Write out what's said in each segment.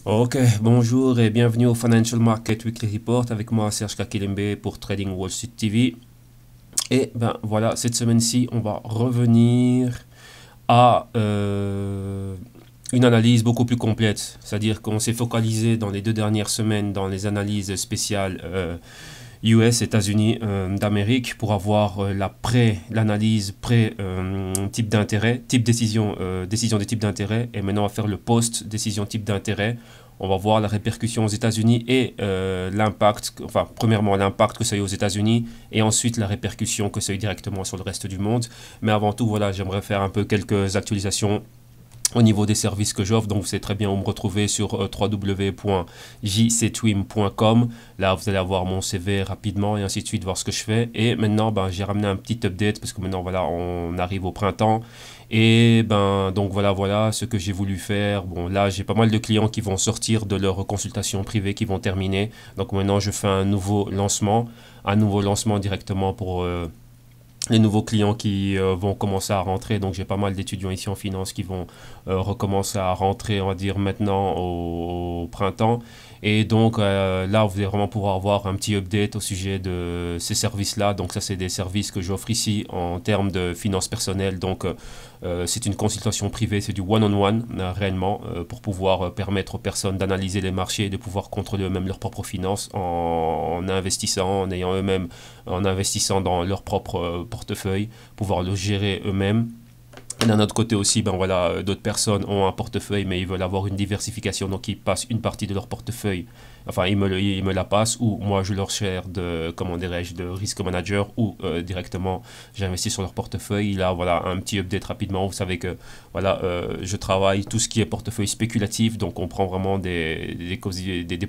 Ok, bonjour et bienvenue au Financial Market Weekly Report avec moi Serge Kakilembe pour Trading Wall Street TV. Et ben voilà, cette semaine-ci, on va revenir à une analyse beaucoup plus complète. C'est-à-dire qu'on s'est focalisé dans les 2 dernières semaines dans les analyses spéciales US, États-Unis d'Amérique pour avoir l'analyse type d'intérêt, type décision, décision de type d'intérêt, et maintenant on va faire le post décision type d'intérêt. On va voir la répercussion aux États-Unis et l'impact, enfin premièrement l'impact que ça a eu aux États-Unis et ensuite la répercussion que ça a eu directement sur le reste du monde. Mais avant tout, voilà, j'aimerais faire un peu quelques actualisations au niveau des services que j'offre. Donc vous savez très bien où me retrouver sur www.jctwim.com. Là vous allez avoir mon CV rapidement et ainsi de suite, voir ce que je fais. Et maintenant j'ai ramené un petit update parce que maintenant voilà, on arrive au printemps. Et donc voilà ce que j'ai voulu faire. Bon là j'ai pas mal de clients qui vont sortir de leur consultation privée, qui vont terminer. Donc maintenant je fais un nouveau lancement directement pour les nouveaux clients qui vont commencer à rentrer. Donc j'ai pas mal d'étudiants ici en finance qui vont recommencer à rentrer, on va dire, maintenant au printemps. Et donc là, vous allez vraiment pouvoir avoir un petit update au sujet de ces services-là. Donc ça, c'est des services que j'offre ici en termes de finances personnelles. Donc c'est une consultation privée, c'est du one-on-one réellement pour pouvoir permettre aux personnes d'analyser les marchés et de pouvoir contrôler eux-mêmes leurs propres finances en investissant, en investissant dans leur propre portefeuille, pouvoir le gérer eux-mêmes. Et d'un autre côté aussi, d'autres personnes ont un portefeuille, mais ils veulent avoir une diversification, donc ils passent une partie de leur portefeuille. Enfin, ils me la passent, ou moi je leur share de, comment dirais-je, de risk manager, ou directement j'investis sur leur portefeuille. Là, voilà, un petit update rapidement. Vous savez que voilà, je travaille tout ce qui est portefeuille spéculatif, donc on prend vraiment des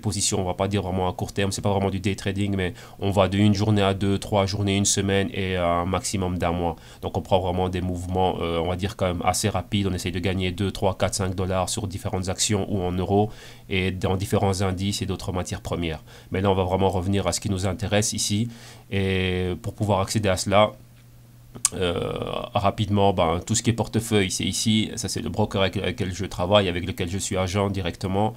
positions, on va pas dire vraiment à court terme, c'est pas vraiment du day trading, mais on va de une journée à deux, 3 journées, une semaine et un maximum d'un mois. Donc on prend vraiment des mouvements, on va dire quand même assez rapides. On essaye de gagner 2 3 4 5 dollars sur différentes actions ou en euros et dans différents indices et d'autres matières premières. Mais là, on va vraiment revenir à ce qui nous intéresse ici. Et pour pouvoir accéder à cela, rapidement, tout ce qui est portefeuille, c'est ici. Ça, c'est le broker avec lequel je travaille, avec lequel je suis agent directement.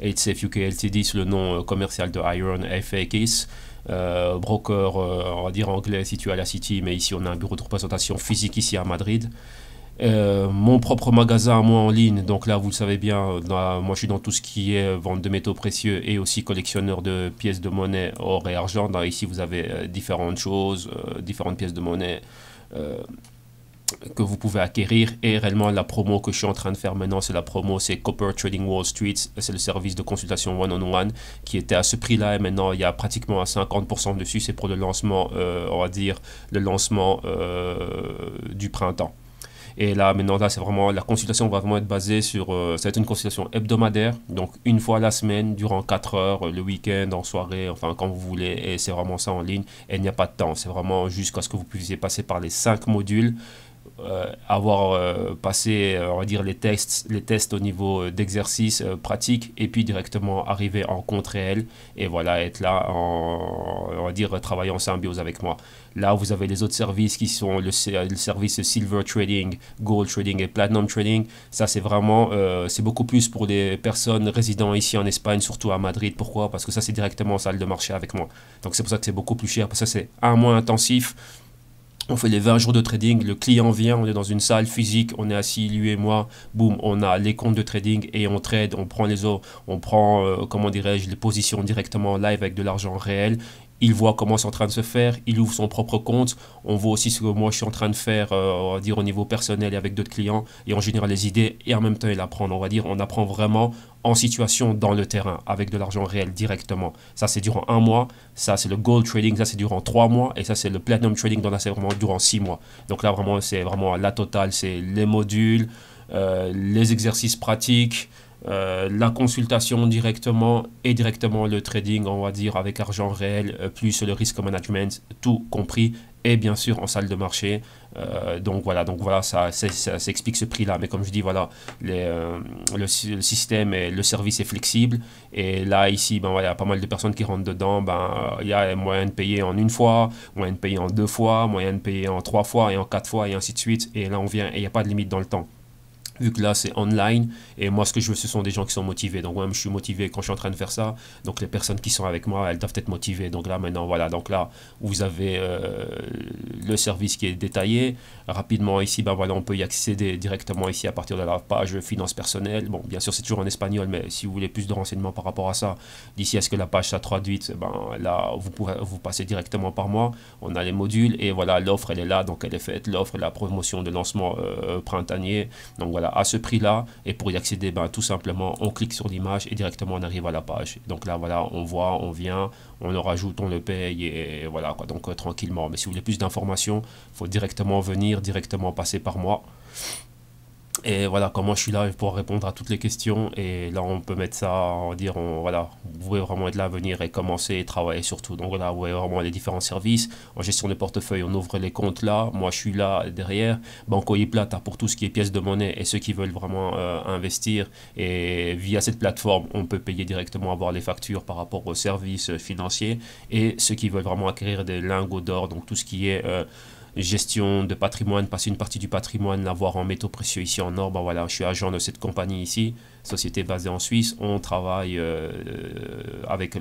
HCF UK Ltd, sous le nom commercial de Iron FX. Broker, on va dire anglais, situé à la City, mais ici on a un bureau de représentation physique ici à Madrid. Mon propre magasin à moi en ligne, donc là vous le savez bien, moi je suis dans tout ce qui est vente de métaux précieux et aussi collectionneur de pièces de monnaie or et argent. Ici vous avez différentes choses, différentes pièces de monnaie euh, que vous pouvez acquérir. Et réellement la promo que je suis en train de faire maintenant, c'est Copper Trading Wall Street. C'est le service de consultation one-on-one qui était à ce prix là et maintenant il y a pratiquement à 50% dessus. C'est pour le lancement, on va dire le lancement du printemps. Et là, maintenant, là, c'est vraiment, la consultation va vraiment être basée sur, ça va être une consultation hebdomadaire, donc une fois la semaine, durant 4 heures, le week-end, en soirée, enfin, quand vous voulez, et c'est vraiment ça en ligne, et il n'y a pas de temps, c'est vraiment jusqu'à ce que vous puissiez passer par les 5 modules, avoir passé, on va dire, les tests au niveau d'exercice pratique, et puis directement arriver en compte réel, et voilà, être là, on va dire, travailler en symbiose avec moi. Là, vous avez les autres services qui sont le service Silver Trading, Gold Trading et Platinum Trading. Ça, c'est vraiment, c'est beaucoup plus pour les personnes résidant ici en Espagne, surtout à Madrid. Pourquoi? Parce que ça, c'est directement en salle de marché avec moi. Donc, c'est pour ça que c'est beaucoup plus cher. Parce que ça, c'est un mois intensif. On fait les 20 jours de trading, le client vient, on est dans une salle physique, on est assis, lui et moi, boum, on a les comptes de trading et on trade, on prend comment dirais-je, les positions directement live avec de l'argent réel. Il voit comment c'est en train de se faire, il ouvre son propre compte, on voit aussi ce que moi je suis en train de faire, on va dire au niveau personnel et avec d'autres clients, et on génère les idées et en même temps il apprend, on va dire, on apprend vraiment en situation dans le terrain avec de l'argent réel directement. Ça c'est durant un mois, ça c'est le gold trading, ça c'est durant 3 mois, et ça c'est le platinum trading, donc là c'est vraiment durant 6 mois. Donc là vraiment c'est vraiment la totale, c'est les modules, les exercices pratiques, la consultation directement et directement le trading, on va dire, avec argent réel, plus le risk management, tout compris, et bien sûr en salle de marché. Donc voilà, ça s'explique ce prix-là. Mais comme je dis, voilà, le système et le service est flexible. Et là, ici, voilà, il y a pas mal de personnes qui rentrent dedans. Il y a moyen de payer en une fois, moyen de payer en 2 fois, moyen de payer en 3 fois et en 4 fois, et ainsi de suite. Et là, on vient et il n'y a pas de limite dans le temps. vu que là c'est online, et moi ce que je veux ce sont des gens qui sont motivés, donc moi je suis motivé quand je suis en train de faire ça, donc les personnes qui sont avec moi elles doivent être motivées, donc là maintenant voilà, donc là vous avez le service qui est détaillé, rapidement ici ben voilà on peut y accéder directement ici à partir de la page finance personnelle, bon bien sûr c'est toujours en espagnol, mais si vous voulez plus de renseignements par rapport à ça, d'ici à ce que la page soit traduite, ben là vous pouvez vous passer directement par moi, on a les modules, et voilà l'offre elle est là, donc elle est faite, l'offre, la promotion de lancement printanier, donc voilà à ce prix-là, et pour y accéder, ben, tout simplement, on clique sur l'image et directement on arrive à la page. Donc là, voilà, on voit, on vient, on le rajoute, on le paye, et voilà, quoi, donc tranquillement. Mais si vous voulez plus d'informations, il faut directement venir, directement passer par moi. Et voilà, comme moi je suis là pour répondre à toutes les questions, et là on peut mettre ça, on va dire, voilà, vous pouvez vraiment être là, venir et commencer et travailler surtout. Donc voilà, vous voyez vraiment les différents services. En gestion de portefeuille, on ouvre les comptes là, moi je suis là derrière. Banco y Plata pour tout ce qui est pièces de monnaie et ceux qui veulent vraiment investir. Et via cette plateforme, on peut payer directement, avoir les factures par rapport aux services financiers. Et ceux qui veulent vraiment acquérir des lingots d'or, donc tout ce qui est gestion de patrimoine, passer une partie du patrimoine, l'avoir en métaux précieux ici en or, ben voilà, je suis agent de cette compagnie ici, société basée en Suisse, on travaille avec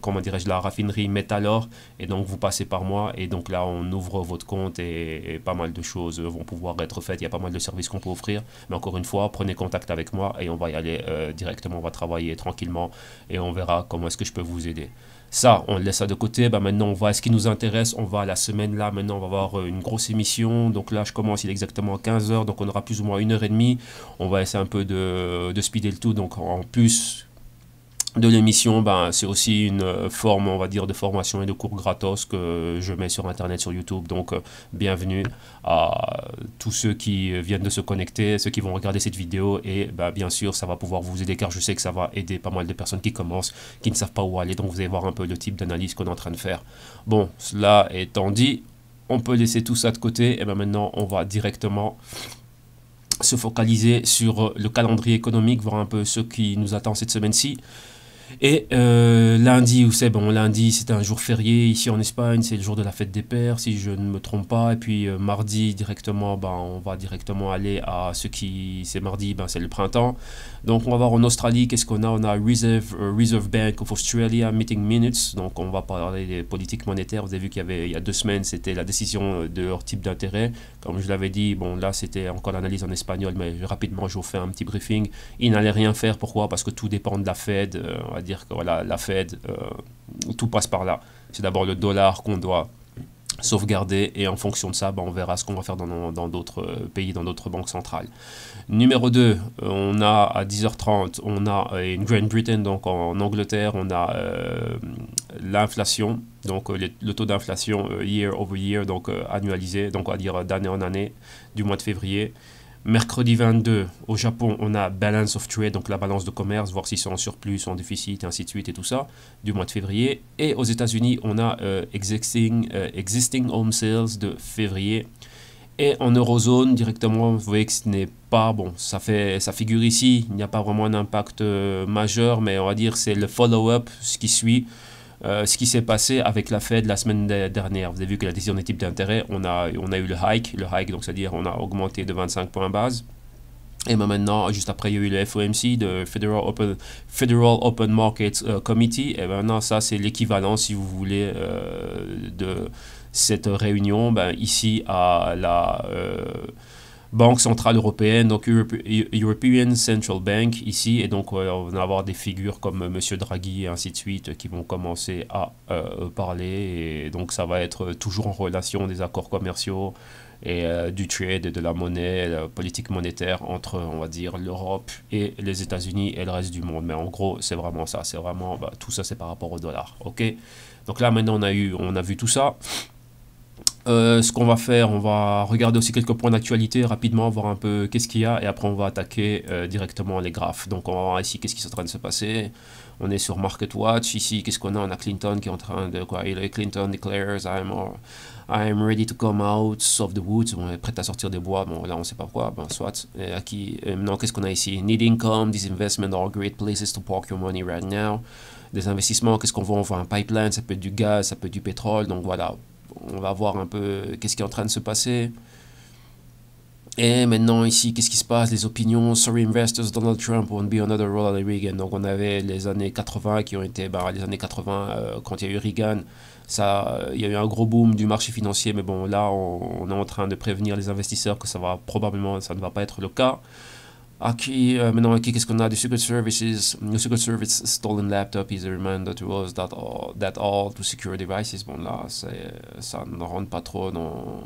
comment dirais-je, la raffinerie Metalor, et donc vous passez par moi, et donc là on ouvre votre compte, et pas mal de choses vont pouvoir être faites, il y a pas mal de services qu'on peut offrir, mais encore une fois, prenez contact avec moi, et on va y aller directement, on va travailler tranquillement, et on verra comment est-ce que je peux vous aider. Ça, on laisse ça de côté. Bah maintenant, on va à ce qui nous intéresse. On va à la semaine là. Maintenant, on va avoir une grosse émission. Donc là, je commence, il est exactement 15 heures. Donc on aura plus ou moins 1 h 30. On va essayer un peu de speeder le tout. Donc en plus de l'émission, ben, c'est aussi une forme, on va dire, de formation et de cours gratos que je mets sur Internet, sur YouTube. Donc, bienvenue à tous ceux qui viennent de se connecter, ceux qui vont regarder cette vidéo. Et ben, bien sûr, ça va pouvoir vous aider, car je sais que ça va aider pas mal de personnes qui commencent, qui ne savent pas où aller. Donc, vous allez voir un peu le type d'analyse qu'on est en train de faire. Bon, cela étant dit, on peut laisser tout ça de côté. Et ben maintenant, on va directement se focaliser sur le calendrier économique, voir un peu ce qui nous attend cette semaine-ci. Et lundi, vous savez, bon, lundi c'est un jour férié ici en Espagne, c'est le jour de la fête des pères si je ne me trompe pas. Et puis mardi directement, ben, on va directement aller à ce qui, c'est mardi, ben, c'est le printemps. Donc on va voir en Australie, qu'est-ce qu'on a? On a Reserve Bank of Australia Meeting Minutes, donc on va parler des politiques monétaires. Vous avez vu qu'il y avait, il y a 2 semaines, c'était la décision de leur type d'intérêt. Comme je l'avais dit, bon là c'était encore l'analyse en espagnol, mais rapidement je vous fais un petit briefing. Ils n'allaient rien faire, pourquoi? Parce que tout dépend de la Fed, on va dire que voilà, la Fed, tout passe par là. C'est d'abord le dollar qu'on doit sauvegarder, et en fonction de ça, ben, on verra ce qu'on va faire dans d'autres pays, dans d'autres banques centrales. Numéro 2, on a à 10h30, on a une Great Britain, donc en Angleterre, on a l'inflation, donc le taux d'inflation year over year, donc annualisé, donc on va dire d'année en année, du mois de février. Mercredi 22, au Japon, on a Balance of Trade, donc la balance de commerce, voir s'ils sont en surplus, en déficit, et ainsi de suite, et tout ça, du mois de février. Et aux États-Unis, on a existing Home Sales de février. Et en eurozone, directement, vous voyez que ce n'est pas, bon, ça figure ici, il n'y a pas vraiment un impact majeur, mais on va dire c'est le follow-up, ce qui suit. Ce qui s'est passé avec la Fed la semaine dernière. Vous avez vu que la décision des types d'intérêt, on a eu le hike, donc c'est-à-dire on a augmenté de 25 points base. Et maintenant, juste après, il y a eu le FOMC, de Federal Open Market Committee. Et maintenant, ça, c'est l'équivalent, si vous voulez, de cette réunion, ben, ici à la Banque Centrale Européenne, donc European Central Bank ici, et donc on va avoir des figures comme Monsieur Draghi et ainsi de suite qui vont commencer à parler, et donc ça va être toujours en relation des accords commerciaux et du trade et de la monnaie, la politique monétaire entre, on va dire, l'Europe et les États-Unis et le reste du monde. Mais en gros, c'est vraiment ça, c'est vraiment, bah, tout ça c'est par rapport au dollar, ok? Donc là maintenant on a vu tout ça. Ce qu'on va faire, on va regarder aussi quelques points d'actualité rapidement, voir un peu qu'est-ce qu'il y a, et après on va attaquer directement les graphes. Donc on va voir ici qu'est-ce qui est en train de se passer. On est sur Market Watch, ici qu'est-ce qu'on a? On a Clinton qui est en train de quoi? Clinton declares I'm ready to come out of the woods. On est prêt à sortir des bois. Bon là on sait pas quoi, ben soit. Maintenant qu'est-ce qu'on a ici? Need income, these investments are great places to park your money right now. Des investissements, qu'est-ce qu'on voit? On voit un pipeline, ça peut être du gaz, ça peut être du pétrole, donc voilà. On va voir un peu qu'est-ce qui est en train de se passer. Et maintenant ici, qu'est-ce qui se passe? Les opinions. Sorry investors, Donald Trump won't be another Ronald Reagan. Donc on avait les années 80 qui ont été, les années 80 quand il y a eu Reagan, ça, il y a eu un gros boom du marché financier. Mais bon, là, on est en train de prévenir les investisseurs que ça va probablement, ça ne va pas être le cas. Maintenant, qu'est-ce qu'on a du Secret Services? Le Secret Service stolen laptop is a reminder to us that all to secure devices. Bon, là, ça ne rentre pas trop dans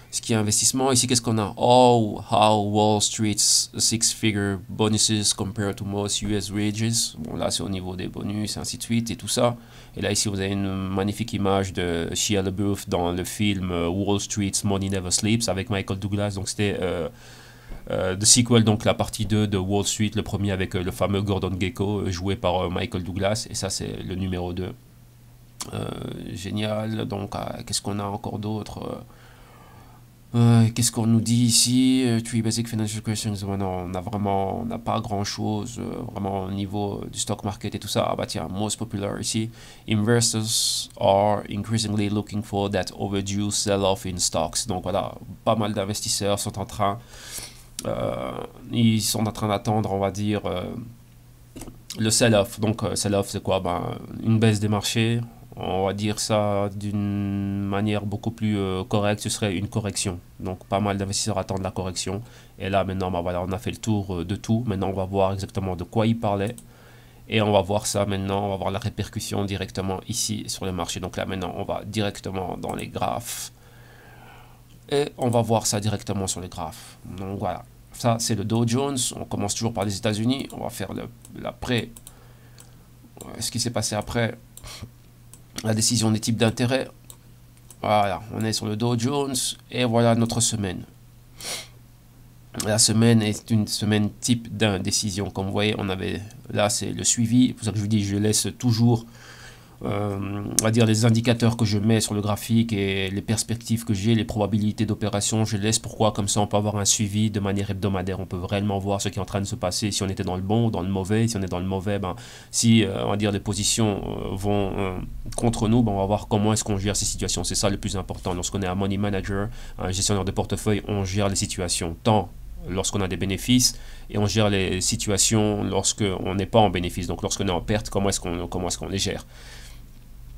ce qui est investissement. Ici, qu'est-ce qu'on a? Oh, how Wall Street's six-figure bonuses compare to most US wages. Bon, là, c'est au niveau des bonus, et ainsi de suite, et tout ça. Et là, ici, vous avez une magnifique image de Shia LaBeouf dans le film Wall Street's Money Never Sleeps avec Michael Douglas. Donc, c'était The Sequel, donc la partie 2 de Wall Street, le premier avec le fameux Gordon Gekko, joué par Michael Douglas. Et ça, c'est le numéro 2. Génial. Donc, qu'est-ce qu'on a encore d'autre? Qu'est-ce qu'on nous dit ici? Three basic financial questions. Non, on n'a pas grand chose vraiment au niveau du stock market et tout ça. Ah bah tiens, most popular ici. Investors are increasingly looking for that overdue sell-off in stocks. Donc voilà, pas mal d'investisseurs sont en train, d'attendre, on va dire, le sell-off. Donc sell-off, c'est quoi? Une baisse des marchés. On va dire ça d'une manière beaucoup plus correcte, ce serait une correction. Donc pas mal d'investisseurs attendent la correction. Et là maintenant, voilà, on a fait le tour de tout. Maintenant, on va voir exactement de quoi il parlait. Et on va voir ça maintenant, on va voir la répercussion directement ici sur le marché. Donc là maintenant, on va directement dans les graphes. Et on va voir ça directement sur les graphes. Donc voilà, ça c'est le Dow Jones. On commence toujours par les États-Unis. On va faire l'après. Ce qui s'est passé après la décision des types d'intérêt. Voilà, on est sur le Dow Jones et voilà notre semaine. La semaine est une semaine type d'indécision. Comme vous voyez, là c'est le suivi. C'est pour ça que je vous dis, je laisse toujours on va dire les indicateurs que je mets sur le graphique et les perspectives que j'ai, les probabilités d'opération, je laisse. Pourquoi? Comme ça on peut avoir un suivi de manière hebdomadaire, on peut réellement voir ce qui est en train de se passer, si on était dans le bon ou dans le mauvais. Si on est dans le mauvais, si on va dire les positions vont contre nous, on va voir comment est-ce qu'on gère ces situations. C'est ça le plus important. Lorsqu'on est un money manager, un gestionnaire de portefeuille, on gère les situations tant lorsqu'on a des bénéfices, et on gère les situations lorsqu'on n'est pas en bénéfice. Donc lorsqu'on est en perte, comment est-ce qu'on les gère.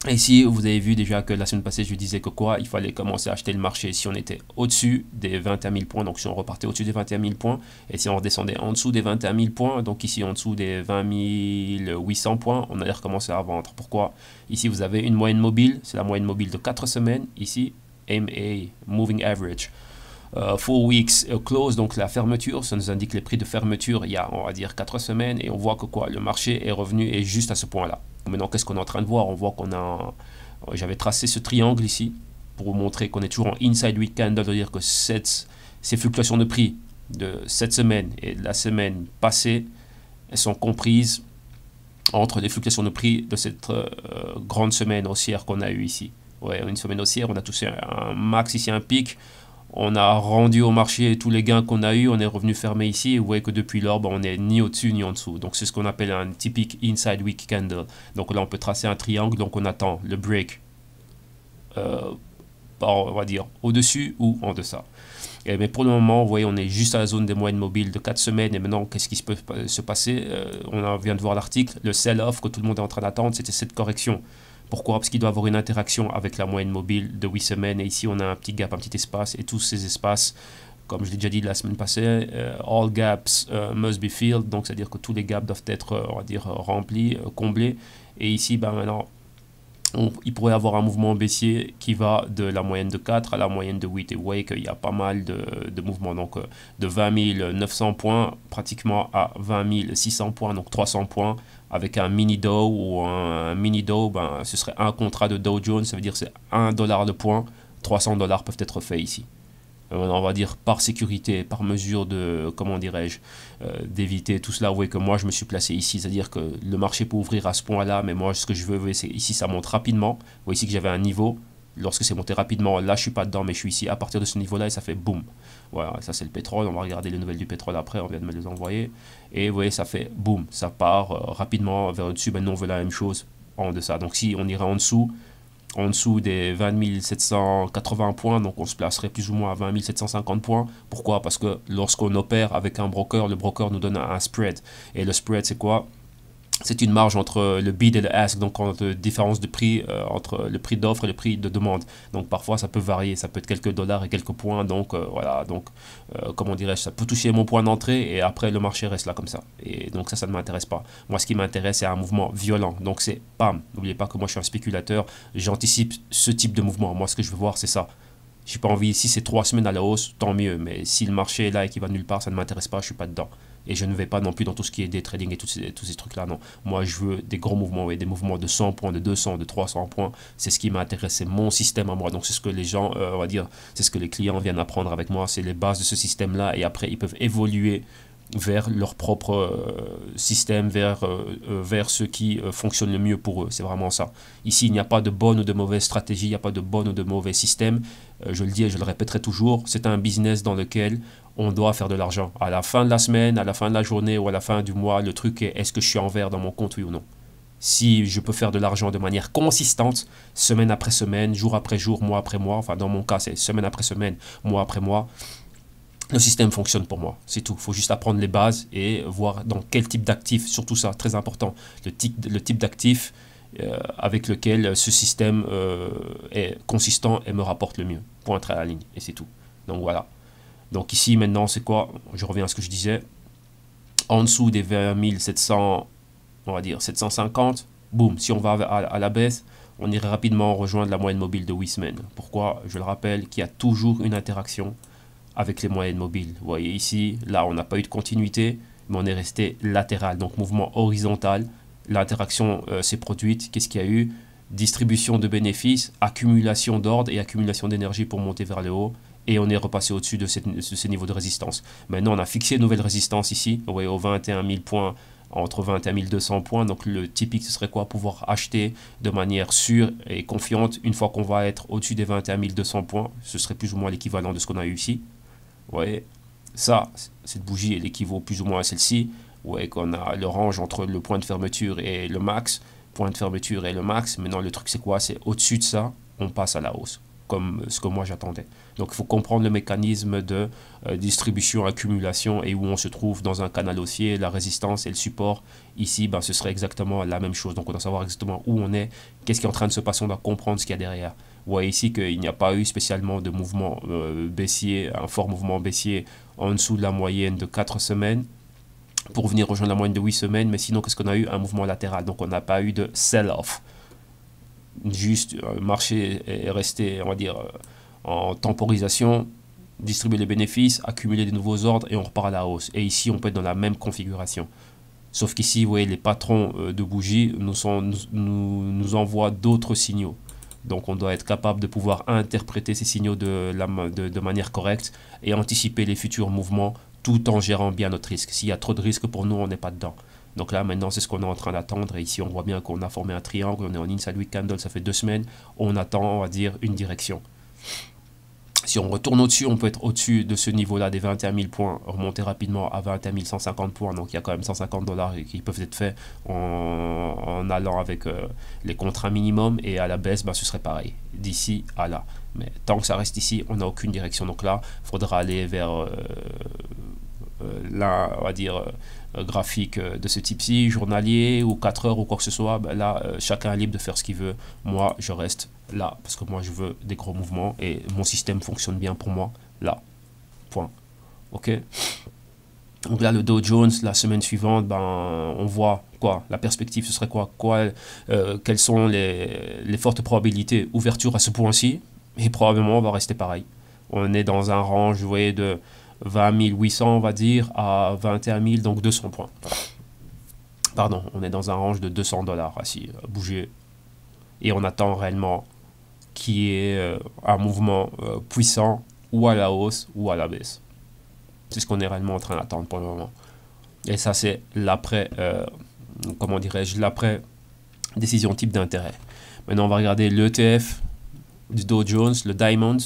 Et ici, vous avez vu déjà que la semaine passée, je disais que il fallait commencer à acheter le marché si on était au-dessus des 21 000 points. Donc si on repartait au-dessus des 21 000 points, et si on redescendait en dessous des 21 000 points, donc ici en dessous des 20 800 points, on allait recommencer à vendre. Pourquoi? Ici, vous avez une moyenne mobile, c'est la moyenne mobile de 4 semaines. Ici, MA, Moving Average. 4 weeks close, donc la fermeture, ça nous indique les prix de fermeture il y a, on va dire, 4 semaines, et on voit que le marché est revenu et juste à ce point-là. Maintenant, qu'est-ce qu'on est en train de voir? On voit j'avais tracé ce triangle ici pour vous montrer qu'on est toujours en inside week candle, c'est-à-dire que ces fluctuations de prix de cette semaine et de la semaine passée, elles sont comprises entre les fluctuations de prix de cette grande semaine haussière qu'on a eu ici. Ouais, une semaine haussière, on a touché un max ici, un pic. On a rendu au marché tous les gains qu'on a eu, on est revenu fermer ici, et vous voyez que depuis lors, on n'est ni au-dessus ni en dessous. Donc c'est ce qu'on appelle un typique inside week candle. Donc là, on peut tracer un triangle, donc on attend le break, on va dire, au-dessus ou en deçà. Mais pour le moment, vous voyez, on est juste à la zone des moyennes mobiles de 4 semaines. Et maintenant, qu'est-ce qui peut se passer? On vient de voir l'article, le sell-off que tout le monde est en train d'attendre, c'était cette correction. Pourquoi? Parce qu'il doit avoir une interaction avec la moyenne mobile de 8 semaines. Et ici, on a un petit gap, un petit espace. Et tous ces espaces, comme je l'ai déjà dit la semaine passée, all gaps must be filled. Donc, c'est-à-dire que tous les gaps doivent être, on va dire, remplis, comblés. Et ici, maintenant, il pourrait avoir un mouvement baissier qui va de la moyenne de 4 à la moyenne de 8. Et vous voyez qu'il y a pas mal de mouvements. Donc, de 20 900 points pratiquement à 20 600 points, donc 300 points. Avec un mini Dow ou un mini Dow, ce serait un contrat de Dow Jones, ça veut dire que c'est $1 de point, 300 $ peuvent être faits ici. On va dire par sécurité, par mesure de, comment dirais-je, d'éviter tout cela. Vous voyez que moi je me suis placé ici, c'est-à-dire que le marché peut ouvrir à ce point-là, mais moi ce que je veux, c'est ici ça monte rapidement. Vous voyez ici que j'avais un niveau, lorsque c'est monté rapidement, là je suis pas dedans, mais je suis ici à partir de ce niveau-là et ça fait boum. Voilà, ça c'est le pétrole, on va regarder les nouvelles du pétrole après, on vient de me les envoyer. Et vous voyez, ça fait boum, ça part rapidement vers le dessus. Maintenant on veut la même chose en deçà. Donc si on irait en dessous, en dessous des 20 780 points, donc on se placerait plus ou moins à 20 750 points. Pourquoi? Parce que lorsqu'on opère avec un broker, le broker nous donne un spread. Et le spread, c'est quoi? C'est une marge entre le bid et le ask, donc entre différence de prix entre le prix d'offre et le prix de demande. Donc parfois ça peut varier, ça peut être quelques dollars et quelques points. Donc voilà, donc comment dirais-je, ça peut toucher mon point d'entrée et après le marché reste là comme ça. Et donc ça ne m'intéresse pas. Moi ce qui m'intéresse c'est un mouvement violent. Donc c'est pam. N'oubliez pas que moi je suis un spéculateur, j'anticipe ce type de mouvement. Moi ce que je veux voir c'est ça. J'ai pas envie, si c'est 3 semaines à la hausse, tant mieux. Mais si le marché est là et qu'il va nulle part, ça ne m'intéresse pas, je suis pas dedans. Et je ne vais pas non plus dans tout ce qui est day trading et tous ces trucs-là, non. Moi, je veux des gros mouvements, et des mouvements de 100 points, de 200, de 300 points. C'est ce qui m'intéresse, c'est mon système à moi. Donc, c'est ce que les gens, on va dire, c'est ce que les clients viennent apprendre avec moi. C'est les bases de ce système-là. Et après, ils peuvent évoluer vers leur propre système, vers ce qui fonctionne le mieux pour eux. C'est vraiment ça. Ici, il n'y a pas de bonne ou de mauvaise stratégie, il n'y a pas de bonne ou de mauvais système. Je le dis et je le répéterai toujours, c'est un business dans lequel on doit faire de l'argent. À la fin de la semaine, à la fin de la journée ou à la fin du mois, le truc est, est-ce que je suis en vert dans mon compte, oui ou non? Si je peux faire de l'argent de manière consistante, semaine après semaine, jour après jour, mois après mois, enfin dans mon cas c'est semaine après semaine, mois après mois, le système fonctionne pour moi, c'est tout. Il faut juste apprendre les bases et voir dans quel type d'actif, surtout ça, très important, le type d'actif avec lequel ce système est consistant et me rapporte le mieux. Point à la ligne, et c'est tout. Donc voilà. Donc ici maintenant c'est quoi? Je reviens à ce que je disais. En dessous des 20 700, on va dire 750, boum, si on va à la baisse, on irait rapidement rejoindre la moyenne mobile de 8 semaines. Pourquoi? Je le rappelle qu'il y a toujours une interaction avec les moyennes mobiles. Vous voyez ici, là on n'a pas eu de continuité, mais on est resté latéral, donc mouvement horizontal. L'interaction s'est produite, qu'est-ce qu'il y a eu? Distribution de bénéfices, accumulation d'ordre et accumulation d'énergie pour monter vers le haut. Et on est repassé au-dessus de ce niveau de résistance. Maintenant, on a fixé une nouvelle résistance ici, vous voyez, aux 21 000 points, entre 21 200 points. Donc le typique, ce serait quoi? Pouvoir acheter de manière sûre et confiante une fois qu'on va être au-dessus des 21 200 points. Ce serait plus ou moins l'équivalent de ce qu'on a eu ici. Vous voyez, ça, cette bougie, elle équivaut plus ou moins à celle-ci. Vous voyez qu'on a le range entre le point de fermeture et le max. Point de fermeture et le max. Maintenant, le truc, c'est quoi? C'est au-dessus de ça, on passe à la hausse, comme ce que moi j'attendais. Donc, il faut comprendre le mécanisme de distribution, accumulation et où on se trouve dans un canal haussier, la résistance et le support. Ici, ben, ce serait exactement la même chose. Donc, on doit savoir exactement où on est, qu'est-ce qui est en train de se passer, on doit comprendre ce qu'il y a derrière. Vous voyez ici qu'il n'y a pas eu spécialement de mouvement baissier, un fort mouvement baissier en dessous de la moyenne de 4 semaines pour venir rejoindre la moyenne de 8 semaines. Mais sinon, qu'est-ce qu'on a eu? Un mouvement latéral. Donc, on n'a pas eu de sell-off. Juste, le marché est resté, on va dire, en temporisation, distribuer les bénéfices, accumuler des nouveaux ordres et on repart à la hausse. Et ici, on peut être dans la même configuration. Sauf qu'ici, vous voyez, les patrons de bougies nous envoient d'autres signaux. Donc on doit être capable de pouvoir interpréter ces signaux de manière correcte et anticiper les futurs mouvements tout en gérant bien notre risque. S'il y a trop de risques pour nous, on n'est pas dedans. Donc là maintenant c'est ce qu'on est en train d'attendre et ici on voit bien qu'on a formé un triangle, on est en inside week candle, ça fait 2 semaines, on attend on va dire une direction. Si on retourne au-dessus, on peut être au-dessus de ce niveau-là des 21 000 points, remonter rapidement à 21 150 points. Donc il y a quand même 150 $ qui peuvent être faits en allant avec les contrats minimum. Et à la baisse, ben, ce serait pareil, d'ici à là. Mais tant que ça reste ici, on n'a aucune direction. Donc là, il faudra aller vers là, on va dire, graphique de ce type-ci, journalier ou 4 heures ou quoi que ce soit. Ben là, chacun est libre de faire ce qu'il veut. Moi, je reste là parce que moi je veux des gros mouvements et mon système fonctionne bien pour moi là, point. Ok, donc là le Dow Jones la semaine suivante, ben on voit quoi, la perspective ce serait quoi, quelles sont les fortes probabilités ouverture à ce point-ci, et probablement on va rester pareil. On est dans un range, vous voyez, de 20 800 on va dire à 21 000, donc 200 points. Pardon, on est dans un range de 200 $ assis, bouger, et on attend réellement qui est un mouvement puissant ou à la hausse ou à la baisse. C'est ce qu'on est réellement en train d'attendre pour le moment. Et ça, c'est l'après, comment dirais-je, l'après décision type d'intérêt. Maintenant, on va regarder l'ETF du Dow Jones, le Diamond.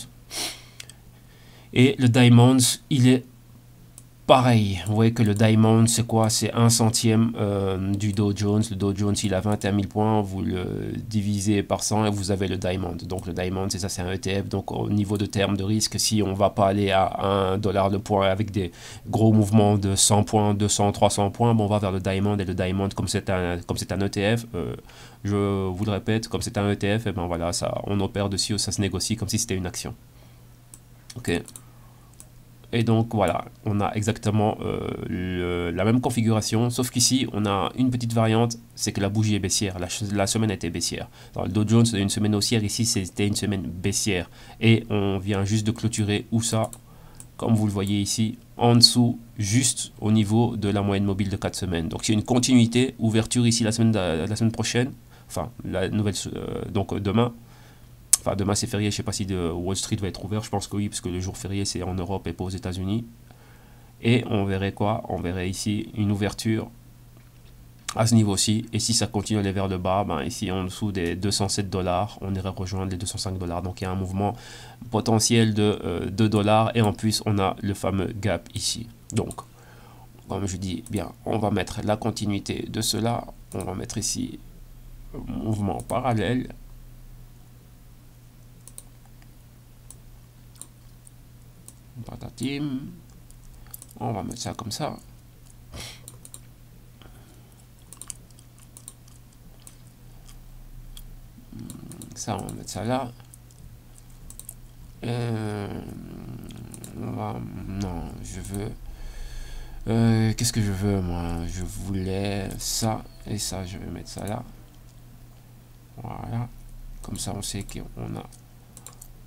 Et le Diamond, il est pareil, vous voyez que le Diamond, c'est quoi? C'est 1 centième du Dow Jones. Le Dow Jones, il a 21 000 points, vous le divisez par 100 et vous avez le Diamond. Donc le Diamond, c'est ça, c'est un ETF. Donc au niveau de terme de risque, si on va pas aller à 1 dollar le point avec des gros mouvements de 100 points, 200, 300 points, bon, on va vers le Diamond. Et le Diamond, comme c'est un ETF, je vous le répète, comme c'est un ETF, et ben voilà, ça, on opère dessus, ça se négocie comme si c'était une action. Ok. Et donc voilà, on a exactement la même configuration, sauf qu'ici on a une petite variante, c'est que la bougie est baissière, la semaine était baissière. Dans le Dow Jones, c'était une semaine haussière, ici c'était une semaine baissière. Et on vient juste de clôturer, où ça, comme vous le voyez ici, en dessous, juste au niveau de la moyenne mobile de 4 semaines. Donc c'est une continuité, ouverture ici la semaine prochaine, enfin la nouvelle, donc demain. Enfin, demain c'est férié, je ne sais pas si Wall Street va être ouvert, je pense que oui, parce que le jour férié c'est en Europe et pas aux États-Unis. Et on verrait quoi? On verrait ici une ouverture à ce niveau-ci. Et si ça continue à aller vers le bas, ben ici en dessous des 207 dollars, on irait rejoindre les 205 dollars. Donc il y a un mouvement potentiel de 2 dollars. Et en plus, on a le fameux gap ici. Donc, comme je dis, bien, on va mettre la continuité de cela. On va mettre ici mouvement parallèle. Patatim. On va mettre ça comme ça. Ça, on va mettre ça là. Non, je veux... qu'est-ce que je veux, moi? Je voulais ça et ça. Je vais mettre ça là. Voilà. Comme ça, on sait qu'on a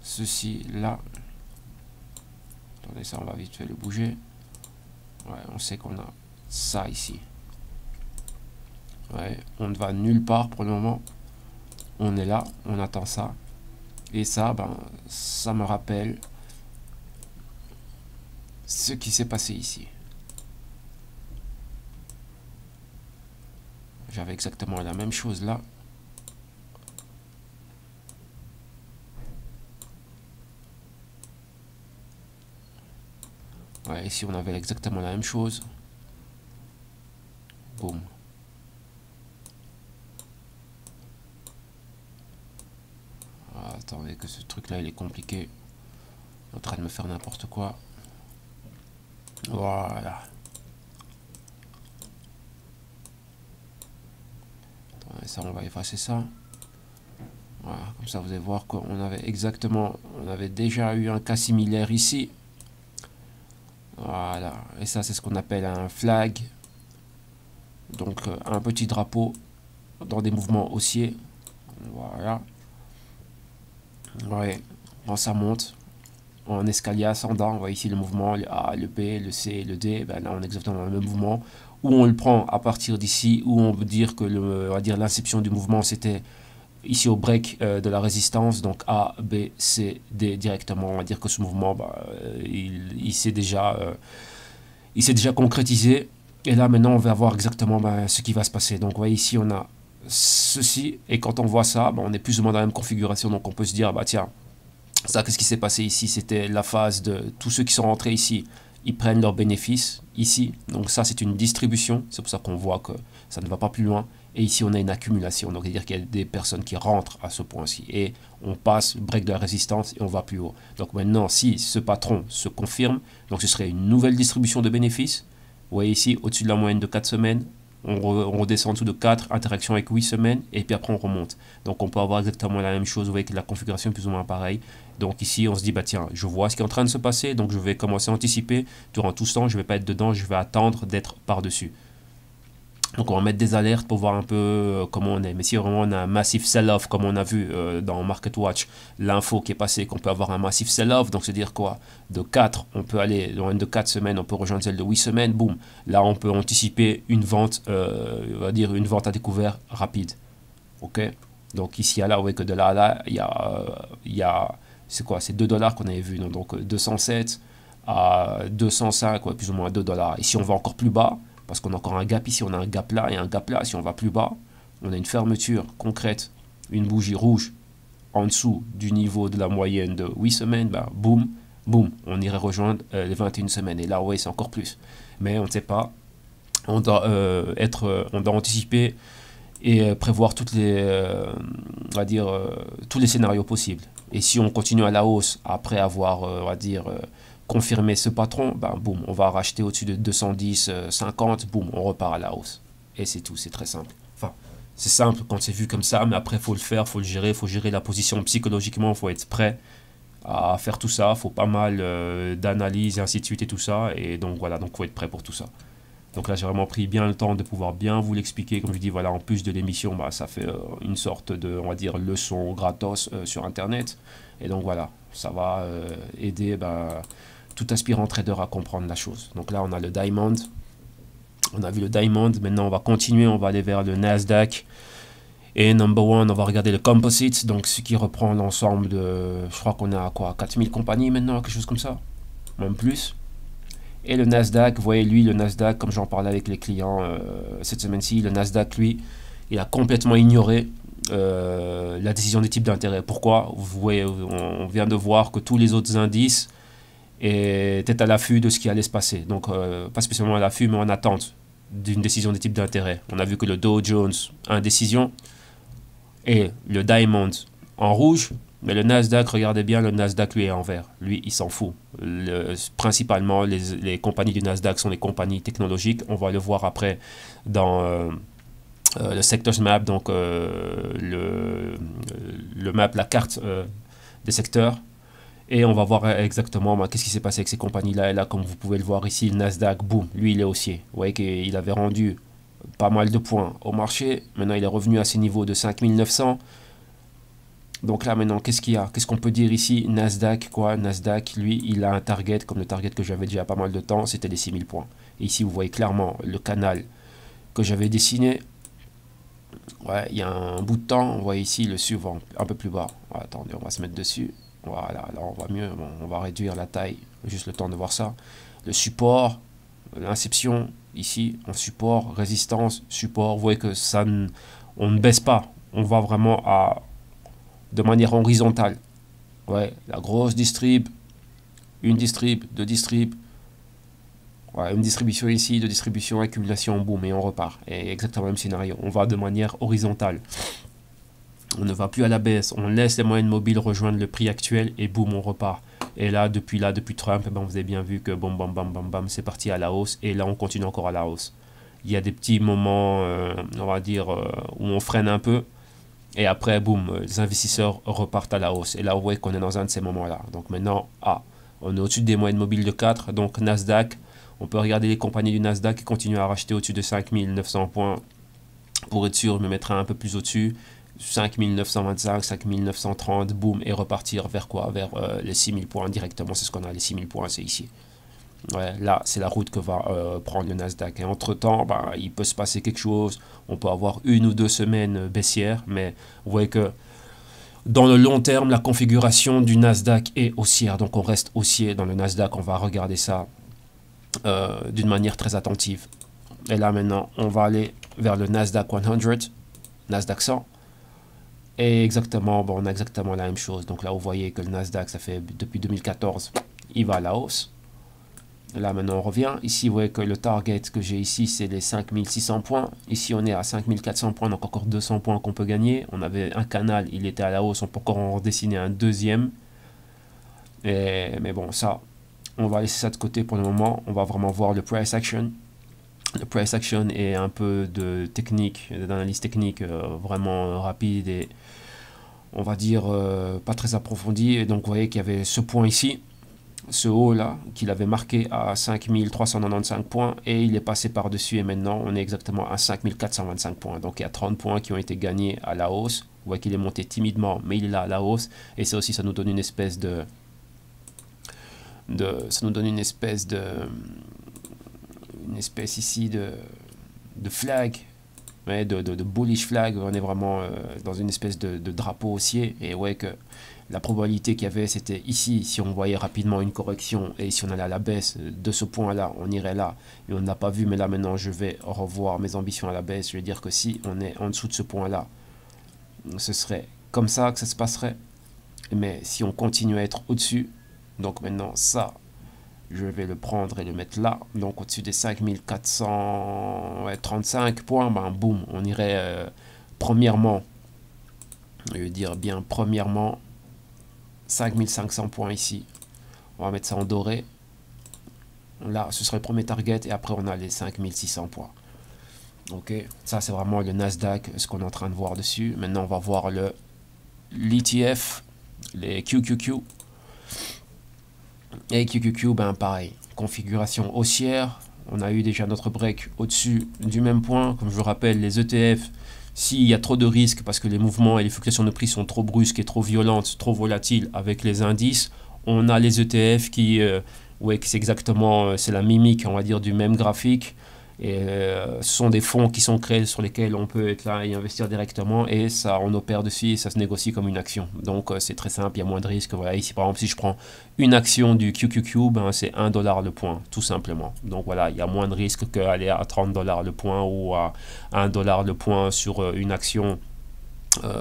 ceci là. Attendez, ça, on va vite fait le bouger. Ouais, on sait qu'on a ça ici. Ouais, on ne va nulle part pour le moment. On est là, on attend ça. Et ça, ben, ça me rappelle ce qui s'est passé ici. J'avais exactement la même chose là. Ouais, ici on avait exactement la même chose. Boum. Ah, attendez que ce truc là il est compliqué. En train de me faire n'importe quoi. Voilà. Attendez, ça on va effacer ça. Voilà, comme ça vous allez voir qu'on avait exactement, on avait déjà eu un cas similaire ici. Voilà, et ça c'est ce qu'on appelle un flag. Donc un petit drapeau dans des mouvements haussiers. Voilà. Ouais, quand ça monte en escalier ascendant, on voit ici le mouvement, le A, le B, le C, le D, ben là on est exactement dans le même mouvement, où on le prend à partir d'ici, où on veut dire que on va dire l'inception du mouvement c'était ici au break de la résistance, donc A, B, C, D directement, on va dire que ce mouvement, il s'est déjà concrétisé, et là maintenant on va voir exactement ce qui va se passer. Donc vous voyez ici on a ceci, et quand on voit ça, on est plus ou moins dans la même configuration, donc on peut se dire, bah tiens, ça, qu'est-ce qui s'est passé ici? C'était la phase de tous ceux qui sont rentrés ici, ils prennent leurs bénéfices ici. Donc ça, c'est une distribution. C'est pour ça qu'on voit que ça ne va pas plus loin. Et ici, on a une accumulation. Donc, c'est-à-dire qu'il y a des personnes qui rentrent à ce point-ci. Et on passe le break de la résistance et on va plus haut. Donc maintenant, si ce patron se confirme, donc ce serait une nouvelle distribution de bénéfices. Vous voyez ici, au-dessus de la moyenne de 4 semaines, on redescend en dessous de 4, interaction avec 8 semaines, et puis après on remonte. Donc on peut avoir exactement la même chose, vous voyez que la configuration est plus ou moins pareille. Donc ici on se dit, bah tiens, je vois ce qui est en train de se passer, donc je vais commencer à anticiper. Durant tout ce temps, je ne vais pas être dedans, je vais attendre d'être par-dessus. Donc on va mettre des alertes pour voir un peu comment on est. Mais si vraiment on a un massif sell-off, comme on a vu dans Market Watch, l'info qui est passée qu'on peut avoir un massif sell-off, donc c'est dire quoi? De 4, on peut aller, dans une de 4 semaines, on peut rejoindre celle de 8 semaines, boum. Là on peut anticiper une vente, on va dire une vente à découvert rapide. Ok? Donc ici à là, vous voyez que de là à là, il y a c'est quoi? C'est 2 dollars qu'on avait vu, non? Donc 207 à 205, ouais, plus ou moins 2 dollars. Ici on va encore plus bas. Parce qu'on a encore un gap ici, on a un gap là et un gap là. Si on va plus bas, on a une fermeture concrète, une bougie rouge en dessous du niveau de la moyenne de 8 semaines, boum, boum, on irait rejoindre les 21 semaines. Et là, ouais, c'est encore plus. Mais on ne sait pas. On doit, on doit anticiper et prévoir toutes les, on va dire, tous les scénarios possibles. Et si on continue à la hausse après avoir, on va dire, confirmé ce patron, ben, boum, on va racheter au-dessus de 210, 50, boum, on repart à la hausse. Et c'est tout, c'est très simple. Enfin, c'est simple quand c'est vu comme ça, mais après, il faut le faire, il faut gérer la position psychologiquement, il faut être prêt à faire tout ça, il faut pas mal d'analyse et ainsi de suite et tout ça. Et donc voilà, donc il faut être prêt pour tout ça. Donc là, j'ai vraiment pris bien le temps de pouvoir bien vous l'expliquer. Comme je dis, voilà, en plus de l'émission, bah, ça fait une sorte de, on va dire, leçon gratos sur Internet. Et donc voilà, ça va aider bah, tout aspirant trader à comprendre la chose. Donc là, on a le Diamond. On a vu le Diamond. Maintenant, on va continuer. On va aller vers le Nasdaq. Et number one, on va regarder le Composite. Donc, ce qui reprend l'ensemble de, je crois qu'on est à quoi, 4000 compagnies maintenant, quelque chose comme ça. Même plus. Et le Nasdaq, vous voyez lui, le Nasdaq, comme j'en parlais avec les clients cette semaine-ci, le Nasdaq, lui, il a complètement ignoré la décision des types d'intérêt. Pourquoi? Vous voyez, on vient de voir que tous les autres indices étaient à l'affût de ce qui allait se passer. Donc, pas spécialement à l'affût, mais en attente d'une décision des types d'intérêt. On a vu que le Dow Jones a une décision et le Diamond en rouge. Mais le Nasdaq, regardez bien, le Nasdaq, lui, est en vert. Lui, il s'en fout. Principalement, les compagnies du Nasdaq sont des compagnies technologiques. On va le voir après dans le Sectors Map, donc le map, la carte des secteurs. Et on va voir exactement qu'est-ce qui s'est passé avec ces compagnies-là. Et là, comme vous pouvez le voir ici, le Nasdaq, boum, lui, il est haussier. Vous voyez qu'il avait rendu pas mal de points au marché. Maintenant, il est revenu à ses niveaux de 5900. Donc là maintenant, qu'est-ce qu'il y a? Qu'est-ce qu'on peut dire ici? Nasdaq, quoi? Nasdaq, lui, il a un target, comme le target que j'avais déjà pas mal de temps, c'était les 6000 points. Et ici, vous voyez clairement le canal que j'avais dessiné. Ouais, il y a un bout de temps, on voit ici le suivant, un peu plus bas. Ouais, attendez, on va se mettre dessus. Voilà, là on voit mieux. Bon, on va réduire la taille, juste le temps de voir ça. Le support, l'inception, ici, en support, résistance, support. Vous voyez que ça, on ne baisse pas. On va vraiment de manière horizontale. Ouais, la grosse distrib, une distrib, deux distrib, ouais, une distribution ici, deux distributions, accumulation, boum, et on repart. Et exactement le même scénario. On va de manière horizontale. On ne va plus à la baisse. On laisse les moyennes mobiles rejoindre le prix actuel et boum, on repart. Et là, depuis Trump, ben, vous avez bien vu que bam, bam, bam, bam, bam, c'est parti à la hausse. Et là, on continue encore à la hausse. Il y a des petits moments, on va dire, où on freine un peu. Et après, boum, les investisseurs repartent à la hausse. Et là, vous voyez qu'on est dans un de ces moments-là. Donc maintenant, on est au-dessus des moyennes mobiles de 4. Donc Nasdaq, on peut regarder les compagnies du Nasdaq qui continuent à racheter au-dessus de 5900 points. Pour être sûr, je me mettrai un peu plus au-dessus. 5925, 5930, boum, et repartir vers quoi? Vers les 6000 points directement. C'est ce qu'on a, les 6000 points, c'est ici. Ouais, là, c'est la route que va prendre le Nasdaq. Et entre-temps, bah, il peut se passer quelque chose. On peut avoir 1 ou 2 semaines baissières. Mais vous voyez que dans le long terme, la configuration du Nasdaq est haussière. Donc, on reste haussier dans le Nasdaq. On va regarder ça d'une manière très attentive. Et là, maintenant, on va aller vers le Nasdaq 100, Nasdaq 100. Et exactement, bon, on a exactement la même chose. Donc là, vous voyez que le Nasdaq, ça fait depuis 2014, il va à la hausse. Là, maintenant, on revient. Ici, vous voyez que le target que j'ai ici, c'est les 5600 points. Ici, on est à 5400 points, donc encore 200 points qu'on peut gagner. On avait un canal, il était à la hausse. On peut encore en dessiner un deuxième. Mais bon, ça, on va laisser ça de côté pour le moment. On va vraiment voir le price action. Le price action est un peu de technique, d'analyse technique vraiment rapide et on va dire pas très approfondie. Et donc, vous voyez qu'il y avait ce point ici. Ce haut là qu'il avait marqué à 5395 points et il est passé par dessus et maintenant on est exactement à 5425 points, donc il y a 30 points qui ont été gagnés à la hausse. Vous voyez qu'il est monté timidement mais il est là à la hausse et ça aussi, ça nous donne une espèce ici de flag, ouais, de bullish flag. On est vraiment dans une espèce de drapeau haussier et ouais que la probabilité qu'il y avait, c'était ici, si on voyait rapidement une correction et si on allait à la baisse de ce point-là, on irait là. Et on n'a pas vu, mais là maintenant, je vais revoir mes ambitions à la baisse. Je vais dire que si on est en dessous de ce point-là, ce serait comme ça que ça se passerait. Mais si on continue à être au-dessus Donc maintenant, ça, je vais le prendre et le mettre là. Donc au-dessus des 5435 points, ben boum, on irait premièrement, je veux dire bien premièrement, 5500 points ici. On va mettre ça en doré. Là, ce serait le premier target et après on a les 5600 points. Ok, ça c'est vraiment le Nasdaq, ce qu'on est en train de voir dessus. Maintenant, on va voir l'ETF, les QQQ. Et QQQ, ben pareil, configuration haussière. On a eu déjà notre break au-dessus du même point. Comme je vous rappelle, les ETF, s'il y a trop de risques parce que les mouvements et les fluctuations de prix sont trop brusques et trop violentes, trop volatiles avec les indices, on a les ETF qui, ouais, c'est exactement, c'est la mimique, on va dire, du même graphique. Et ce sont des fonds qui sont créés sur lesquels on peut être là et investir directement et ça, on opère dessus et ça se négocie comme une action. Donc c'est très simple, il y a moins de risques. Voilà, ici par exemple, si je prends une action du QQQ, ben, c'est 1 dollar le point, tout simplement. Donc voilà, il y a moins de risques qu'aller à 30 dollars le point ou à 1 dollar le point sur une action.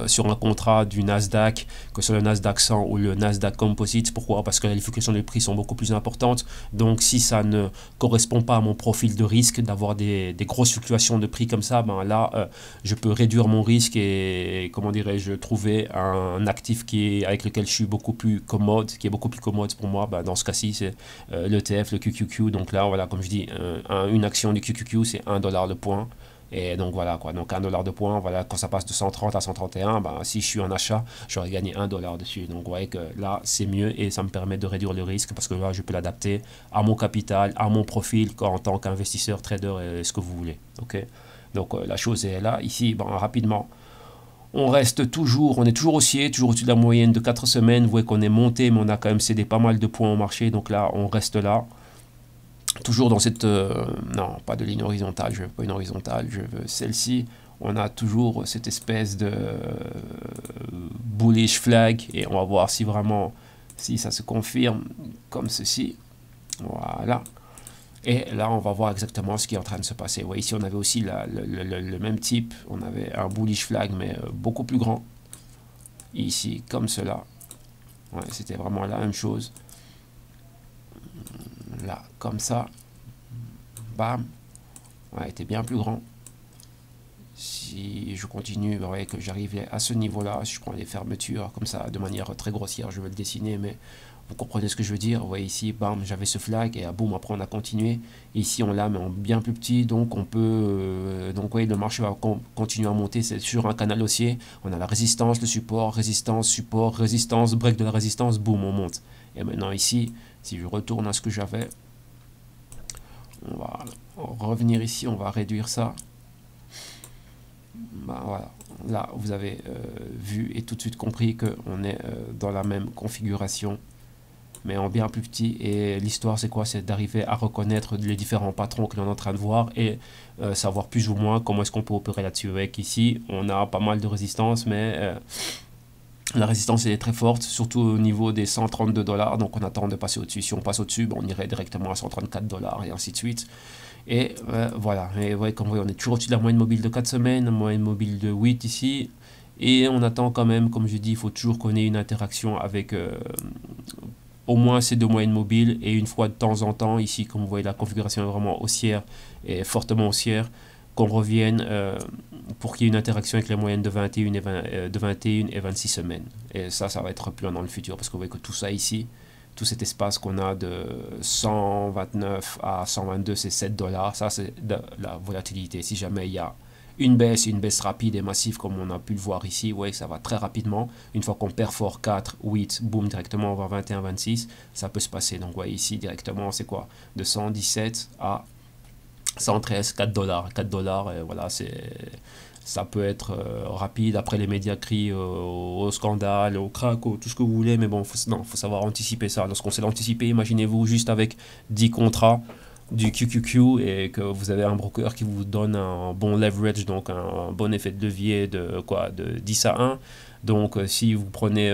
Sur un contrat du Nasdaq, que ce soit le Nasdaq 100 ou le Nasdaq Composite. Pourquoi? Parce que les fluctuations des prix sont beaucoup plus importantes. Donc si ça ne correspond pas à mon profil de risque d'avoir des grosses fluctuations de prix comme ça, ben là je peux réduire mon risque et comment dirais-je, trouver un actif avec lequel je suis beaucoup plus commode, qui est beaucoup plus commode pour moi. Ben, dans ce cas-ci, c'est l'ETF, le QQQ. Donc là, voilà, comme je dis, une action du QQQ, c'est 1 dollar le point. Et donc voilà quoi, donc 1 dollar de point, voilà, quand ça passe de 130 à 131, ben, si je suis en achat, j'aurais gagné 1 dollar dessus. Donc vous voyez que là c'est mieux et ça me permet de réduire le risque parce que là je peux l'adapter à mon capital, à mon profil en tant qu'investisseur, trader et ce que vous voulez. Ok, donc la chose est là. Ici, bon, rapidement, on reste toujours, on est toujours haussier, toujours au-dessus de la moyenne de 4 semaines. Vous voyez qu'on est monté, mais on a quand même cédé pas mal de points au marché. Donc là, on reste là. Toujours dans cette... non, pas de ligne horizontale, je veux pas une horizontale, je veux celle-ci. On a toujours cette espèce de bullish flag et on va voir si vraiment, si ça se confirme comme ceci. Voilà. Et là, on va voir exactement ce qui est en train de se passer. Vous voyez, ici, on avait aussi le même type. On avait un bullish flag, mais beaucoup plus grand. Ici, comme cela. Ouais, c'était vraiment la même chose. Là, comme ça, bam, ouais, était bien plus grand. Si je continue, vous voyez que j'arrive à ce niveau-là, si je prends les fermetures comme ça, de manière très grossière, je vais le dessiner, mais vous comprenez ce que je veux dire. Vous voyez ici, bam, j'avais ce flag, et boum, après on a continué. Et ici, on l'a, mais en bien plus petit, donc on peut... donc, vous voyez, le marché va continuer à monter, c'est sur un canal haussier. On a la résistance, le support, résistance, break de la résistance, boum, on monte. Et maintenant ici, si je retourne à ce que j'avais, on va revenir ici, on va réduire ça. Ben voilà, là vous avez vu et tout de suite compris qu'on est dans la même configuration, mais en bien plus petit. Et l'histoire c'est quoi? C'est d'arriver à reconnaître les différents patrons que l'on est en train de voir et savoir plus ou moins comment est-ce qu'on peut opérer là-dessus. Avec ici, on a pas mal de résistance, mais... la résistance elle est très forte, surtout au niveau des 132 dollars, donc on attend de passer au-dessus. Si on passe au-dessus, ben, on irait directement à 134 dollars et ainsi de suite. Et voilà, et ouais, comme vous voyez, on est toujours au-dessus de la moyenne mobile de 4 semaines, moyenne mobile de 8 ici. Et on attend quand même, comme je dis, il faut toujours qu'on ait une interaction avec au moins ces deux moyennes mobiles. Et une fois de temps en temps, ici, comme vous voyez, la configuration est vraiment haussière et fortement haussière, qu'on revienne pour qu'il y ait une interaction avec les moyennes de 21 et 26 semaines. Et ça va être plus dans le futur parce que vous voyez que tout ça ici, tout cet espace qu'on a de 129 à 122, c'est 7 dollars. Ça, c'est de la volatilité. Si jamais il y a une baisse rapide et massive comme on a pu le voir ici, vous voyez que ça va très rapidement. Une fois qu'on perfore 4, 8, boum, directement on va 21, 26, ça peut se passer. Donc vous voyez ici directement, c'est quoi? De 117 à 113, 4 dollars. 4 dollars, voilà, ça peut être rapide. Après, les médias crient au scandale, au crack, tout ce que vous voulez. Mais bon, faut savoir anticiper ça. Lorsqu'on sait l'anticiper, imaginez-vous juste avec 10 contrats du QQQ et que vous avez un broker qui vous donne un bon leverage, donc un bon effet de levier de 10 à 1. Donc, si vous prenez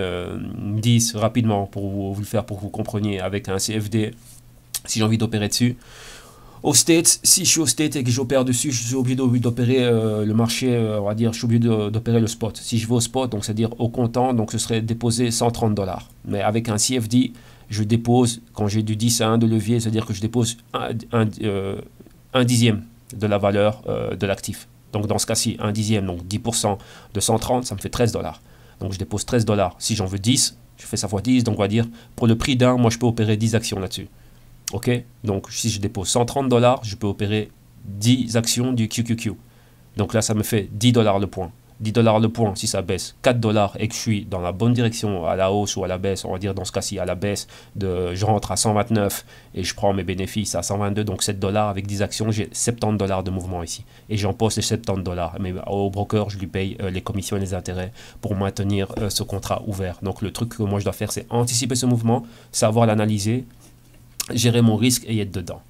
10 rapidement pour vous le faire, pour que vous compreniez, avec un CFD, si j'ai envie d'opérer dessus, au States, si je suis au States et que j'opère dessus, je suis obligé d'opérer le marché, on va dire, je suis obligé d'opérer le spot. Si je vais au spot, donc c'est-à-dire au comptant, donc ce serait déposé 130 dollars. Mais avec un CFD, je dépose, quand j'ai du 10 à 1 de levier, c'est-à-dire que je dépose un dixième de la valeur de l'actif. Donc dans ce cas-ci, un dixième, donc 10% de 130, ça me fait 13 dollars. Donc je dépose 13 dollars. Si j'en veux 10, je fais ça fois 10, donc on va dire, pour le prix d'un, moi je peux opérer 10 actions là-dessus. Ok, donc si je dépose 130 dollars, je peux opérer 10 actions du QQQ. Donc là, ça me fait 10 dollars le point. 10 dollars le point, si ça baisse 4 dollars et que je suis dans la bonne direction, à la hausse ou à la baisse, on va dire dans ce cas-ci à la baisse, je rentre à 129 et je prends mes bénéfices à 122, donc 7 dollars avec 10 actions, j'ai 70 dollars de mouvement ici. Et j'en poste les 70 dollars. Mais au broker, je lui paye les commissions et les intérêts pour maintenir ce contrat ouvert. Donc le truc que moi je dois faire, c'est anticiper ce mouvement, savoir l'analyser, gérer mon risque et être dedans.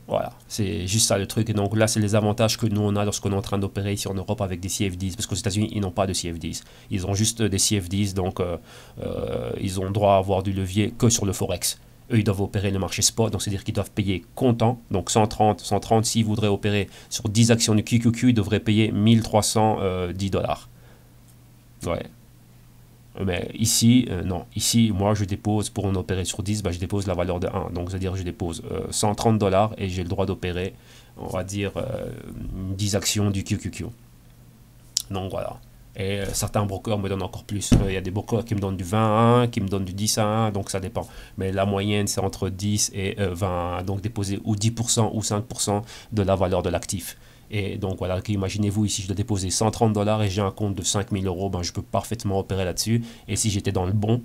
Voilà, c'est juste ça le truc. Et donc là, c'est les avantages que nous, on a lorsqu'on est en train d'opérer ici en Europe avec des CFDs. Parce qu'aux États-Unis, ils n'ont pas de CFDs. Ils ont juste des CFDs, donc ils ont droit à avoir du levier que sur le Forex. Eux, ils doivent opérer le marché spot, donc c'est-à-dire qu'ils doivent payer comptant. Donc 130, s'ils voudraient opérer sur 10 actions du QQQ, ils devraient payer 1310 dollars. Ouais. Mais ici, non. Ici, moi, je dépose, pour en opérer sur 10, bah, je dépose la valeur de 1. Donc, c'est-à-dire que je dépose 130 dollars et j'ai le droit d'opérer, on va dire, 10 actions du QQQ. Donc, voilà. Et certains brokers me donnent encore plus. Il y a des brokers qui me donnent du 20 à 1, qui me donnent du 10 à 1, donc ça dépend. Mais la moyenne, c'est entre 10 et 20 à 1. Donc, déposer ou 10% ou 5% de la valeur de l'actif. Et donc voilà, imaginez-vous ici, je dois déposer 130 dollars et j'ai un compte de 5000 euros, ben, je peux parfaitement opérer là-dessus. Et si j'étais dans le bon,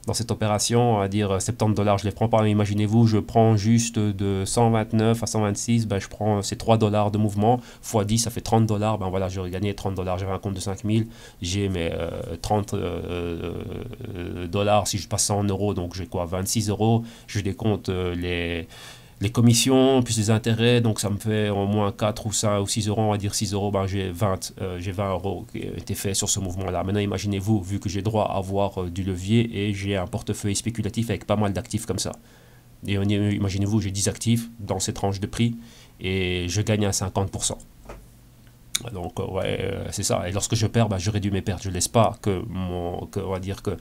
dans cette opération, on va dire 70 dollars, je ne les prends pas, mais imaginez-vous, je prends juste de 129 à 126, ben, je prends ces 3 dollars de mouvement, x 10, ça fait 30 dollars, ben voilà, j'aurais gagné 30 dollars, j'avais un compte de 5000, j'ai mes 30 dollars, si je passe ça en euros, donc j'ai quoi, 26 euros, je décompte les commissions, plus les intérêts, donc ça me fait au moins 4 ou 5 ou 6 euros, on va dire 6 euros, ben j'ai 20 euros qui ont été faits sur ce mouvement-là. Maintenant, imaginez-vous, vu que j'ai droit à avoir du levier et j'ai un portefeuille spéculatif avec pas mal d'actifs comme ça. Et imaginez-vous, j'ai 10 actifs dans ces tranches de prix et je gagne à 50%. Donc, ouais, c'est ça. Et lorsque je perds, ben, je réduis mes pertes. Je ne laisse pas on va dire que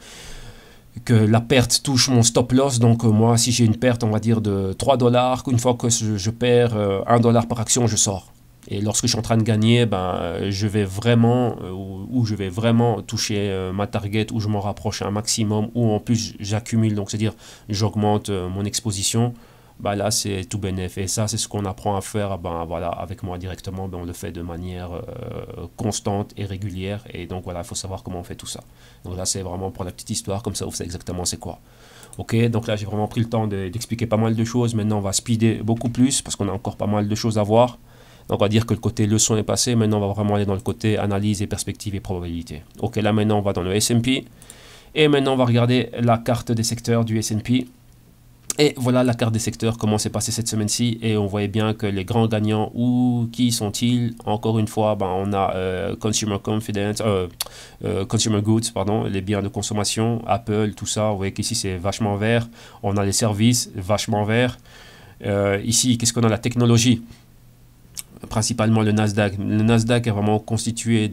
la perte touche mon stop loss. Donc moi, si j'ai une perte, on va dire de 3 dollars, une fois que je perds 1 dollar par action, je sors. Et lorsque je suis en train de gagner, ben, je vais vraiment, je vais vraiment toucher ma target, où je m'en rapproche un maximum, ou en plus j'accumule, donc c'est-à-dire j'augmente mon exposition. Bah là, c'est tout bénef. Et ça, c'est ce qu'on apprend à faire ben, voilà, avec moi directement. Ben, on le fait de manière constante et régulière. Et donc, voilà, il faut savoir comment on fait tout ça. Donc là, c'est vraiment pour la petite histoire. Comme ça, vous savez exactement c'est quoi. Ok, donc là, j'ai vraiment pris le temps d'expliquer pas mal de choses. Maintenant, on va speeder beaucoup plus parce qu'on a encore pas mal de choses à voir. Donc, on va dire que le côté leçon est passé. Maintenant, on va vraiment aller dans le côté analyse et perspective et probabilité. Ok, là, maintenant, on va dans le S&P. Et maintenant, on va regarder la carte des secteurs du S&P. Et voilà la carte des secteurs, comment c'est passé cette semaine-ci. Et on voyait bien que les grands gagnants, qui sont-ils? Encore une fois, ben, on a Consumer Confidence, Consumer Goods, pardon, les biens de consommation, Apple, tout ça. Vous voyez qu'ici c'est vachement vert. On a les services, vachement vert. Ici, qu'est-ce qu'on a? La technologie. Principalement le Nasdaq. Le Nasdaq est vraiment constitué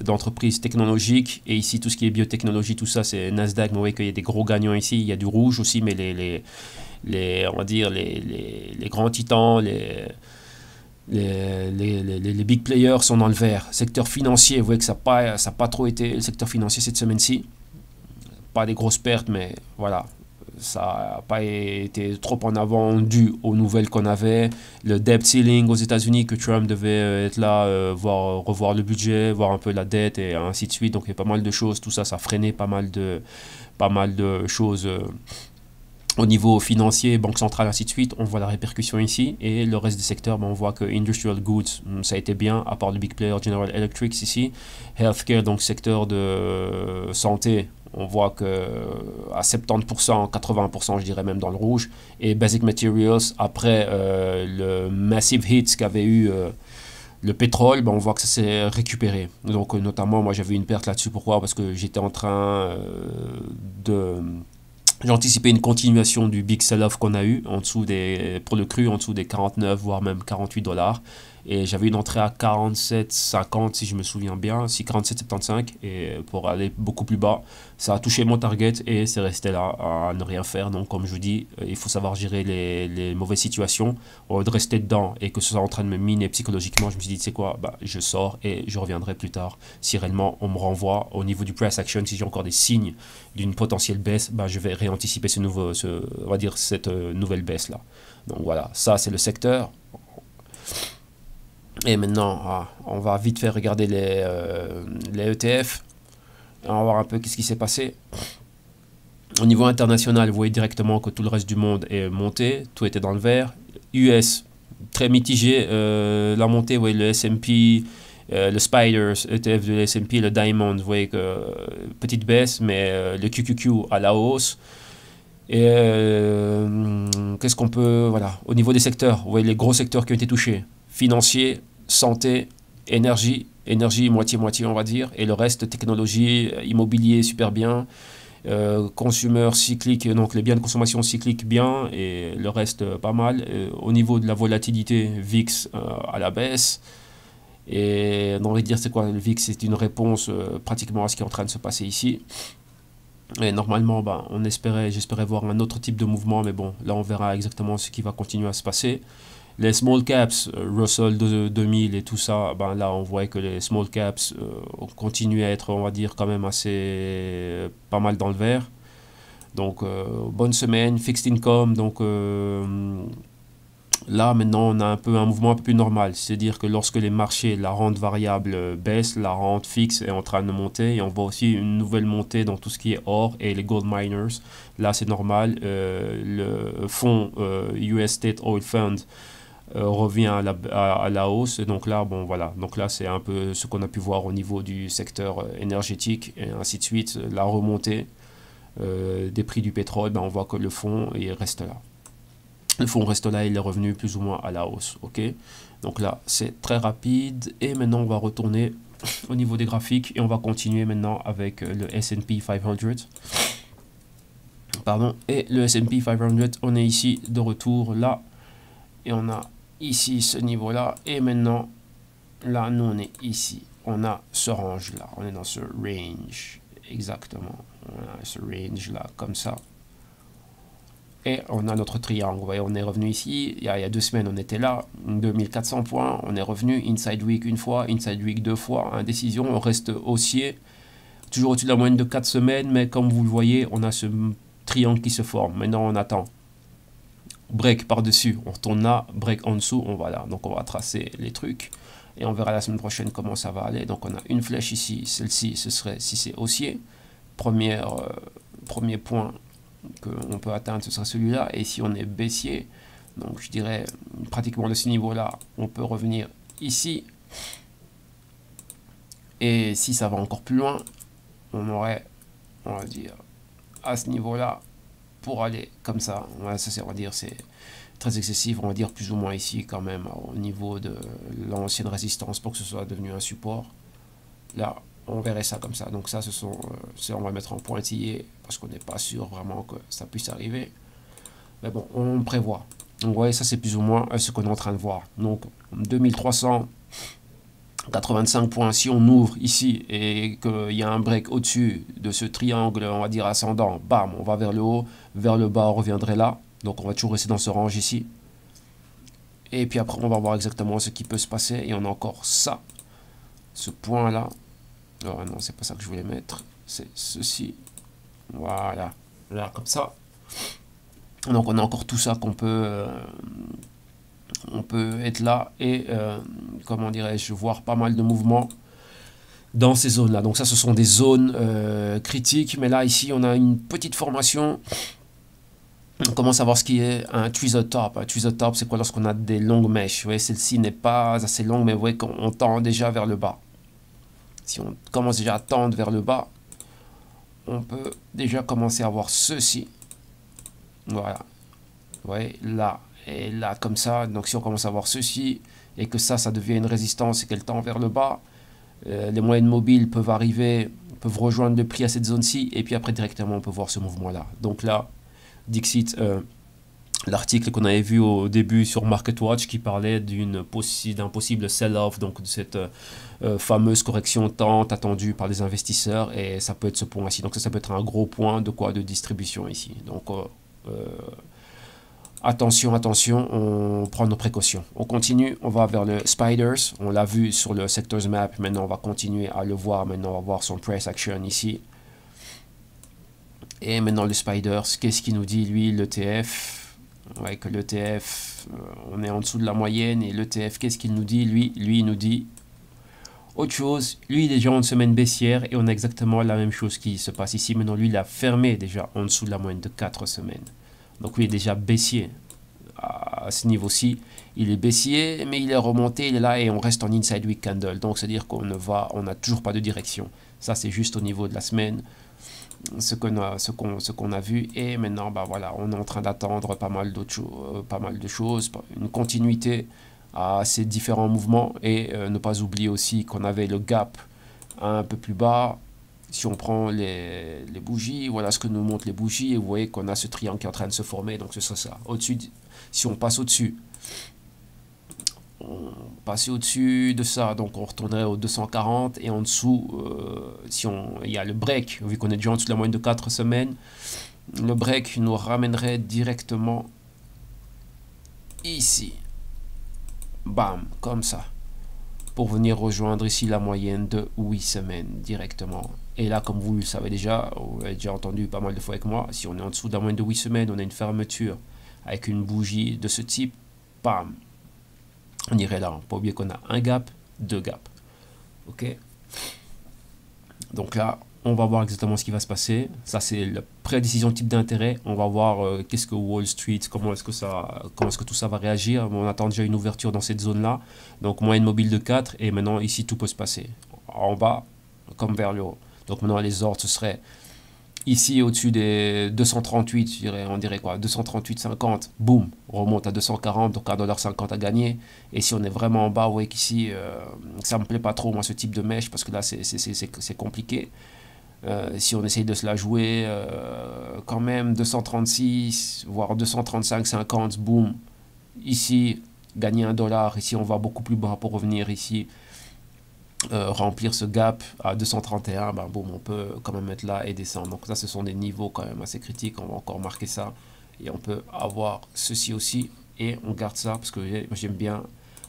d'entreprises technologiques. Et ici, tout ce qui est biotechnologie, tout ça, c'est Nasdaq. Mais vous voyez qu'il y a des gros gagnants ici. Il y a du rouge aussi, mais on va dire les grands titans, les big players sont dans le vert. Secteur financier, vous voyez que ça n'a pas trop été le secteur financier cette semaine-ci. Pas des grosses pertes, mais voilà. Ça n'a pas été trop en avant dû aux nouvelles qu'on avait. Le debt ceiling aux États-Unis, que Trump devait être là, revoir le budget, voir un peu la dette et ainsi de suite. Donc il y a pas mal de choses. Tout ça, ça a freiné pas mal de choses au niveau financier, banque centrale, ainsi de suite. On voit la répercussion ici. Et le reste des secteurs, on voit que Industrial Goods, ça a été bien, à part le big player General Electric ici. Healthcare, donc secteur de santé, on voit que à 70%, 80%, je dirais même dans le rouge. Et Basic Materials, après le massive hit qu'avait eu le pétrole, ben on voit que ça s'est récupéré. Donc notamment, moi j'avais une perte là-dessus. Pourquoi? Parce que j'étais en train j'anticipais une continuation du big sell-off qu'on a eu pour le cru, en dessous des 49, voire même 48 dollars. et j'avais une entrée à 47,50 si je me souviens bien, si 47,75, et pour aller beaucoup plus bas, ça a touché mon target et c'est resté là à ne rien faire. Donc comme je vous dis, il faut savoir gérer les mauvaises situations. Au lieu de rester dedans et que ce soit en train de me miner psychologiquement, je me suis dit, tu sais quoi, bah, je sors et je reviendrai plus tard. Si réellement on me renvoie au niveau du price action, si j'ai encore des signes d'une potentielle baisse, bah, je vais réanticiper on va dire cette nouvelle baisse là. Donc voilà, ça c'est le secteur. Et maintenant, on va vite faire regarder les ETF. On va voir un peu qu'est-ce qui s'est passé. Au niveau international, vous voyez directement que tout le reste du monde est monté. Tout était dans le vert. US, très mitigé. La montée, vous voyez le S&P, le Spiders, ETF de S&P, le Diamond, vous voyez que petite baisse, mais le QQQ à la hausse. Et qu'est-ce qu'on peut... Voilà, au niveau des secteurs, vous voyez les gros secteurs qui ont été touchés. Financier, santé, énergie, moitié-moitié on va dire, et le reste technologie, immobilier super bien, consumer cyclique, donc les biens de consommation cyclique bien, et le reste pas mal. Au niveau de la volatilité, VIX à la baisse, et on aurait dire c'est quoi le VIX, c'est une réponse pratiquement à ce qui est en train de se passer ici. Et normalement, ben, j'espérais voir un autre type de mouvement, mais bon, là on verra exactement ce qui va continuer à se passer. Les small caps, Russell 2000 et tout ça, ben là on voit que les small caps continuent à être, on va dire, quand même assez pas mal dans le vert. Donc bonne semaine, fixed income, donc là maintenant on a un mouvement un peu plus normal, c'est-à-dire que lorsque les marchés, la rente variable baisse, la rente fixe est en train de monter, et on voit aussi une nouvelle montée dans tout ce qui est or et les gold miners. Là c'est normal, le fonds US State Oil Fund revient à la hausse, et donc là bon voilà, donc là c'est un peu ce qu'on a pu voir au niveau du secteur énergétique et ainsi de suite, la remontée des prix du pétrole. Ben, on voit que le fonds il reste là. Le fonds reste là, il est revenu plus ou moins à la hausse. Ok, donc là c'est très rapide, et maintenant on va retourner au niveau des graphiques et on va continuer maintenant avec le S&P 500. Pardon, et le S&P 500, on est ici de retour là, et on a ici ce niveau là, et maintenant là nous on est ici, on a ce range là, on est dans ce range exactement, on a ce range là comme ça, et on a notre triangle. Vous voyez, on est revenu ici, il y a 2 semaines on était là, 2400 points, on est revenu, inside week une fois, inside week 2 fois, indécision, on reste haussier, toujours au-dessus de la moyenne de 4 semaines, mais comme vous le voyez, on a ce triangle qui se forme. Maintenant on attend break par-dessus, on retourne là, break en dessous, on va là. Donc on va tracer les trucs et on verra la semaine prochaine comment ça va aller. Donc on a une flèche ici, celle-ci ce serait si c'est haussier, premier point qu'on peut atteindre ce serait celui-là, et si on est baissier, donc je dirais pratiquement de ce niveau-là, on peut revenir ici, et si ça va encore plus loin, on aurait, on va dire, à ce niveau-là, pour aller comme ça, ouais, ça on va dire c'est très excessif, on va dire plus ou moins ici quand même au niveau de l'ancienne résistance pour que ce soit devenu un support. Là on verrait ça comme ça, donc ça on va mettre en pointillé parce qu'on n'est pas sûr vraiment que ça puisse arriver, mais bon on prévoit. Donc vous voyez, ça c'est plus ou moins ce qu'on est en train de voir. Donc 2385 points, si on ouvre ici et qu'il y a un break au-dessus de ce triangle, on va dire ascendant, bam, on va vers le haut, vers le bas, on reviendrait là. Donc on va toujours rester dans ce range ici. Et puis après, on va voir exactement ce qui peut se passer. Et on a encore ça, ce point-là. Oh non, c'est pas ça que je voulais mettre. C'est ceci. Voilà. Là, comme ça. Donc on a encore tout ça qu'on peut... on peut être là et, comment dirais-je, voir pas mal de mouvements dans ces zones-là. Donc ça, ce sont des zones critiques. Mais là, ici, on a une petite formation. On commence à voir ce qui est un tweezer top. Un tweezer top, c'est quoi? Lorsqu'on a des longues mèches. Vous voyez, celle-ci n'est pas assez longue, mais vous voyez qu'on tend déjà vers le bas. Si on commence déjà à tendre vers le bas, on peut déjà commencer à voir ceci. Voilà. Vous voyez, là. Et là, comme ça, donc si on commence à voir ceci, et que ça devient une résistance et qu'elle tend vers le bas, les moyennes mobiles peuvent arriver, peuvent rejoindre le prix à cette zone-ci, et puis après directement on peut voir ce mouvement-là. Donc là, Dixit, l'article qu'on avait vu au début sur MarketWatch qui parlait d'un possible sell-off, donc de cette fameuse correction tant attendue par les investisseurs, et ça peut être ce point-ci. Donc ça peut être un gros point de distribution ici. Donc attention, attention, on prend nos précautions. On continue, on va vers le Spiders. On l'a vu sur le Sectors Map. Maintenant, on va continuer à le voir. Maintenant, on va voir son Price Action ici. Et maintenant, le Spiders, qu'est-ce qu'il nous dit, lui, l'ETF? Ouais, que l'ETF, on est en dessous de la moyenne. Et l'ETF, qu'est-ce qu'il nous dit, lui? Lui, il nous dit autre chose. Lui, il est déjà en semaine baissière. Et on a exactement la même chose qui se passe ici. Maintenant, lui, il a fermé déjà en dessous de la moyenne de 4 semaines. Donc lui est déjà baissier à ce niveau-ci. Il est baissier, mais il est remonté, il est là et on reste en inside week candle. Donc c'est-à-dire qu'on n'a toujours pas de direction. Ça c'est juste au niveau de la semaine, ce qu'on a vu. Et maintenant, bah voilà, on est en train d'attendre pas mal de choses, une continuité à ces différents mouvements et ne pas oublier aussi qu'on avait le gap un peu plus bas. Si on prend les bougies, voilà ce que nous montrent les bougies, et vous voyez qu'on a ce triangle qui est en train de se former, donc ce sera ça. Au-dessus, si on passe au-dessus, on passe au-dessus de ça, donc on retournerait au 240, et en dessous, il y a le break, vu qu'on est déjà en dessous de la moyenne de 4 semaines, le break nous ramènerait directement ici. Bam, comme ça. Pour venir rejoindre ici la moyenne de 8 semaines directement. Et là, comme vous le savez déjà, vous avez déjà entendu pas mal de fois avec moi, si on est en dessous de la moyenne de 8 semaines, on a une fermeture avec une bougie de ce type, bam, on irait là. Pas oublier qu'on a un gap, deux gaps. Ok. Donc là, on va voir exactement ce qui va se passer. Ça, c'est la prédécision type d'intérêt. On va voir qu'est-ce que Wall Street, comment est-ce que tout ça va réagir. On attend déjà une ouverture dans cette zone-là. Donc, moyenne mobile de 4. Et maintenant, ici, tout peut se passer. En bas, comme vers le haut. Donc, maintenant, les ordres, ce serait ici, au-dessus des 238, on dirait quoi, 238,50. Boum, on remonte à 240. Donc, 1,50$ à gagner. Et si on est vraiment en bas, vous voyez qu'ici, ça me plaît pas trop, moi, ce type de mèche. Parce que là, c'est compliqué. Si on essaye de se la jouer, quand même 236, voire 235,50, boum, ici, gagner $1, ici on va beaucoup plus bas pour revenir ici, remplir ce gap à 231, ben boum, on peut quand même être là et descendre. Donc ça, ce sont des niveaux quand même assez critiques, on va encore marquer ça, et on peut avoir ceci aussi, et on garde ça, parce que j'aime bien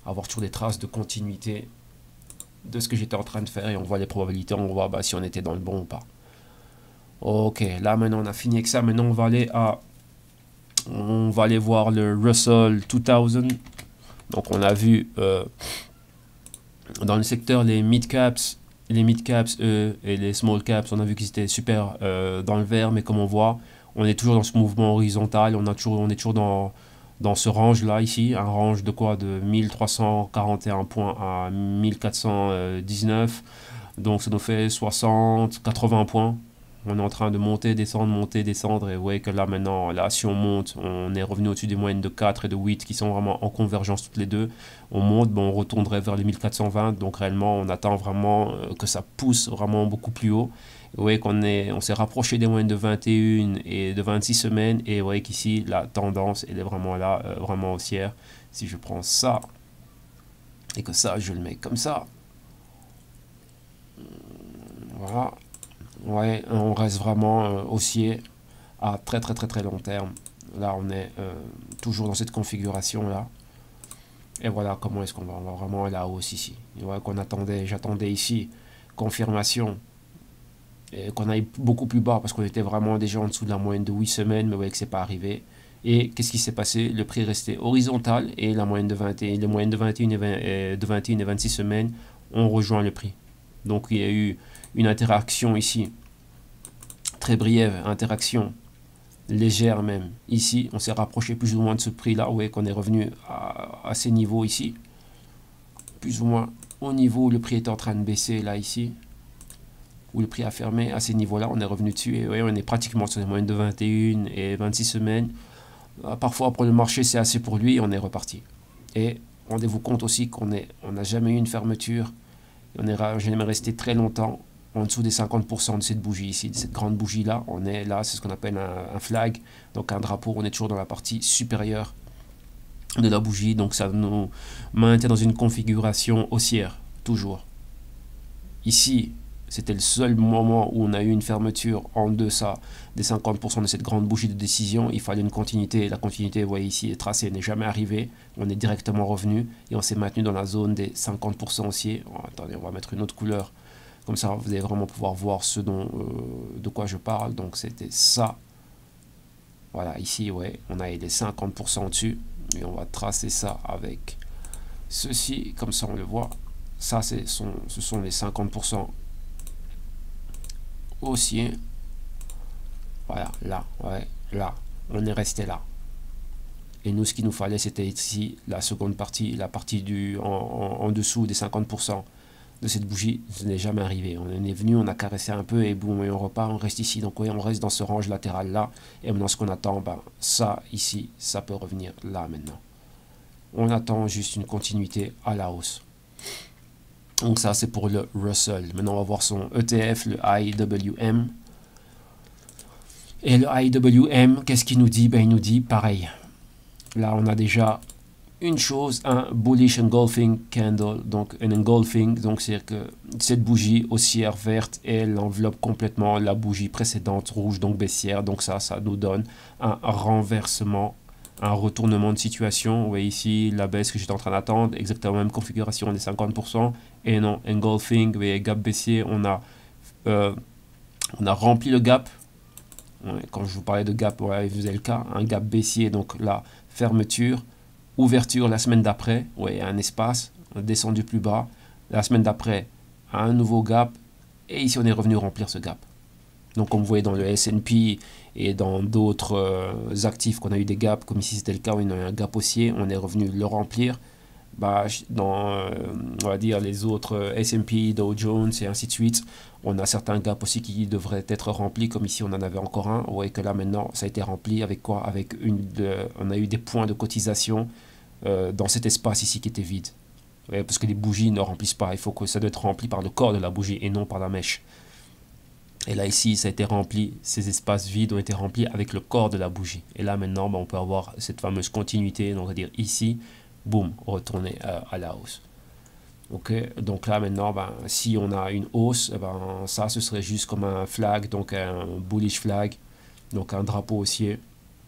avoir toujours des traces de continuité de ce que j'étais en train de faire, et on voit les probabilités, on voit si on était dans le bon ou pas. Ok, là maintenant on a fini avec ça. Maintenant on va aller voir le Russell 2000. Donc on a vu dans le secteur les mid caps et les small caps, on a vu qu'ils étaient super dans le vert, mais comme on voit, on est toujours dans ce mouvement horizontal, on est toujours dans ce range là ici, un range de quoi, de 1341 points à 1419, donc ça nous fait 80 points. On est en train de monter, descendre, et vous voyez que là maintenant, là si on monte, on est revenu au-dessus des moyennes de 4 et de 8 qui sont vraiment en convergence toutes les deux. On monte, on retournerait vers les 1420, donc réellement on attend vraiment que ça pousse vraiment beaucoup plus haut. Vous voyez on s'est rapproché des moyennes de 21 et de 26 semaines, et vous voyez qu'ici la tendance elle est vraiment là, vraiment haussière. Si je prends ça et que ça je le mets comme ça, voilà. Ouais, on reste vraiment haussier à très long terme. Là, on est toujours dans cette configuration là. Et voilà comment est-ce qu'on va. On va vraiment aller à la hausse ici. Et voilà j'attendais ici confirmation et qu'on aille beaucoup plus bas parce qu'on était vraiment déjà en dessous de la moyenne de 8 semaines, mais vous voyez que c'est pas arrivé. Et qu'est-ce qui s'est passé? Le prix est resté horizontal et la moyenne de 21, les moyennes de 21 et 26 semaines ont rejoint le prix. Donc il y a eu une interaction ici, très brève, interaction légère même. Ici, on s'est rapproché plus ou moins de ce prix-là. Vous voyez qu'on est revenu à ces niveaux ici, plus ou moins au niveau où le prix est en train de baisser, là, ici, où le prix a fermé. À ces niveaux-là, on est revenu dessus, et vous voyez, on est pratiquement sur les moyennes de 21 et 26 semaines. Parfois, pour le marché, c'est assez pour lui, et on est reparti. Et rendez-vous compte aussi qu'on n'a jamais eu une fermeture. On est jamais resté très longtemps en dessous des 50% de cette bougie ici, de cette grande bougie là. On est là, c'est ce qu'on appelle un flag, donc un drapeau. On est toujours dans la partie supérieure de la bougie, donc ça nous maintient dans une configuration haussière, toujours. Ici, c'était le seul moment où on a eu une fermeture en deçà des 50% de cette grande bougie de décision. Il fallait une continuité. La continuité, vous voyez ici, est tracée, n'est jamais arrivée. On est directement revenu et on s'est maintenu dans la zone des 50% haussiers. Oh, attendez, on va mettre une autre couleur. Comme ça, vous allez vraiment pouvoir voir ce dont, de quoi je parle. Donc, c'était ça. Voilà, ici, ouais, on a les 50% au-dessus. Et on va tracer ça avec ceci. Comme ça, on le voit. Ça, ce sont les 50% haussiers. Voilà, là, ouais, là, on est resté là. Et nous, ce qu'il nous fallait, c'était ici, la seconde partie, la partie en dessous des 50% de cette bougie. Ce n'est jamais arrivé. On est venu, on a caressé un peu et boum, et on repart, on reste ici. Donc, oui, on reste dans ce range latéral là. Et maintenant, ce qu'on attend, ben, ça, ici, ça peut revenir là maintenant. On attend juste une continuité à la hausse. Donc ça, c'est pour le Russell. Maintenant, on va voir son ETF, le IWM. Et le IWM, qu'est-ce qu'il nous dit? Ben, il nous dit pareil. Là, on a déjà une chose, un bullish engulfing candle. Donc, un engulfing, donc c'est que cette bougie haussière verte, elle enveloppe complètement la bougie précédente rouge, donc baissière. Donc ça nous donne un renversement, un retournement de situation. Vous voyez ici la baisse que j'étais en train d'attendre, exactement la même configuration des 50%. Et non, engulfing, vous voyez, gap baissier, on a rempli le gap. Ouais, quand je vous parlais de gap, ouais, vous avez le cas, un gap baissier, donc la fermeture, ouverture la semaine d'après, ouais, un espace, descendu plus bas, la semaine d'après, un nouveau gap, et ici on est revenu remplir ce gap. Donc comme vous voyez dans le S&P et dans d'autres actifs qu'on a eu des gaps, comme ici c'était le cas où on a eu un gap haussier, on est revenu le remplir. Bah, dans on va dire les autres S&P, Dow Jones et ainsi de suite, on a certains gaps aussi qui devraient être remplis, comme ici on en avait encore un. Vous voyez que là maintenant ça a été rempli avec quoi? Avec on a eu des points de cotisation dans cet espace ici qui était vide. Ouais, parce que les bougies ne remplissent pas, il faut que ça doit être rempli par le corps de la bougie et non par la mèche. Et là ici ça a été rempli, ces espaces vides ont été remplis avec le corps de la bougie. Et là maintenant on peut avoir cette fameuse continuité, donc on va dire ici, boum, retourner à la hausse. Ok, donc là maintenant, ben, si on a une hausse, ben, ça ce serait juste comme un flag, donc un bullish flag, donc un drapeau haussier,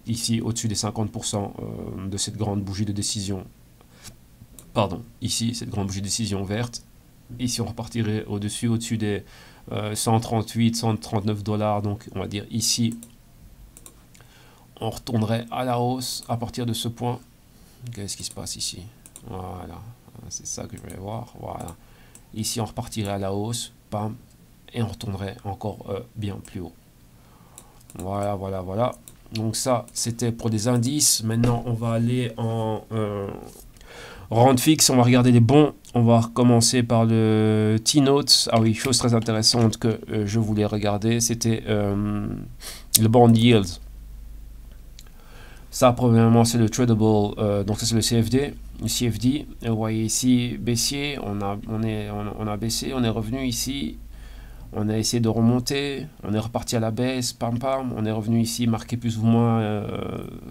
ici au-dessus des 50% de cette grande bougie de décision. Pardon, ici cette grande bougie de décision verte. Ici on repartirait au-dessus des 138, 139 $, donc on va dire ici, on retournerait à la hausse à partir de ce point. Qu'est-ce qui se passe ici? Voilà, c'est ça que je voulais voir. Voilà, ici on repartirait à la hausse, bam, et on retournerait encore bien plus haut. Voilà, voilà, voilà. Donc ça, c'était pour des indices. Maintenant, on va aller en rente fixe. On va regarder les bons. On va commencer par le T-Notes. Ah oui, chose très intéressante que je voulais regarder, c'était le bond yield. Ça, premièrement, c'est le tradable, donc ça c'est le CFD. Le CFD, vous voyez ici, baissier, on a baissé, on est revenu ici, on a essayé de remonter, on est reparti à la baisse, pam pam, on est revenu ici, marqué plus ou moins,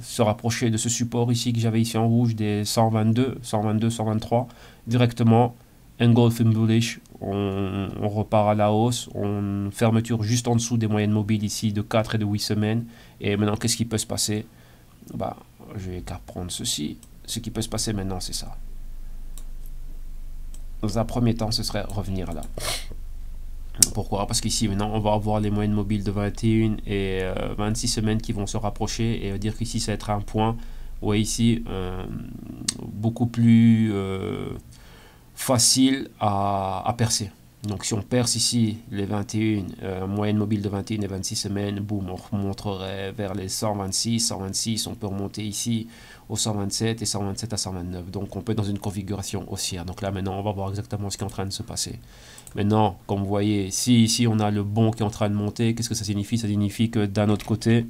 se rapprocher de ce support ici que j'avais ici en rouge, des 122, 123, directement, engulfing bullish, on repart à la hausse, on fermeture juste en dessous des moyennes mobiles ici de 4 et de 8 semaines, et maintenant qu'est-ce qui peut se passer? Bah, je vais qu'à prendre ceci. Ce qui peut se passer maintenant, c'est ça. Dans un premier temps, ce serait revenir là. Pourquoi? Parce qu'ici, maintenant, on va avoir les moyennes mobiles de 21 et 26 semaines qui vont se rapprocher. Et dire qu'ici, ça va être un point, ouais, ici, beaucoup plus facile à percer. Donc si on perce ici les 21, moyenne mobile de 21 et 26 semaines, boum, on remonterait vers les 126, 126, on peut remonter ici au 127 et 127 à 129. Donc on peut être dans une configuration haussière. Donc là maintenant on va voir exactement ce qui est en train de se passer. Maintenant, comme vous voyez, si ici on a le bon qui est en train de monter, qu'est-ce que ça signifie? Ça signifie que d'un autre côté,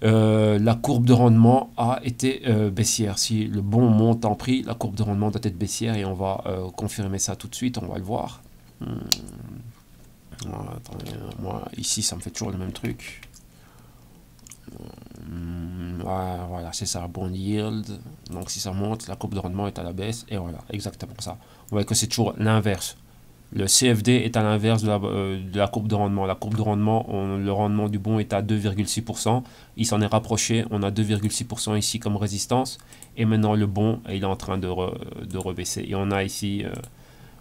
la courbe de rendement a été baissière. Si le bon monte en prix, la courbe de rendement doit être baissière et on va confirmer ça tout de suite, on va le voir. Attendez, moi, ici, ça me fait toujours le même truc. Voilà, c'est ça, bond yield. Donc si ça monte, la courbe de rendement est à la baisse. Et voilà, exactement ça. Vous voyez que c'est toujours l'inverse. Le CFD est à l'inverse de la courbe de rendement. La courbe de rendement, le rendement du bon est à 2,6%. Il s'en est rapproché. On a 2,6% ici comme résistance. Et maintenant, le bon, il est en train de rebaisser. Et on a ici,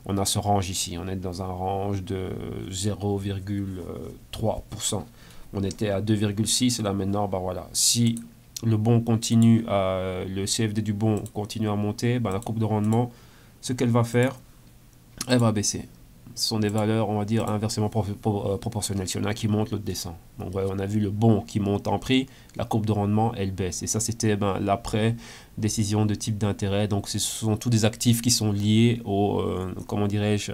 on a ce range ici. On est dans un range de 0,3%. On était à 2,6 et là maintenant, bah voilà, si le bon continue, le CFD du bon continue à monter, bah la courbe de rendement, ce qu'elle va faire, elle va baisser. Ce sont des valeurs, on va dire, inversement proportionnelles. Si on a qui monte, l'autre descend. Donc ouais, on a vu le bon qui monte en prix, la courbe de rendement, elle baisse. Et ça, c'était l'après décision de type d'intérêt. Donc ce sont tous des actifs qui sont liés au, comment dirais-je,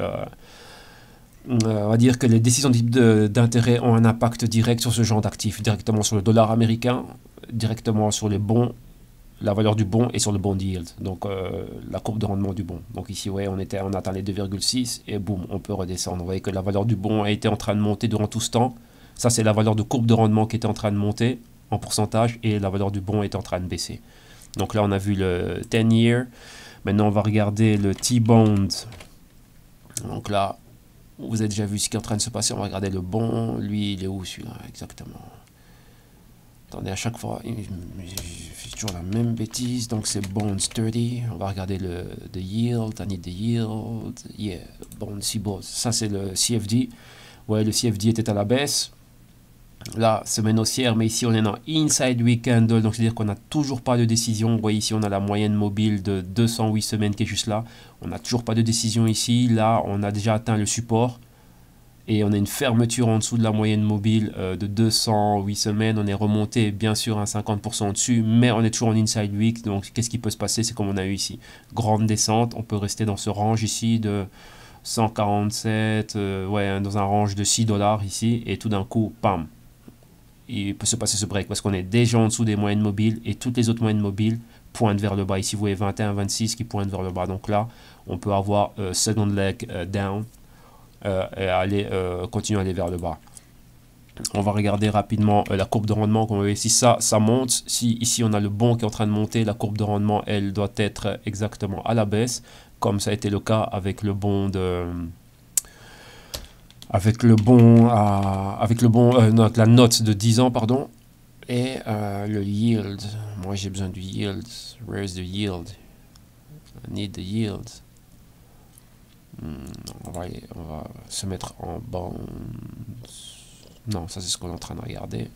on va dire que les décisions d'intérêt ont un impact direct sur ce genre d'actifs, directement sur le dollar américain, directement sur les bons, la valeur du bon et sur le bond yield, donc la courbe de rendement du bon. Donc ici, ouais, on atteint les 2,6 et boum, on peut redescendre. Vous voyez que la valeur du bon a été en train de monter durant tout ce temps. Ça, c'est la valeur de courbe de rendement qui était en train de monter en pourcentage et la valeur du bon est en train de baisser. Donc là, on a vu le 10 year. Maintenant, on va regarder le T-bond. Donc là, vous avez déjà vu ce qui est en train de se passer. On va regarder le bon. Lui, il est où celui-là exactement? Attendez, à chaque fois, je fais toujours la même bêtise. Donc c'est bond 30. On va regarder le yield. I need the yield. Yeah, bond C-bond. Ça, c'est le CFD. Ouais, le CFD était à la baisse. Là, semaine haussière, mais ici on est dans inside week candle, donc c'est-à-dire qu'on n'a toujours pas de décision. Vous voyez ici on a la moyenne mobile de 208 semaines qui est juste là. On n'a toujours pas de décision ici. Là, on a déjà atteint le support et on a une fermeture en dessous de la moyenne mobile de 208 semaines. On est remonté bien sûr à 50% au-dessus, mais on est toujours en inside week. Donc qu'est-ce qui peut se passer? C'est comme on a eu ici, grande descente. On peut rester dans ce range ici de 147, ouais, dans un range de 6 $ ici, et tout d'un coup, pam, il peut se passer ce break parce qu'on est déjà en dessous des moyennes mobiles et toutes les autres moyennes mobiles pointent vers le bas. Ici, vous voyez 21, 26 qui pointent vers le bas. Donc là, on peut avoir second leg down et aller continuer à aller vers le bas. On va regarder rapidement la courbe de rendement. Comme vous voyez, si ça monte, si ici on a le bon qui est en train de monter, la courbe de rendement, elle doit être exactement à la baisse, comme ça a été le cas avec le bon de... avec la note de 10 ans, pardon, et le yield. Moi, j'ai besoin du yield. Where is the yield? I need the yield. On va se mettre en bond. Non, ça c'est ce qu'on est en train de regarder.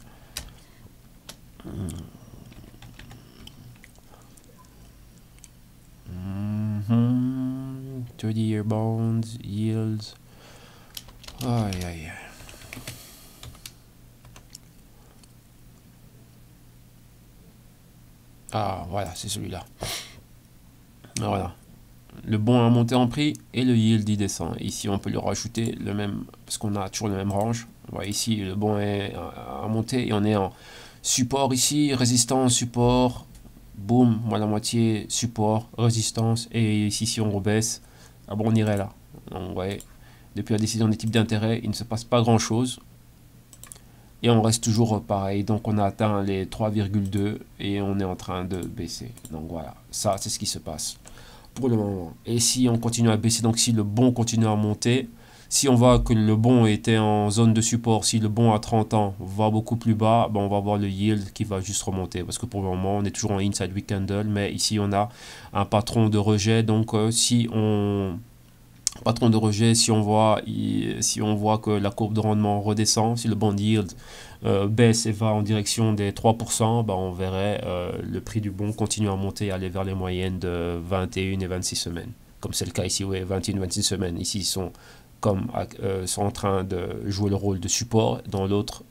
30-year bonds, yields. Aïe, aïe. Ah, voilà, c'est celui-là. Voilà. Le bon a monté en prix et le yield il descend. Ici, on peut lui rajouter le même, parce qu'on a toujours le même range. Voilà, ici, le bon a monté et on est en support ici, résistance, support, boum, moi la moitié, support, résistance. Et ici, si on rebaisse, ah bon, on irait là. Donc, vous voyez. Depuis la décision des types d'intérêt, il ne se passe pas grand-chose. Et on reste toujours pareil. Donc on a atteint les 3,2 et on est en train de baisser. Donc voilà, ça c'est ce qui se passe pour le moment. Et si on continue à baisser, donc si le bon continue à monter, si on voit que le bon était en zone de support, si le bon à 30 ans va beaucoup plus bas, ben on va voir le yield qui va juste remonter. Parce que pour le moment, on est toujours en inside week candle. Mais ici, on a un patron de rejet. Donc si on... patron de rejet, si on voit que la courbe de rendement redescend, si le bond yield baisse et va en direction des 3%, bah on verrait le prix du bon continuer à monter et aller vers les moyennes de 21 et 26 semaines. Comme c'est le cas ici, ouais, 21 et 26 semaines. Ici, ils sont en train de jouer le rôle de support. Dans l'autre,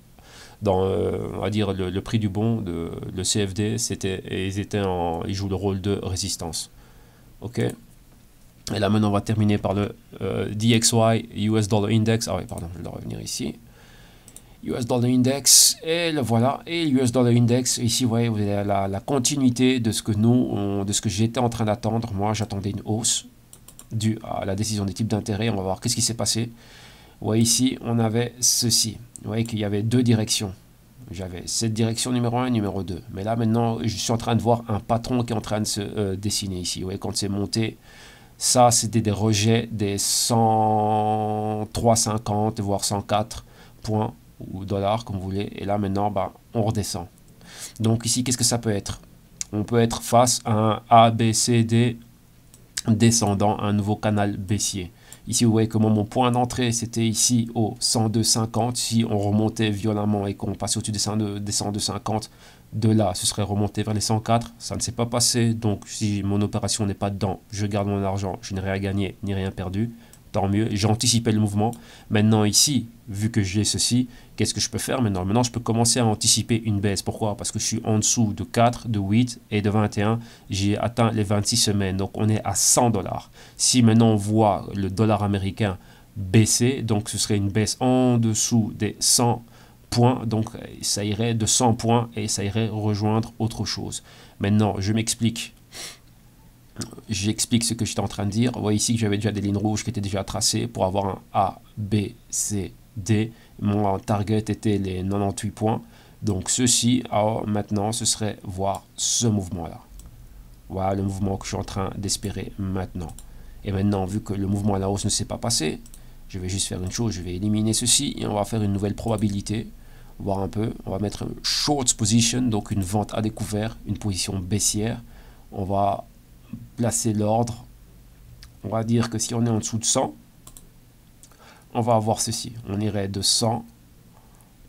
on va dire le prix du bon, le CFD, ils jouent le rôle de résistance. Ok. Et là maintenant on va terminer par le DXY US Dollar Index. Ah oui pardon, je dois revenir ici. US Dollar Index, et le voilà, et US Dollar Index, ici vous voyez, vous avez la continuité de ce que de ce que j'étais en train d'attendre. Moi j'attendais une hausse due à la décision des types d'intérêt. On va voir qu'est-ce qui s'est passé. Vous voyez ici, on avait ceci. Vous voyez qu'il y avait deux directions. J'avais cette direction numéro 1 et numéro 2. Mais là, maintenant, je suis en train de voir un patron qui est en train de se dessiner ici. Vous voyez, quand c'est monté, ça, c'était des rejets des 103,50, voire 104 points ou dollars, comme vous voulez. Et là, maintenant, bah, on redescend. Donc ici, qu'est-ce que ça peut être? On peut être face à un A, B, C, D descendant, un nouveau canal baissier. Ici, vous voyez comment mon point d'entrée, c'était ici au 102,50. Si on remontait violemment et qu'on passait au-dessus des 102,50, de là, ce serait remonté vers les 104. Ça ne s'est pas passé. Donc, si mon opération n'est pas dedans, je garde mon argent. Je n'ai rien gagné ni rien perdu. Tant mieux. J'ai anticipé le mouvement. Maintenant, ici, vu que j'ai ceci, qu'est-ce que je peux faire maintenant? Maintenant, je peux commencer à anticiper une baisse. Pourquoi? Parce que je suis en dessous de 4, de 8 et de 21. J'ai atteint les 26 semaines. Donc, on est à 100 dollars. Si maintenant on voit le dollar américain baisser, donc ce serait une baisse en dessous des 100 points. Donc, ça irait de 100 points et ça irait rejoindre autre chose. Maintenant, je m'explique. J'explique ce que j'étais en train de dire. Vous voyez ici que j'avais déjà des lignes rouges qui étaient déjà tracées pour avoir un A, B, C, D. Mon target était les 98 points. Donc ceci, alors maintenant, ce serait voir ce mouvement-là. Voilà le mouvement que je suis en train d'espérer maintenant. Et maintenant, vu que le mouvement à la hausse ne s'est pas passé, je vais juste faire une chose. Je vais éliminer ceci et on va faire une nouvelle probabilité. Voir un peu. On va mettre short position, donc une vente à découvert, une position baissière. On va placer l'ordre. On va dire que si on est en dessous de 100, on va avoir ceci. On irait de 100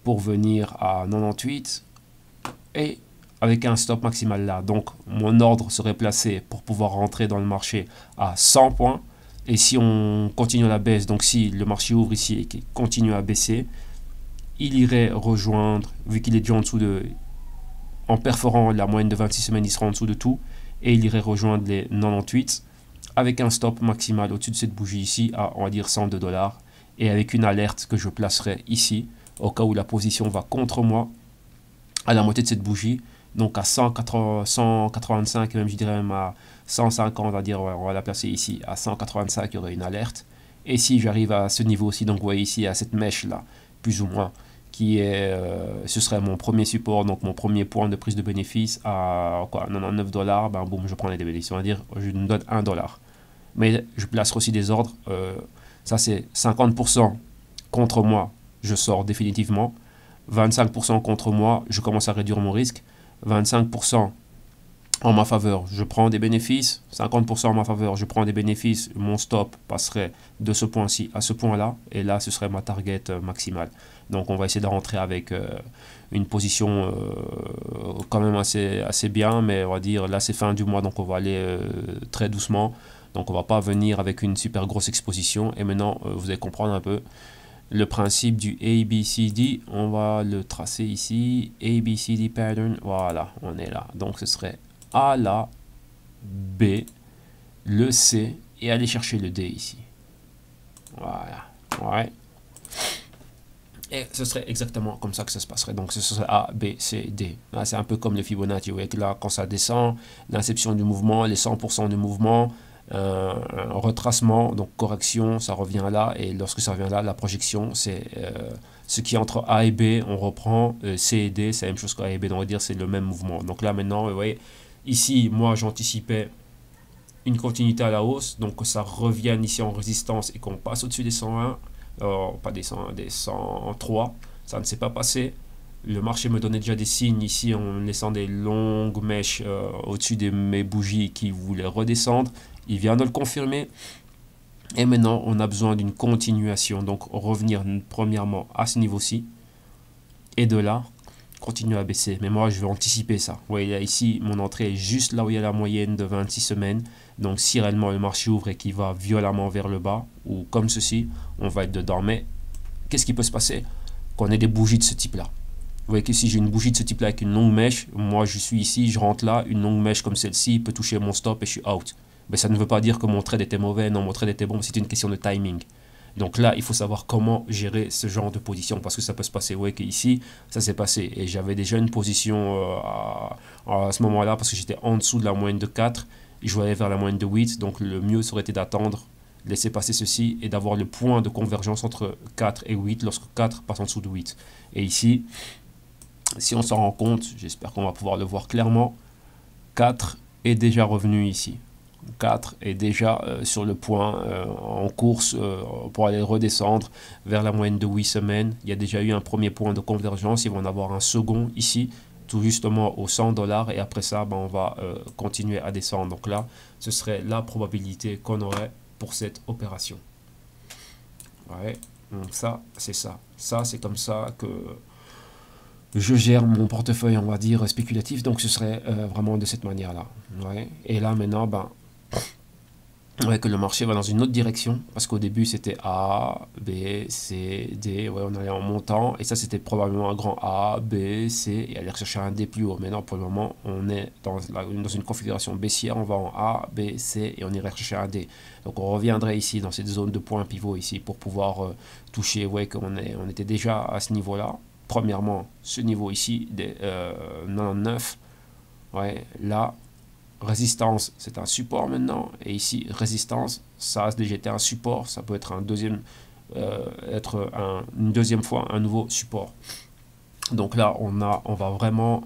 pour venir à 98 et avec un stop maximal là. Donc mon ordre serait placé pour pouvoir rentrer dans le marché à 100 points. Et si on continue à la baisse, donc si le marché ouvre ici et qu'il continue à baisser, il irait rejoindre, vu qu'il est déjà en dessous de, en perforant la moyenne de 26 semaines, il sera en dessous de tout. Et il irait rejoindre les 98 avec un stop maximal au-dessus de cette bougie ici à, on va dire, 102 dollars. Et avec une alerte que je placerai ici, au cas où la position va contre moi, à la moitié de cette bougie. Donc à 185, même je dirais même à 150, on va dire, on va la placer ici. À 185, il y aurait une alerte. Et si j'arrive à ce niveau-ci, donc vous voyez ici, à cette mèche-là, plus ou moins, qui est, ce serait mon premier support, donc mon premier point de prise de bénéfice à quoi, 99 dollars, ben boum, je prends les bénéfices, on va dire, je me donne 1 dollar. Mais je place aussi des ordres, ça c'est 50% contre moi, je sors définitivement, 25% contre moi, je commence à réduire mon risque, 25% en ma faveur, je prends des bénéfices, 50% en ma faveur, je prends des bénéfices, mon stop passerait de ce point-ci à ce point-là, et là ce serait ma target maximale. Donc on va essayer de rentrer avec une position quand même assez bien, mais on va dire là c'est fin du mois, donc on va aller très doucement, donc on va pas venir avec une super grosse exposition. Et maintenant vous allez comprendre un peu le principe du ABCD, on va le tracer ici, ABCD pattern, voilà, on est là, donc ce serait A là, B, le C, et aller chercher le D ici. Voilà, ouais. Et ce serait exactement comme ça que ça se passerait. Donc ce serait A, B, C, D. Là, c'est un peu comme le Fibonacci. Vous voyez que là, quand ça descend, l'inception du mouvement, les 100% du mouvement, un retracement, donc correction, ça revient là. Et lorsque ça revient là, la projection, c'est ce qui est entre A et B, on reprend. C et D, c'est la même chose qu'A et B. Donc on va dire c'est le même mouvement. Donc là, maintenant, vous voyez, ici, moi, j'anticipais une continuité à la hausse. Donc que ça revienne ici en résistance et qu'on passe au-dessus des 101. Pas des 100, des 103, ça ne s'est pas passé. Le marché me donnait déjà des signes ici en laissant des longues mèches au-dessus de mes bougies qui voulaient redescendre. Il vient de le confirmer. Et maintenant, on a besoin d'une continuation. Donc, revenir premièrement à ce niveau-ci. Et de là, continuer à baisser. Mais moi, je vais anticiper ça. Vous voyez, là, ici, mon entrée est juste là où il y a la moyenne de 26 semaines. Donc, si réellement le marché ouvre et qu'il va violemment vers le bas, ou comme ceci, on va être dedans. Mais, qu'est-ce qui peut se passer? Qu'on ait des bougies de ce type-là. Vous voyez que si j'ai une bougie de ce type-là avec une longue mèche, moi, je suis ici, je rentre là, une longue mèche comme celle-ci peut toucher mon stop et je suis out. Mais ça ne veut pas dire que mon trade était mauvais. Non, mon trade était bon, c'est une question de timing. Donc là, il faut savoir comment gérer ce genre de position parce que ça peut se passer. Vous voyez qu'ici, ça s'est passé. Et j'avais déjà une position à ce moment-là parce que j'étais en dessous de la moyenne de 4. Je voulais vers la moyenne de 8. Donc le mieux, ça aurait été d'attendre laisser passer ceci et d'avoir le point de convergence entre 4 et 8 lorsque 4 passe en dessous de 8. Et ici, si on s'en rend compte, j'espère qu'on va pouvoir le voir clairement, 4 est déjà revenu ici. 4 est déjà sur le point en course pour aller redescendre vers la moyenne de 8 semaines. Il y a déjà eu un premier point de convergence, il va en avoir un second ici, tout justement aux 100 $ et après ça, on va continuer à descendre. Donc là, ce serait la probabilité qu'on aurait pour cette opération. Ouais, donc ça, c'est ça. Ça, c'est comme ça que je gère mon portefeuille, on va dire, spéculatif. Donc ce serait vraiment de cette manière-là. Ouais. Et là, maintenant, que le marché va dans une autre direction, parce qu'au début c'était A, B, C, D, on allait en montant, et ça c'était probablement un grand A, B, C, et aller chercher un D plus haut. Maintenant pour le moment on est dans une configuration baissière, on va en A, B, C, et on irait chercher un D. Donc on reviendrait ici dans cette zone de point pivot ici, pour pouvoir toucher, on était déjà à ce niveau-là. Premièrement, ce niveau ici, des 99, là, résistance, c'est un support maintenant, et ici, résistance, ça a déjà été un support, ça peut être une deuxième fois un nouveau support. Donc là, on va vraiment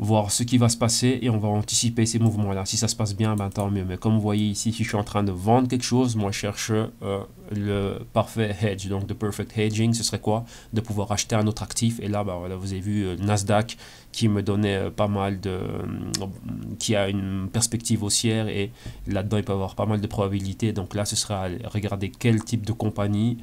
voir ce qui va se passer et on va anticiper ces mouvements-là. Si ça se passe bien, tant mieux. Mais comme vous voyez ici, si je suis en train de vendre quelque chose, moi je cherche le parfait hedge. Donc, the perfect hedging, ce serait quoi? De pouvoir acheter un autre actif. Et là, voilà, vous avez vu Nasdaq qui me donnait pas mal qui a une perspective haussière et là-dedans, il peut y avoir pas mal de probabilités. Donc là, ce sera regarder quel type de compagnie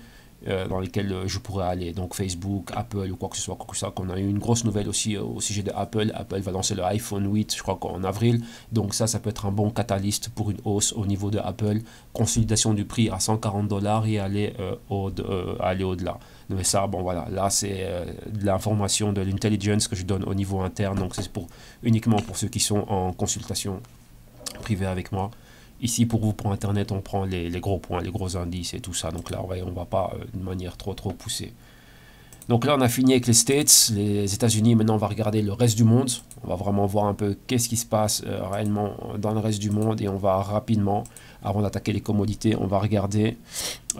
dans lesquels je pourrais aller, donc Facebook, Apple ou quoi que ce soit, qu'on a eu une grosse nouvelle aussi au sujet de Apple. Apple va lancer le iPhone 8, je crois qu'en avril, donc ça peut être un bon catalyste pour une hausse au niveau de Apple, consolidation du prix à 140 $ et aller au-delà. Mais ça, voilà, là c'est de l'information, de l'intelligence que je donne au niveau interne, donc c'est uniquement pour ceux qui sont en consultation privée avec moi. Ici, pour vous, pour Internet, on prend les gros points, les gros indices et tout ça. Donc là, on va pas de manière trop poussée. Donc là, on a fini avec les States, les États-Unis. Maintenant, on va regarder le reste du monde. On va vraiment voir un peu qu'est-ce qui se passe réellement dans le reste du monde. Et on va rapidement, avant d'attaquer les commodités, on va regarder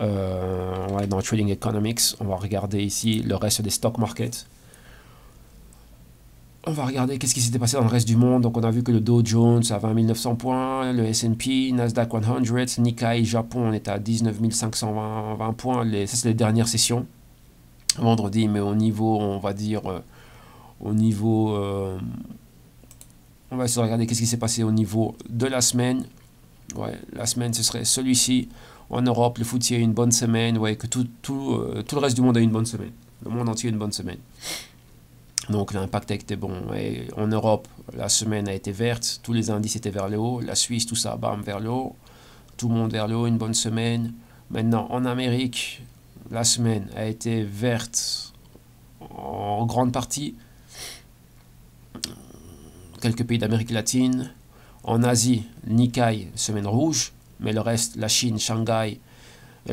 dans Trading Economics, on va regarder ici le reste des stock markets. On va regarder qu'est-ce qui s'était passé dans le reste du monde. Donc on a vu que le Dow Jones à 20 900 points, le S&P, Nasdaq 100, Nikkei, Japon, on est à 19 520 points. Ça c'est les dernières sessions. Vendredi, mais au niveau, on va dire, on va essayer de regarder qu'est-ce qui s'est passé au niveau de la semaine. La semaine, ce serait celui-ci. En Europe, le FTSE a eu une bonne semaine. Que tout le reste du monde a eu une bonne semaine. Le monde entier a une bonne semaine. Donc l'impact a été bon. Et en Europe, la semaine a été verte, tous les indices étaient vers le haut, la Suisse, tout ça, vers le haut, tout le monde vers le haut, une bonne semaine. Maintenant, en Amérique, la semaine a été verte en grande partie. Quelques pays d'Amérique latine. En Asie, Nikkei, semaine rouge, mais le reste, la Chine, Shanghai,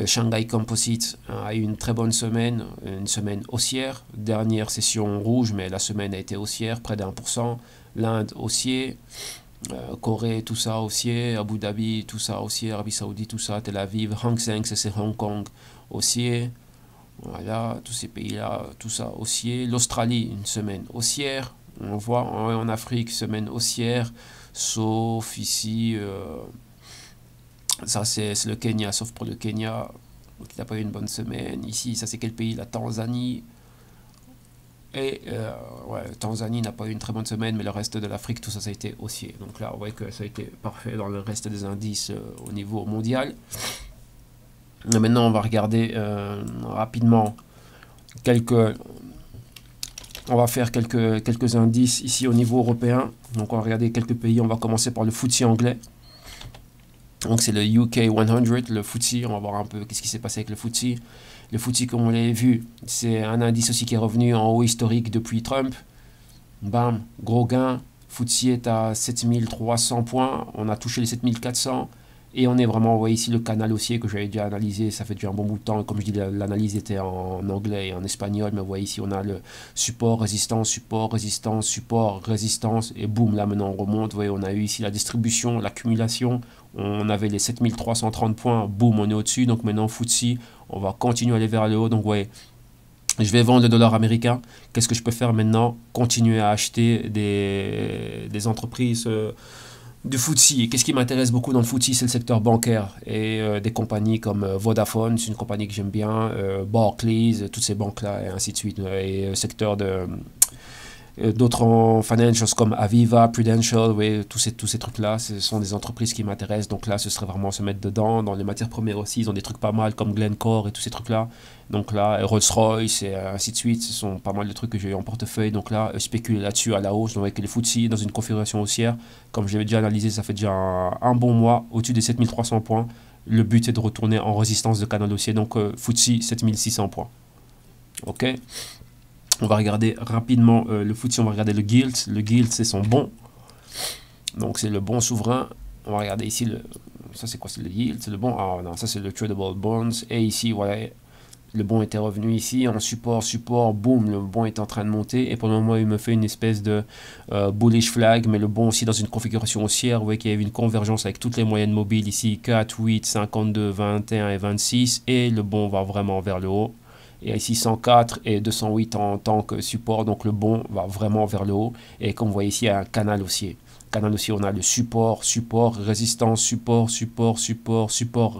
Shanghai Composite a eu une très bonne semaine, une semaine haussière. Dernière session rouge, mais la semaine a été haussière, près d'1%. L'Inde haussier, Corée, tout ça haussier, Abu Dhabi, tout ça haussier, Arabie Saoudite, tout ça, Tel Aviv, Hang Seng, c'est Hong Kong haussier. Voilà, tous ces pays-là, tout ça haussier. L'Australie, une semaine haussière. On voit en Afrique, semaine haussière, sauf ici. Ça c'est le Kenya, sauf pour le Kenya qui n'a pas eu une bonne semaine. Ici, ça c'est quel pays? La Tanzanie. Et Tanzanie n'a pas eu une très bonne semaine, mais le reste de l'Afrique, tout ça, ça a été haussier. Donc là, on voit que ça a été parfait dans le reste des indices au niveau mondial. Et maintenant, on va regarder rapidement on va faire quelques indices ici au niveau européen. Donc on va regarder quelques pays. On va commencer par le FTSE anglais. Donc c'est le UK 100, le FTSE. On va voir un peu qu'est-ce qui s'est passé avec le FTSE. Le FTSE, comme on l'avait vu, c'est un indice aussi qui est revenu en haut historique depuis Trump. Bam, gros gain. FTSE est à 7300 points. On a touché les 7400. Et on est vraiment, vous voyez ici le canal haussier que j'avais déjà analysé, ça fait déjà un bon bout de temps. Et comme je dis, l'analyse était en anglais et en espagnol, mais vous voyez ici, on a le support, résistance, support, résistance, support, résistance, et boum, là maintenant on remonte. Vous voyez, on a eu ici la distribution, l'accumulation, on avait les 7330 points, boum, on est au-dessus. Donc maintenant, FTSE, on va continuer à aller vers le haut. Donc, vous voyez, je vais vendre le dollar américain. Qu'est-ce que je peux faire maintenant? Continuer à acheter des entreprises du FTSE. Et qu'est-ce qui m'intéresse beaucoup dans le FTSE? C'est le secteur bancaire et des compagnies comme Vodafone, c'est une compagnie que j'aime bien, Barclays, toutes ces banques-là et ainsi de suite. Et secteur de d'autres en financials comme Aviva, Prudential, oui, tous ces trucs-là, ce sont des entreprises qui m'intéressent. Donc là, ce serait vraiment se mettre dedans. Dans les matières premières aussi, ils ont des trucs pas mal comme Glencore et tous ces trucs-là. Donc là, Rolls-Royce et ainsi de suite, ce sont pas mal de trucs que j'ai en portefeuille. Donc là, spéculer là-dessus à la hausse. Donc avec les FTSE dans une configuration haussière, comme j'avais déjà analysé, ça fait déjà un bon mois, au-dessus des 7300 points. Le but est de retourner en résistance de canal haussier. Donc FTSE 7600 points. Ok. On va regarder rapidement le FTSE, on va regarder le Gilt. Le Gilt, c'est son bon. Donc, c'est le bon souverain. On va regarder ici, ça c'est quoi? C'est le Yield, c'est le bon. Ah non, ça c'est le Tradable Bonds. Et ici, voilà, le bon était revenu ici en support, boum, le bon est en train de monter. Et pour le moment, il me fait une espèce de bullish flag, mais le bon aussi dans une configuration haussière. Vous voyez qu'il y a eu une convergence avec toutes les moyennes mobiles ici, 4, 8, 52, 21 et 26. Et le bon va vraiment vers le haut. Et ici 104 et 208 en tant que support, donc le bon va vraiment vers le haut. Et comme vous voyez ici, il y a un canal haussier. Canal haussier, on a le support, résistance, support,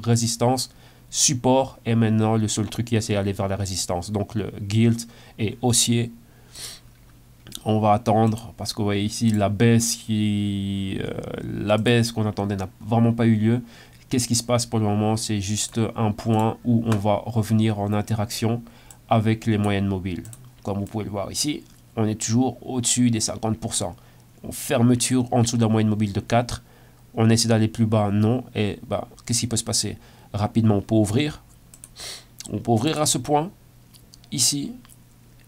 résistance, support. Et maintenant, le seul truc qu'il y a, c'est aller vers la résistance. Donc le Gilt est haussier. On va attendre parce que vous voyez ici, la baisse qu'on attendait n'a vraiment pas eu lieu. Qu'est-ce qui se passe pour le moment? C'est juste un point où on va revenir en interaction avec les moyennes mobiles. Comme vous pouvez le voir ici, on est toujours au-dessus des 50%. En fermeture en dessous de la moyenne mobile de 4. On essaie d'aller plus bas, non. Et bah, qu'est-ce qui peut se passer? Rapidement, on peut ouvrir. On peut ouvrir à ce point, ici,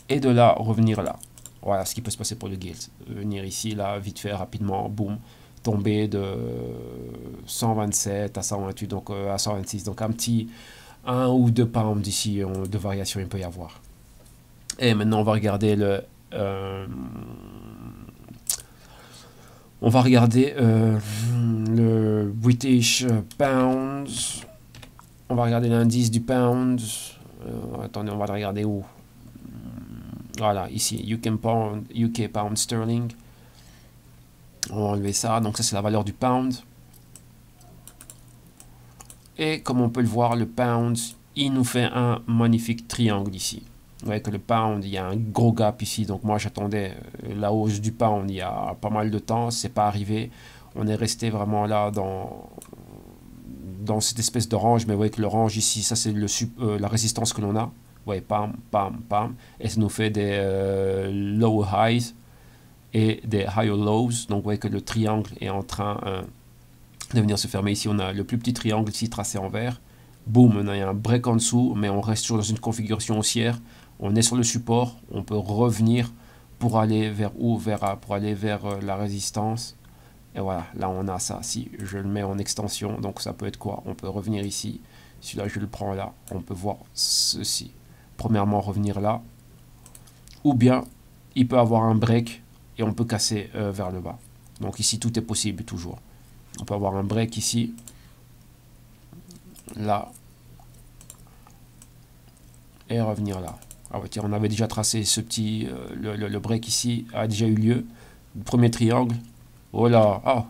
et de là, revenir là. Voilà ce qui peut se passer pour le Gilt. Venir ici, là, vite fait, rapidement, boum. Tomber de 127 à 128, donc à 126. Donc un petit 1 ou 2 pounds d'ici de variation il peut y avoir. Et maintenant on va regarder le le British Pound. On va regarder l'indice du pound. Attendez, on va le regarder où? Voilà, ici, UK Pound Sterling. On va enlever ça. Donc ça, c'est la valeur du pound. Et comme on peut le voir, le pound, il nous fait un magnifique triangle ici. Vous voyez que le pound, il y a un gros gap ici. Donc moi, j'attendais la hausse du pound il y a pas mal de temps. C'est pas arrivé. On est resté vraiment là dans cette espèce de range. Mais vous voyez que le range ici, ça c'est la résistance que l'on a. Vous voyez, pam, pam, pam. Et ça nous fait des low highs et des higher lows. Donc vous voyez que le triangle est en train de venir se fermer. Ici on a le plus petit triangle ici tracé en vert. Boum, on a un break en dessous, mais on reste toujours dans une configuration haussière. On est sur le support, on peut revenir pour aller vers où? Pour aller vers la résistance. Et voilà, là on a ça. Si je le mets en extension, donc ça peut être quoi? On peut revenir ici. Celui-là je le prends là, on peut voir ceci. Premièrement revenir là. Ou bien il peut avoir un break et on peut casser vers le bas. Donc ici tout est possible toujours. On peut avoir un break ici, là, et revenir là. Ah ouais, tiens, on avait déjà tracé ce petit, le break ici a déjà eu lieu. Le premier triangle, oh là, ah,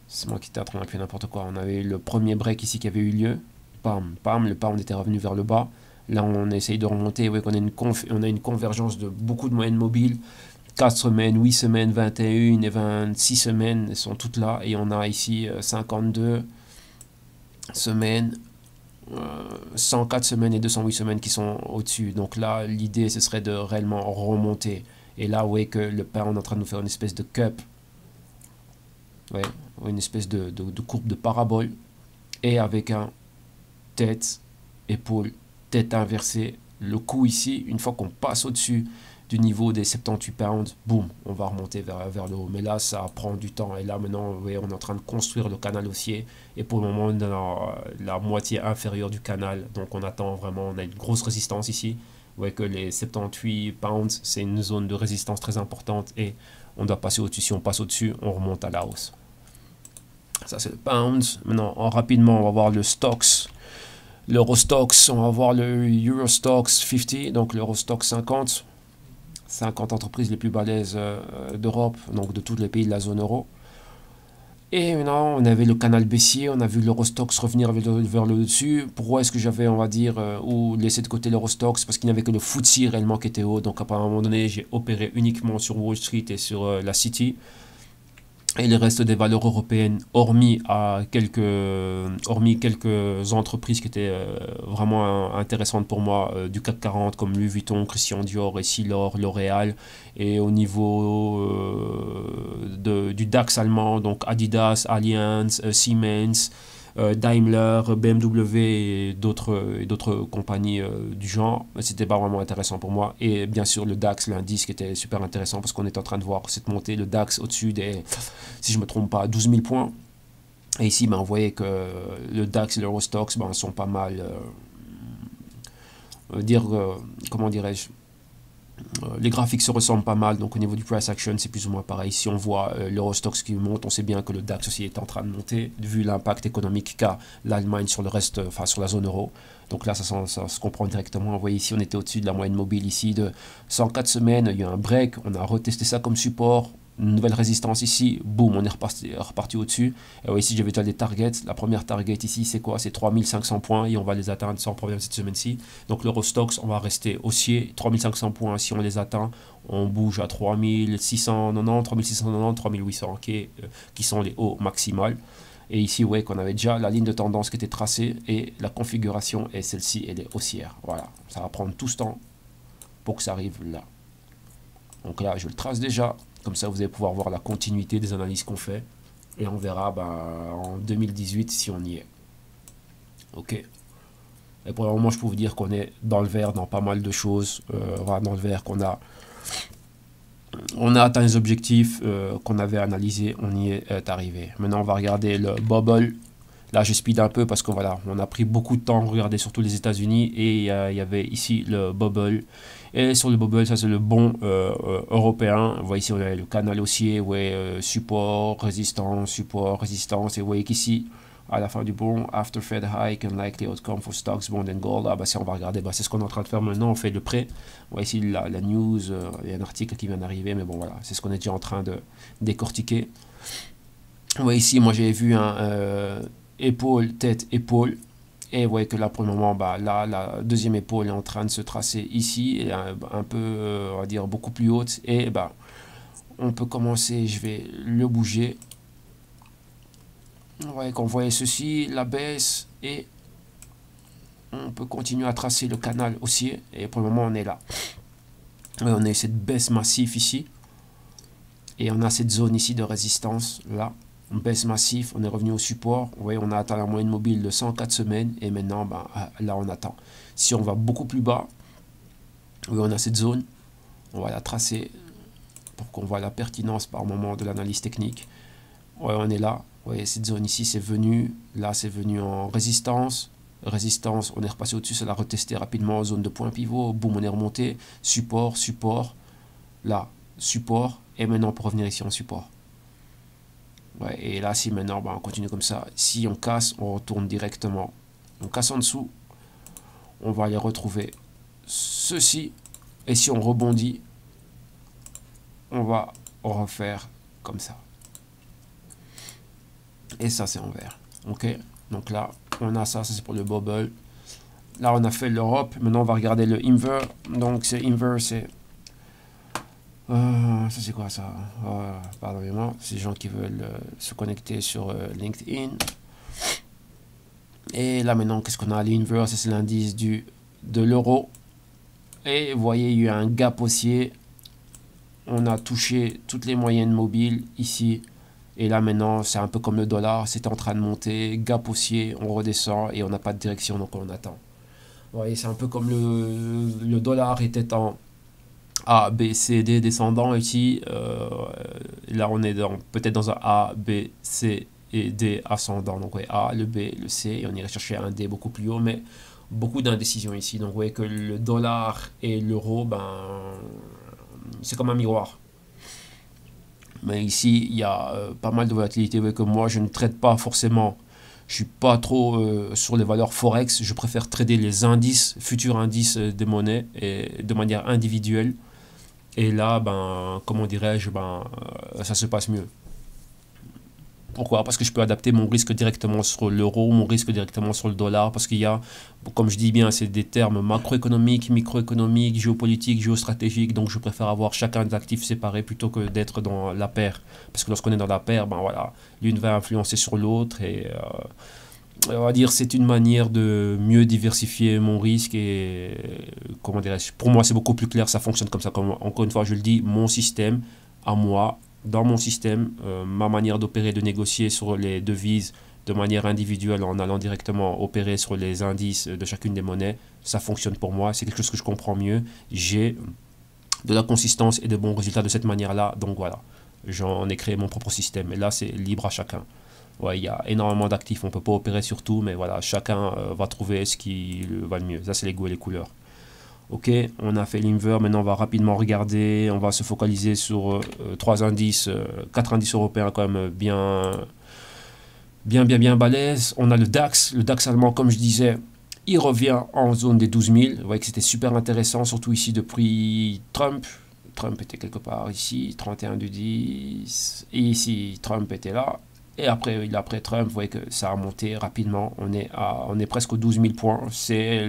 c'est moi qui étais en train de faire n'importe quoi. On avait le premier break ici qui avait eu lieu, pam, pam, le pound était revenu vers le bas. Là, on essaye de remonter, vous voyez qu'on a une convergence de beaucoup de moyennes mobiles. 4 semaines, 8 semaines, 21 et 26 semaines, elles sont toutes là. Et on a ici 52 semaines, 104 semaines et 208 semaines qui sont au-dessus. Donc là, l'idée, ce serait de réellement remonter. Et là, vous voyez que le pound est en train de nous faire une espèce de cup. Ouais, une espèce de courbe de parabole. Et avec un tête, épaule, tête inversée. Le coup ici, une fois qu'on passe au-dessus du niveau des 78 pounds, boum, on va remonter vers le haut. Mais là, ça prend du temps. Et là, maintenant, vous voyez, on est en train de construire le canal haussier. Et pour le moment, on est dans la moitié inférieure du canal. Donc, on attend vraiment, on a une grosse résistance ici. Vous voyez que les 78 pounds, c'est une zone de résistance très importante. Et on doit passer au-dessus. Si on passe au-dessus, on remonte à la hausse. Ça, c'est le pound. Maintenant, rapidement, on va voir le stocks. L'Eurostox, on va voir le Eurostox 50, donc l'Eurostox 50. 50 entreprises les plus balèzes d'Europe, donc de tous les pays de la zone euro. Et maintenant, on avait le canal baissier, on a vu l'Eurostox revenir vers le dessus. Pourquoi est-ce que j'avais, on va dire, ou laissé de côté l'Eurostox? Parce qu'il n'y avait que le FTSE réellement qui était haut. Donc à un moment donné, j'ai opéré uniquement sur Wall Street et sur la City. Et le reste des valeurs européennes, hormis quelques entreprises qui étaient vraiment intéressantes pour moi, du CAC 40 comme Louis Vuitton, Christian Dior, Essilor, L'Oréal, et au niveau du DAX allemand, donc Adidas, Allianz, Siemens, Daimler, BMW et d'autres compagnies du genre, c'était pas vraiment intéressant pour moi. Et bien sûr le DAX, l'indice qui était super intéressant parce qu'on est en train de voir cette montée, le DAX au-dessus des, si je me trompe pas, 12 000 points. Et ici, on voyait que le DAX et l'Eurostox sont pas mal, comment dirais-je, les graphiques se ressemblent pas mal, donc au niveau du price action c'est plus ou moins pareil. Si on voit l'Eurostox qui monte, on sait bien que le DAX aussi est en train de monter vu l'impact économique qu'a l'Allemagne sur le reste, enfin sur la zone euro. Donc là ça se comprend directement. Vous voyez ici on était au-dessus de la moyenne mobile ici de 104 semaines, il y a eu un break, on a retesté ça comme support. Une nouvelle résistance ici, boum, on est reparti au-dessus. Et ouais, ici, j'avais déjà des targets. La première target ici, c'est quoi? C'est 3500 points et on va les atteindre sans problème cette semaine-ci. Donc l'Eurostox, on va rester haussier. 3500 points, si on les atteint, on bouge à 3690, 3690, 3800 qui sont les hauts maximales. Et ici, vous voyez qu'on avait déjà la ligne de tendance qui était tracée et la configuration est celle-ci, elle est haussière. Voilà, ça va prendre tout ce temps pour que ça arrive là. Donc là, je le trace déjà. Comme ça, vous allez pouvoir voir la continuité des analyses qu'on fait. Et on verra en 2018 si on y est. Ok. Et pour le moment, je peux vous dire qu'on est dans le vert dans pas mal de choses. Dans le vert on a atteint les objectifs qu'on avait analysés. On y est arrivé. Maintenant, on va regarder le bubble. Là, je speed un peu parce que voilà, on a pris beaucoup de temps à regarder surtout les États-Unis et il y avait ici le bubble. Et sur le bubble, ça c'est le bon européen. Vous voyez ici, on a le canal haussier, support, résistance. Et vous voyez qu'ici, à la fin du bon, after Fed hike and likely outcome for stocks, bond and gold. Si on va regarder, c'est ce qu'on est en train de faire maintenant. On fait le prêt. Vous voyez ici la news, il y a un article qui vient d'arriver, mais bon voilà, c'est ce qu'on est déjà en train de décortiquer. Vous voyez ici, moi j'ai vu un épaule, tête, épaule. Et vous voyez que là, pour le moment, là, la deuxième épaule est en train de se tracer ici, et un peu, on va dire, beaucoup plus haute. Et on peut commencer, je vais le bouger. Vous voyez qu'on voyait ceci, la baisse, et on peut continuer à tracer le canal haussier. Et pour le moment, on est là. Et on a cette baisse massive ici. Et on a cette zone ici de résistance, là. On baisse massif, on est revenu au support. Vous voyez, on a atteint la moyenne mobile de 104 semaines. Et maintenant, là, on attend. Si on va beaucoup plus bas, oui, on a cette zone. On va la tracer pour qu'on voit la pertinence par moment de l'analyse technique. Ouais, on est là. Vous voyez, cette zone ici, c'est venu. Là, c'est venu en résistance. Résistance, on est repassé au-dessus. Ça l'a retesté rapidement. Zone de point pivot. Boum, on est remonté. Support, support. Là, support. Et maintenant, pour revenir ici en support. Ouais, et là, si maintenant, on continue comme ça. Si on casse, on retourne directement. On casse en dessous. On va aller retrouver ceci. Et si on rebondit, on va refaire comme ça. Et ça, c'est en vert. Ok. Donc là, on a ça. Ça, c'est pour le bubble. Là, on a fait l'Europe. Maintenant, on va regarder le Inver. Donc, c'est Inver, c'est... ça c'est quoi ça? Pardonnez-moi, c'est les gens qui veulent se connecter sur LinkedIn. Et là maintenant, qu'est-ce qu'on a? L'Inverse, c'est l'indice de l'euro. Et vous voyez, il y a eu un gap haussier. On a touché toutes les moyennes mobiles ici. Et là maintenant, c'est un peu comme le dollar. C'est en train de monter. Gap haussier, on redescend et on n'a pas de direction, donc on attend. Vous voyez, c'est un peu comme le dollar était A, B, C, D descendant ici. Là, on est peut-être dans un A, B, C et D ascendant. Donc, ouais, A, le B, le C, et on irait chercher un D beaucoup plus haut, mais beaucoup d'indécision ici. Donc, vous voyez que le dollar et l'euro, ben, c'est comme un miroir. Mais ici, il y a pas mal de volatilité. Vous voyez que moi, je ne traite pas forcément. Je suis pas trop sur les valeurs forex. Je préfère trader les indices, futurs indices des monnaies, et de manière individuelle. Et là, ben, comment dirais-je, ben, ça se passe mieux. Pourquoi? Parce que je peux adapter mon risque directement sur l'euro, mon risque directement sur le dollar, parce qu'il y a, comme je dis bien, c'est des termes macroéconomiques, microéconomiques, géopolitiques, géostratégiques, donc je préfère avoir chacun des actifs séparés plutôt que d'être dans la paire. Parce que lorsqu'on est dans la paire, ben voilà, l'une va influencer sur l'autre, et on va dire c'est une manière de mieux diversifier mon risque, et comment dirais-je, pour moi c'est beaucoup plus clair, ça fonctionne comme ça. Comme, encore une fois, je le dis, mon système à moi, dans mon système, ma manière d'opérer, de négocier sur les devises de manière individuelle en allant directement opérer sur les indices de chacune des monnaies, ça fonctionne pour moi, c'est quelque chose que je comprends mieux. J'ai de la consistance et de bons résultats de cette manière-là, donc voilà, j'en ai créé mon propre système. Et là, c'est libre à chacun. Ouais, il y a énormément d'actifs, on ne peut pas opérer sur tout, mais voilà, chacun va trouver ce qui va le mieux. Ça, c'est les goûts et les couleurs. Ok, on a fait l'inver, maintenant on va rapidement regarder, on va se focaliser sur 3 indices, 4 indices européens quand même bien balèzes. On a le DAX allemand comme je disais, il revient en zone des 12 000, vous voyez que c'était super intéressant, surtout ici depuis Trump. Trump était quelque part ici, 31 du 10, et ici Trump était là. Et après Trump, vous voyez que ça a monté rapidement, on est presque aux 12 000 points, c'est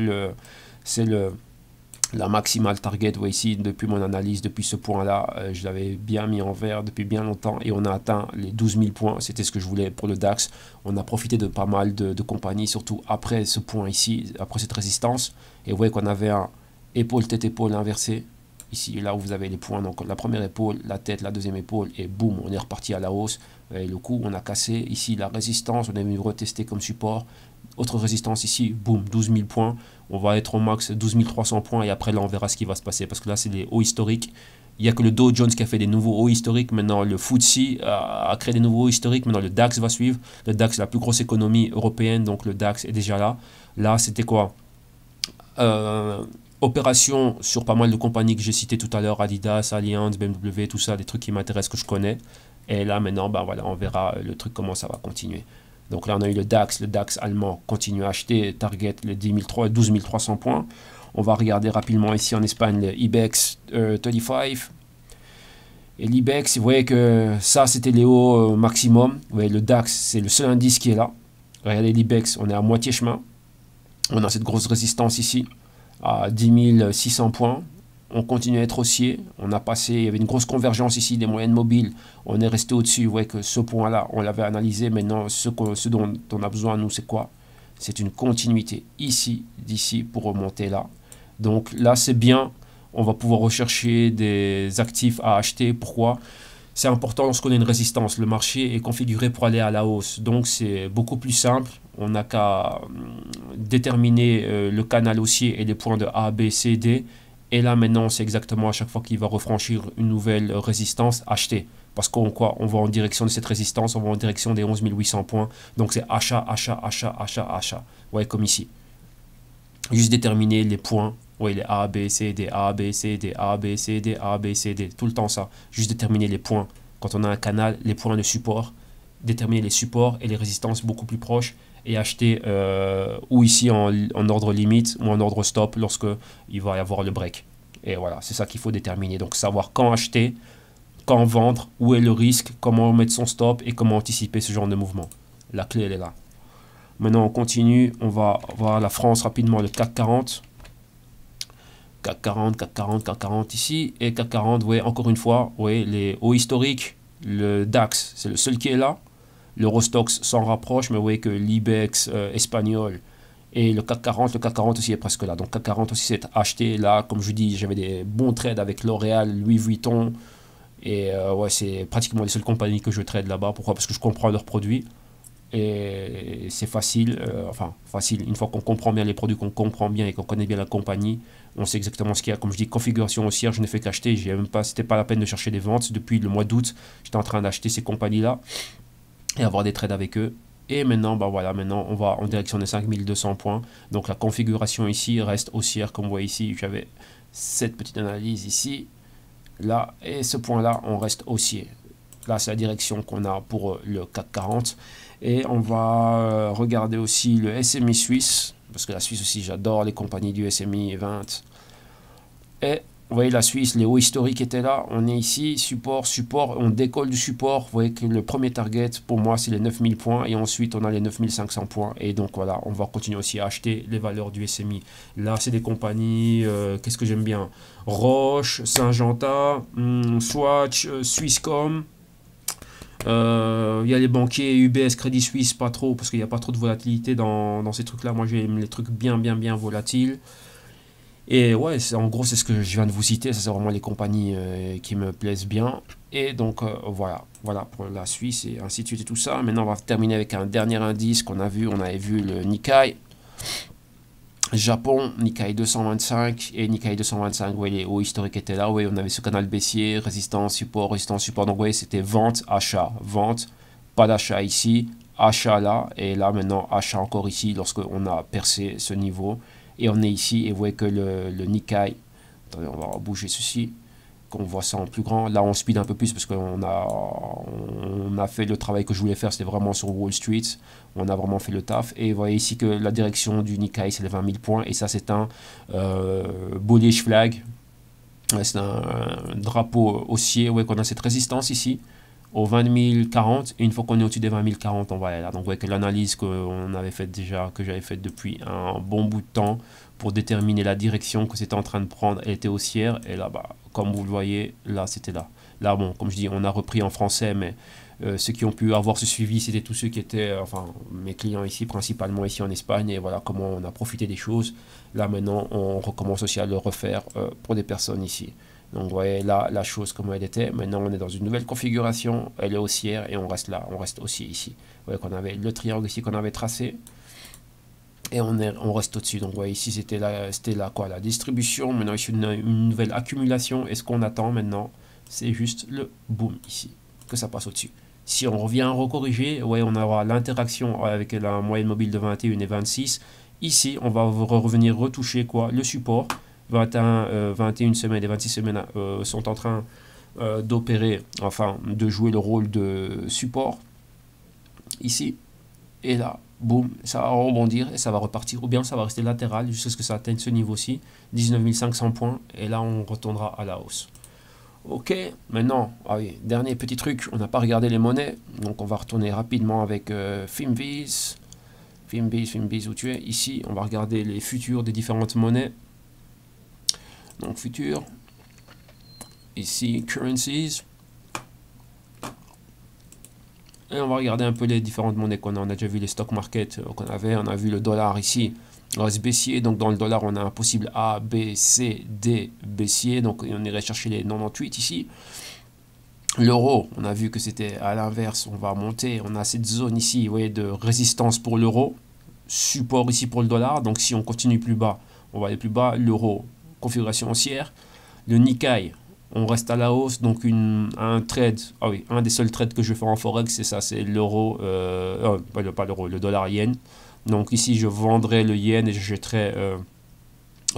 la maximale target, vous voyez ici, depuis mon analyse, depuis ce point-là, je l'avais bien mis en vert depuis bien longtemps et on a atteint les 12 000 points. C'était ce que je voulais pour le DAX. On a profité de pas mal de compagnies, surtout après ce point ici, après cette résistance. Et vous voyez qu'on avait un épaule, tête, épaule inversé. Ici, là où vous avez les points, donc la première épaule, la tête, la deuxième épaule, et boum, on est reparti à la hausse. Et le coup, on a cassé ici la résistance, on est venu retester comme support. Autre résistance ici, boum, 12 000 points. On va être au max 12 300 points et après là, on verra ce qui va se passer. Parce que là, c'est des hauts historiques. Il n'y a que le Dow Jones qui a fait des nouveaux hauts historiques. Maintenant, le FTSE a créé des nouveaux hauts historiques. Maintenant, le DAX va suivre. Le DAX, c'est la plus grosse économie européenne, donc le DAX est déjà là. Là, c'était quoi? Opération sur pas mal de compagnies que j'ai citées tout à l'heure, Adidas, Allianz, BMW, tout ça, des trucs qui m'intéressent, que je connais. Et là, maintenant, ben voilà, on verra le truc, comment ça va continuer. Donc là, on a eu le DAX allemand continue à acheter, target les 12 300 points. On va regarder rapidement ici en Espagne le IBEX 35. Et l'IBEX, vous voyez que ça, c'était les hauts maximum. Vous voyez, le DAX, c'est le seul indice qui est là. Regardez l'IBEX, on est à moitié chemin. On a cette grosse résistance ici à 10 600 points. On continue à être haussier. On a passé, il y avait une grosse convergence ici des moyennes mobiles. On est resté au-dessus. Vous voyez que ce point-là, on l'avait analysé. Maintenant, ce dont on a besoin, nous, c'est quoi? C'est une continuité ici, d'ici, pour remonter là. Donc là, c'est bien. On va pouvoir rechercher des actifs à acheter. Pourquoi? C'est important lorsqu'on a une résistance. Le marché est configuré pour aller à la hausse. Donc, c'est beaucoup plus simple. On n'a qu'à déterminer le canal haussier et les points de A, B, C, D. Et là, maintenant, c'est exactement à chaque fois qu'il va refranchir une nouvelle résistance, acheter. Parce qu'on va en direction de cette résistance, on va en direction des 11 800 points. Donc, c'est achat, achat, achat, achat, achat. Ouais, comme ici. Juste déterminer les points. Oui, les A, B, C, D, A, B, C, D, A, B, C, D, A, B, C, D. Tout le temps, ça. Juste déterminer les points. Quand on a un canal, les points de support. Déterminer les supports et les résistances beaucoup plus proches. Et acheter ou ici en ordre limite ou en ordre stop lorsque il va y avoir le break. Et voilà, c'est ça qu'il faut déterminer. Donc savoir quand acheter, quand vendre, où est le risque, comment mettre son stop et comment anticiper ce genre de mouvement. La clé, elle est là. Maintenant, on continue. On va voir la France rapidement, le CAC 40. CAC 40, CAC 40, CAC 40 ici. Et CAC 40, vous voyez, encore une fois, vous voyez, les hauts historiques. Le DAX, c'est le seul qui est là. L'Eurostoxx s'en rapproche, mais vous voyez que l'IBEX espagnol et le CAC 40 aussi est presque là. Donc CAC 40 aussi c'est acheté. Là, comme je vous dis, j'avais des bons trades avec L'Oréal, Louis Vuitton. Et ouais, c'est pratiquement les seules compagnies que je trade là-bas. Pourquoi? Parce que je comprends leurs produits. Et c'est facile, enfin facile, une fois qu'on comprend bien les produits, qu'on comprend bien et qu'on connaît bien la compagnie, on sait exactement ce qu'il y a. Comme je dis, configuration haussière, je ne fais qu'acheter, j'ai même pas, c'était pas la peine de chercher des ventes. Depuis le mois d'août, j'étais en train d'acheter ces compagnies-là et avoir des trades avec eux. Et maintenant, bah voilà, maintenant on va en direction des 5200 points. Donc la configuration ici reste haussière, comme vous voyez ici, j'avais cette petite analyse ici, là, et ce point-là, on reste haussier. Là, c'est la direction qu'on a pour le CAC 40. Et on va regarder aussi le SMI suisse, parce que la Suisse aussi, j'adore les compagnies du SMI 20. Et vous voyez la Suisse, les hauts historiques étaient là. On est ici, support, support, on décolle du support. Vous voyez que le premier target, pour moi, c'est les 9000 points. Et ensuite, on a les 9500 points. Et donc, voilà, on va continuer aussi à acheter les valeurs du SMI. Là, c'est des compagnies, qu'est-ce que j'aime bien? Roche, Syngenta, Swatch, Swisscom. Il y a les banquiers, UBS, Crédit Suisse, pas trop, parce qu'il n'y a pas trop de volatilité dans ces trucs-là. Moi, j'aime les trucs bien volatiles. Et ouais, en gros, c'est ce que je viens de vous citer. Ça, c'est vraiment les compagnies qui me plaisent bien. Et donc, voilà pour la Suisse et ainsi de suite et tout ça. Maintenant, on va terminer avec un dernier indice qu'on a vu. On avait vu le Nikkei. Japon, Nikkei 225 et Nikkei 225, vous voyez, les hauts historiques étaient là. Oui, on avait ce canal baissier, résistance, support, résistance, support. Donc, vous voyez, c'était vente, achat, vente, pas d'achat ici, achat là, et là maintenant, achat encore ici lorsqu'on a percé ce niveau. Et on est ici, et vous voyez que le Nikkei, attendez, on va bouger ceci, qu'on voit ça en plus grand. Là, on speed un peu plus parce qu'on a fait le travail que je voulais faire, c'était vraiment sur Wall Street. On a vraiment fait le taf. Et vous voyez ici que la direction du Nikkei, c'est les 20 000 points. Et ça, c'est un bullish flag. C'est un drapeau haussier. Vous voyez qu'on a cette résistance ici aux 20 040. Et une fois qu'on est au-dessus des 20 040, on va aller là. Donc, vous voyez que l'analyse qu'on avait faite déjà, que j'avais faite depuis un bon bout de temps, pour déterminer la direction que c'était en train de prendre, elle était haussière. Et là, bah, comme vous le voyez, là, c'était là. Là, bon, comme je dis, on a repris en français, mais ceux qui ont pu avoir ce suivi, c'était tous ceux qui étaient, enfin, mes clients ici, principalement ici en Espagne. Et voilà comment on a profité des choses. Là, maintenant, on recommence aussi à le refaire pour des personnes ici. Donc, vous voyez là, la chose, comment elle était. Maintenant, on est dans une nouvelle configuration. Elle est haussière et on reste là. On reste haussier ici. Vous voyez qu'on avait le triangle ici qu'on avait tracé. Et on reste au-dessus. Donc, vous voyez, ici, c'était là quoi, la distribution. Maintenant, ici, une nouvelle accumulation. Et ce qu'on attend maintenant, c'est juste le boom ici, que ça passe au-dessus. Si on revient recorriger, ouais, on aura l'interaction avec la moyenne mobile de 21 et 26. Ici, on va revenir retoucher quoi, le support. 21 semaines et 26 semaines sont en train d'opérer, enfin, de jouer le rôle de support. Ici. Et là, boum, ça va rebondir et ça va repartir. Ou bien ça va rester latéral jusqu'à ce que ça atteigne ce niveau-ci, 19 500 points. Et là, on retournera à la hausse. Ok, maintenant, ah oui, dernier petit truc, on n'a pas regardé les monnaies. Donc on va retourner rapidement avec Finviz. Finviz, où tu es? Ici, on va regarder les futurs des différentes monnaies. Donc futurs. Ici, currencies. Et on va regarder un peu les différentes monnaies qu'on a. On a déjà vu les stock market qu'on avait. On a vu le dollar ici. On reste baissier. Donc dans le dollar, on a un possible A, B, C, D baissier. Donc on irait chercher les 98 ici. L'euro, on a vu que c'était à l'inverse. On va monter. On a cette zone ici, vous voyez, de résistance pour l'euro. Support ici pour le dollar. Donc si on continue plus bas, on va aller plus bas. L'euro, configuration haussière. Le Nikkei, on reste à la hausse, donc un trade, ah oui, un des seuls trades que je fais en forex, c'est ça, c'est l'euro, pas l'euro, le dollar yen. Donc ici, je vendrai le yen et je jetterai,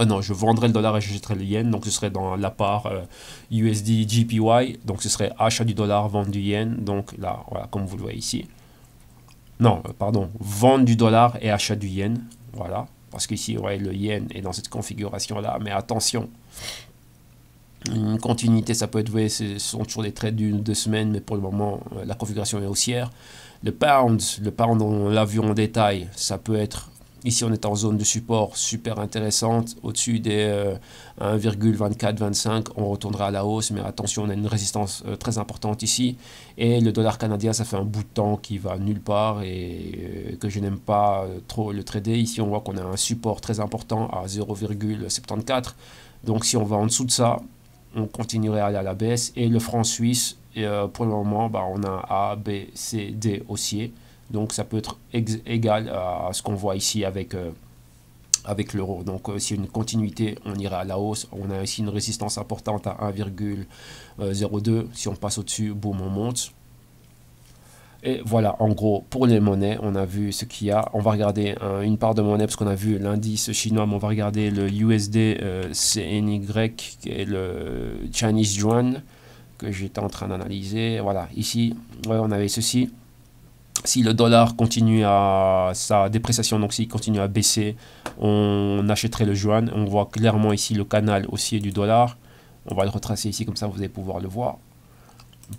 non, je vendrai le dollar et je jetterai le yen, donc ce serait dans la part USD JPY, donc ce serait achat du dollar, vente du yen, donc là, voilà, comme vous le voyez ici. Non, pardon, vente du dollar et achat du yen, voilà, parce qu'ici, ouais, le yen est dans cette configuration-là, mais attention. Une continuité, ça peut être, vous voyez, ce sont toujours des trades d'une, 2 semaines, mais pour le moment, la configuration est haussière. Le pound, on l'a vu en détail, ça peut être, ici on est en zone de support super intéressante, au-dessus des 1,24-25, on retournera à la hausse, mais attention, on a une résistance très importante ici. Et le dollar canadien, ça fait un bout de temps qui va nulle part et que je n'aime pas trop le trader. Ici, on voit qu'on a un support très important à 0,74. Donc si on va en dessous de ça, on continuerait à aller à la baisse. Et le franc suisse, pour le moment, bah, on a A, B, C, D haussier. Donc ça peut être égal à ce qu'on voit ici avec l'euro. Donc s'il y a une continuité, on ira à la hausse. On a ici une résistance importante à 1,02. Si on passe au-dessus, boum, on monte. Et voilà, en gros, pour les monnaies, on a vu ce qu'il y a. On va regarder une part de monnaie parce qu'on a vu l'indice chinois, mais on va regarder le USD CNY, qui est le Chinese Yuan, que j'étais en train d'analyser. Voilà, ici, ouais, on avait ceci. Si le dollar continue à sa dépréciation, donc s'il continue à baisser, on achèterait le yuan. On voit clairement ici le canal haussier du dollar. On va le retracer ici, comme ça vous allez pouvoir le voir.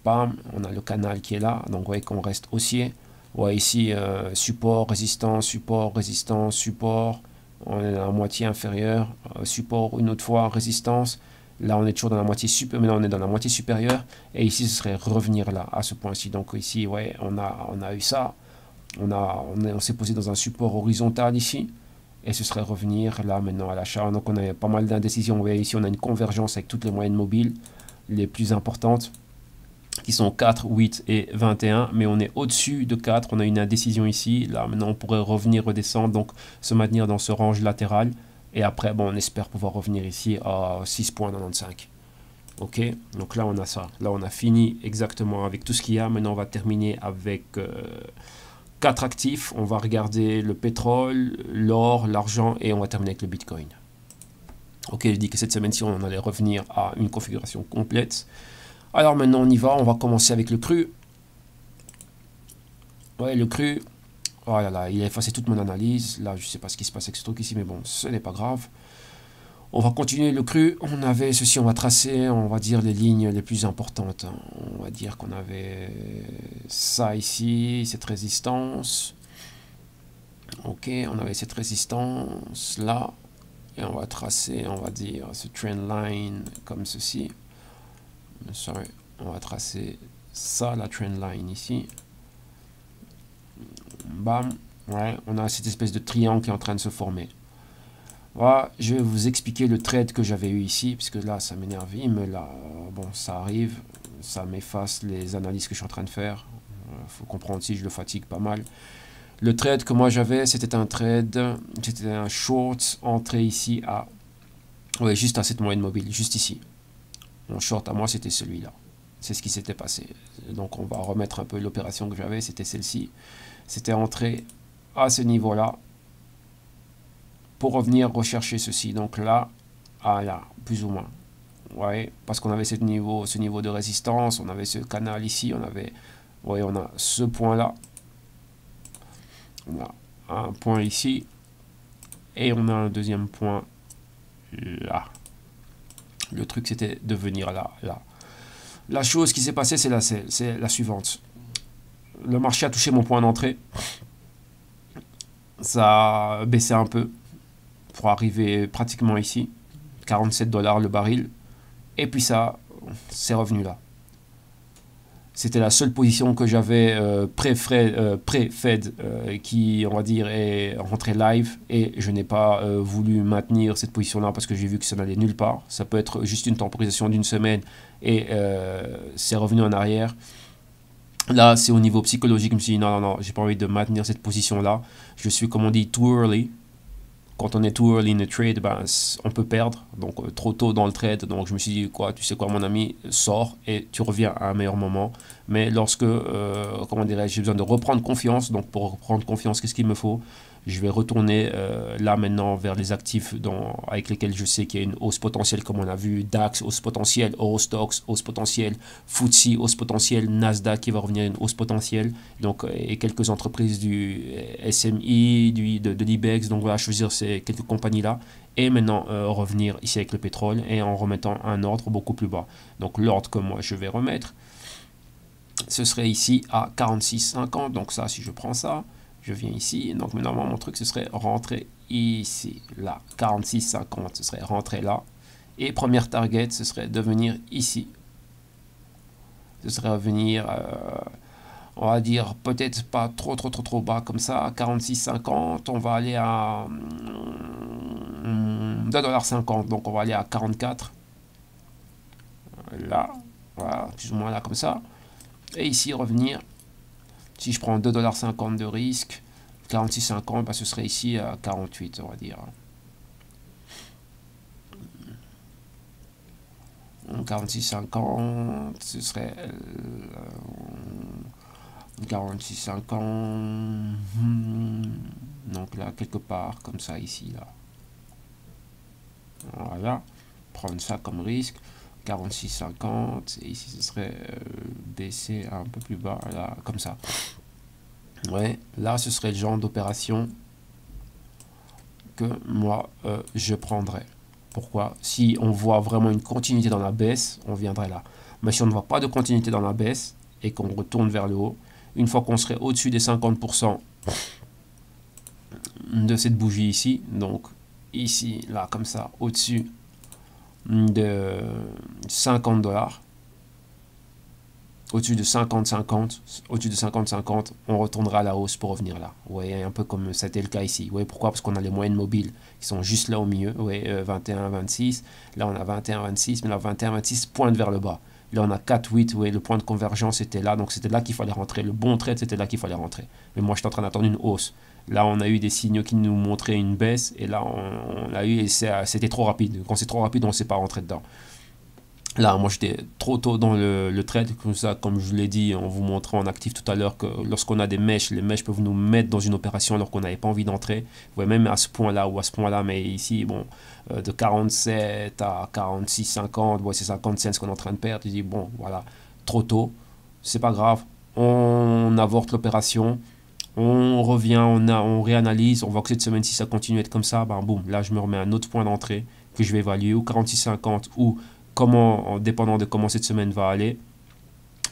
Bam, on a le canal qui est là, donc vous voyez qu'on reste haussier. Ouais, ici, support, résistance, support, résistance, support. On est dans la moitié inférieure, support une autre fois, résistance. Là, on est toujours dans la moitié supérieure, mais là, on est dans la moitié supérieure. Et ici, ce serait revenir là, à ce point-ci. Donc ici, ouais, on a eu ça. On s'est posé dans un support horizontal ici. Et ce serait revenir là, maintenant, à l'achat. Donc on a pas mal d'indécisions. Vous voyez ici, on a une convergence avec toutes les moyennes mobiles les plus importantes, qui sont 4, 8 et 21, mais on est au-dessus de 4, on a une indécision ici, là maintenant on pourrait revenir, redescendre, donc se maintenir dans ce range latéral, et après bon, on espère pouvoir revenir ici à 6,95. Ok, donc là on a ça, là on a fini exactement avec tout ce qu'il y a. Maintenant on va terminer avec 4 actifs, on va regarder le pétrole, l'or, l'argent, et on va terminer avec le bitcoin. Ok, je dis que cette semaine-ci on allait revenir à une configuration complète. Alors maintenant on y va, on va commencer avec le cru. Ouais, le cru, oh là là, il a effacé toute mon analyse. Là je sais pas ce qui se passe avec ce truc ici, mais bon, ce n'est pas grave. On va continuer le cru. On avait ceci, on va tracer, on va dire les lignes les plus importantes. On va dire qu'on avait ça ici, cette résistance. Ok, on avait cette résistance là. Et on va tracer, on va dire, ce trend line comme ceci. Sorry, on va tracer ça, la trend line ici. Bam, ouais, on a cette espèce de triangle qui est en train de se former. Voilà, je vais vous expliquer le trade que j'avais eu ici, puisque là, ça m'énerve, mais là, bon, ça arrive, ça m'efface les analyses que je suis en train de faire. Faut comprendre si je le fatigue pas mal. Le trade que moi j'avais, c'était un trade, c'était un short entrée ici à, ouais, juste à cette moyenne mobile, juste ici. Mon short à moi, c'était celui-là. C'est ce qui s'était passé. Donc, on va remettre un peu l'opération que j'avais. C'était celle-ci. C'était entré à ce niveau-là pour revenir rechercher ceci. Donc là, ah là, plus ou moins. Ouais, parce qu'on avait ce niveau de résistance. On avait ce canal ici. On avait, ouais, on a ce point-là. On a un point ici. Et on a un deuxième point là. Le truc, c'était de venir là, là. La chose qui s'est passée, c'est la suivante. Le marché a touché mon point d'entrée. Ça a baissé un peu pour arriver pratiquement ici. 47 $ le baril. Et puis ça, c'est revenu là. C'était la seule position que j'avais pré-Fed qui, on va dire, est rentrée live. Et je n'ai pas voulu maintenir cette position-là parce que j'ai vu que ça n'allait nulle part. Ça peut être juste une temporisation d'une semaine et c'est revenu en arrière. Là, c'est au niveau psychologique. Je me suis dit, non, non, non, j'ai pas envie de maintenir cette position-là. Je suis, comme on dit, too early. Quand on est too early in the trade, ben, on peut perdre, donc trop tôt dans le trade. Donc je me suis dit, quoi, tu sais quoi, mon ami, sors et tu reviens à un meilleur moment. Mais lorsque, comment dirais-je, j'ai besoin de reprendre confiance, donc pour reprendre confiance, qu'est-ce qu'il me faut? Je vais retourner là maintenant vers les actifs avec lesquels je sais qu'il y a une hausse potentielle, comme on a vu, DAX, hausse potentielle, Eurostoxx, hausse potentielle, FTSE, hausse potentielle, Nasdaq qui va revenir à une hausse potentielle, donc, et quelques entreprises du SMI, de l'IBEX, donc voilà, choisir ces quelques compagnies-là, et maintenant revenir ici avec le pétrole, et en remettant un ordre beaucoup plus bas. Donc l'ordre que moi je vais remettre, ce serait ici à 46,50, donc ça, si je prends ça, je viens ici, donc maintenant mon truc ce serait rentrer ici, là, 46,50, ce serait rentrer là, et première target ce serait de venir ici, ce serait revenir, on va dire peut-être pas trop bas comme ça, 46,50, on va aller à 2,50 $, donc on va aller à 44, là, voilà, plus ou moins là comme ça, et ici revenir Si je prends 2,50 $ de risque, 46,50, bah, ce serait ici à 48, on va dire. 46,50, ce serait 46,50. Donc là, quelque part, comme ça, ici, là. Voilà. Prendre ça comme risque. 46,50. Et ici, ce serait baisser un peu plus bas, là, comme ça. Ouais, là, ce serait le genre d'opération que moi, je prendrais. Pourquoi? Si on voit vraiment une continuité dans la baisse, on viendrait là. Mais si on ne voit pas de continuité dans la baisse et qu'on retourne vers le haut, une fois qu'on serait au-dessus des 50% de cette bougie ici, donc ici, là, comme ça, au-dessus de 50 $, au-dessus de 50-50, au-dessus de 50-50, on retournera à la hausse pour revenir là. Vous voyez, un peu comme c'était le cas ici. Vous voyez pourquoi? Parce qu'on a les moyennes mobiles qui sont juste là au milieu. Vous voyez, 21-26. Là, on a 21-26, mais là, 21-26 pointe vers le bas. Là, on a 4-8. Vous voyez, le point de convergence était là. Donc, c'était là qu'il fallait rentrer. Le bon trade, c'était là qu'il fallait rentrer. Mais moi, j'étais en train d'attendre une hausse. Là, on a eu des signaux qui nous montraient une baisse. Et là, on a eu, et c'était trop rapide. Quand c'est trop rapide, on ne sait pas rentrer dedans. Là, moi, j'étais trop tôt dans le trade, comme ça, comme je l'ai dit en vous montrant en actif tout à l'heure, que lorsqu'on a des mèches, les mèches peuvent nous mettre dans une opération alors qu'on n'avait pas envie d'entrer. Vous voyez, même à ce point-là ou à ce point-là, mais ici, bon, de 47 à 46, 50, bon, c'est 50 cents qu'on est en train de perdre. Je dis, bon, voilà, trop tôt, c'est pas grave, on avorte l'opération, on revient, on réanalyse, on voit que cette semaine-ci, ça continue à être comme ça, ben boum, là, je me remets à un autre point d'entrée que je vais évaluer, ou 46,50, ou comment, en dépendant de comment cette semaine va aller,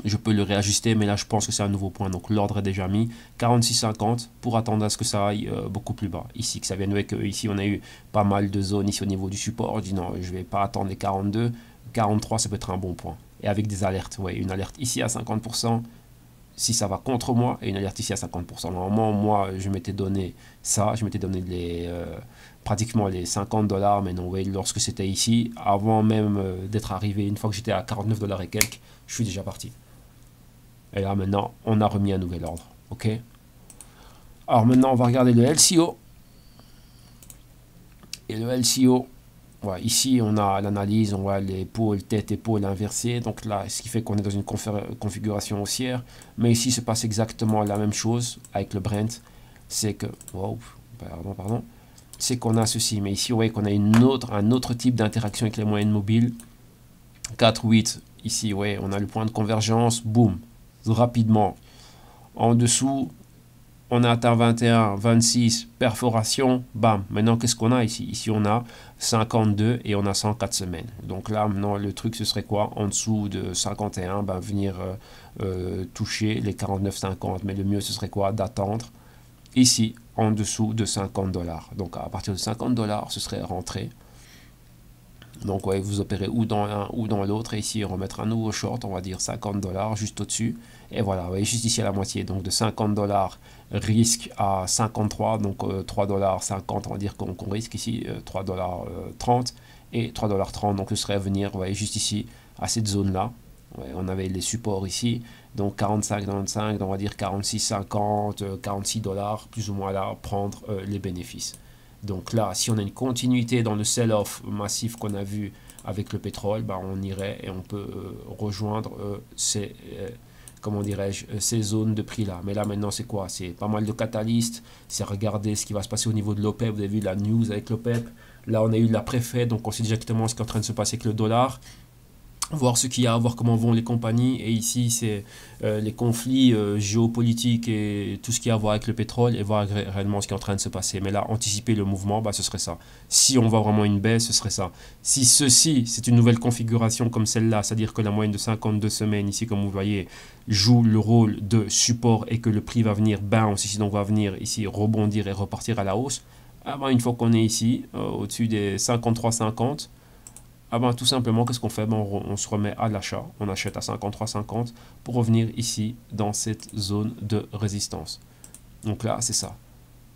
je peux le réajuster, mais là je pense que c'est un nouveau point, donc l'ordre est déjà mis. 46,50 pour attendre à ce que ça aille beaucoup plus bas. Ici, que ça vienne avec, ici on a eu pas mal de zones ici au niveau du support. Je dis non, je vais pas attendre les 42, 43 ça peut être un bon point. Et avec des alertes, ouais, une alerte ici à 50%, si ça va contre moi, et une alerte ici à 50%. Normalement, moi, je m'étais donné ça, je m'étais donné pratiquement les 50 $, mais non, oui, lorsque c'était ici, avant même d'être arrivé, une fois que j'étais à 49 $ et quelques, je suis déjà parti. Et là, maintenant, on a remis un nouvel ordre, ok? Alors maintenant, on va regarder le LCO. Et le LCO, voilà, ici, on a l'analyse, on voit les pôles tête-épaule inversés. Donc là, ce qui fait qu'on est dans une configuration haussière. Mais ici, se passe exactement la même chose avec le Brent. C'est que, wow, pardon. C'est qu'on a ceci. Mais ici, vous voyez qu'on a un autre type d'interaction avec les moyennes mobiles. 4, 8. Ici, ouais, on a le point de convergence. Boum. Rapidement. En dessous, on a atteint 21, 26, perforation, bam. Maintenant, qu'est-ce qu'on a ici? Ici, on a 52 et on a 104 semaines. Donc là, maintenant, le truc, ce serait quoi? En dessous de 51, ben, venir toucher les 49,50. Mais le mieux, ce serait quoi? D'attendre ici, en dessous de 50 $. Donc, à partir de 50 $, ce serait rentré. Donc, ouais, vous opérez ou dans l'un ou dans l'autre. Et ici, remettre un nouveau short, on va dire 50 $ juste au-dessus. Et voilà, vous voyez, juste ici à la moitié. Donc, de 50 $ risque à 53. Donc, 3,50 $, on va dire qu'on risque ici. 3,30 $. Et 3,30 $. Donc, ce serait à venir, vous voyez, juste ici, à cette zone-là. Ouais, on avait les supports ici. Donc, 45,95, on va dire 46,50, 46 $, plus ou moins là, prendre les bénéfices. Donc là, si on a une continuité dans le sell-off massif qu'on a vu avec le pétrole, bah on irait et on peut rejoindre comment dirais-je, ces zones de prix là. Mais là maintenant c'est quoi? C'est pas mal de catalystes, c'est regarder ce qui va se passer au niveau de l'OPEP. Vous avez vu la news avec l'OPEP. Là on a eu la préfète, donc on sait exactement ce qui est en train de se passer avec le dollar. Voir ce qu'il y a, voir comment vont les compagnies. Et ici, c'est les conflits géopolitiques et tout ce qui a à voir avec le pétrole et voir réellement ce qui est en train de se passer. Mais là, anticiper le mouvement, bah, ce serait ça. Si on voit vraiment une baisse, ce serait ça. Si ceci, c'est une nouvelle configuration comme celle-là, c'est-à-dire que la moyenne de 52 semaines, ici, comme vous voyez, joue le rôle de support et que le prix va venir bounce ici, donc va venir ici rebondir et repartir à la hausse, ah ben, une fois qu'on est ici, au-dessus des 53,50, ah ben, tout simplement, qu'est-ce qu'on fait? Ben, on se remet à l'achat, on achète à 53,50 pour revenir ici dans cette zone de résistance. Donc là, c'est ça.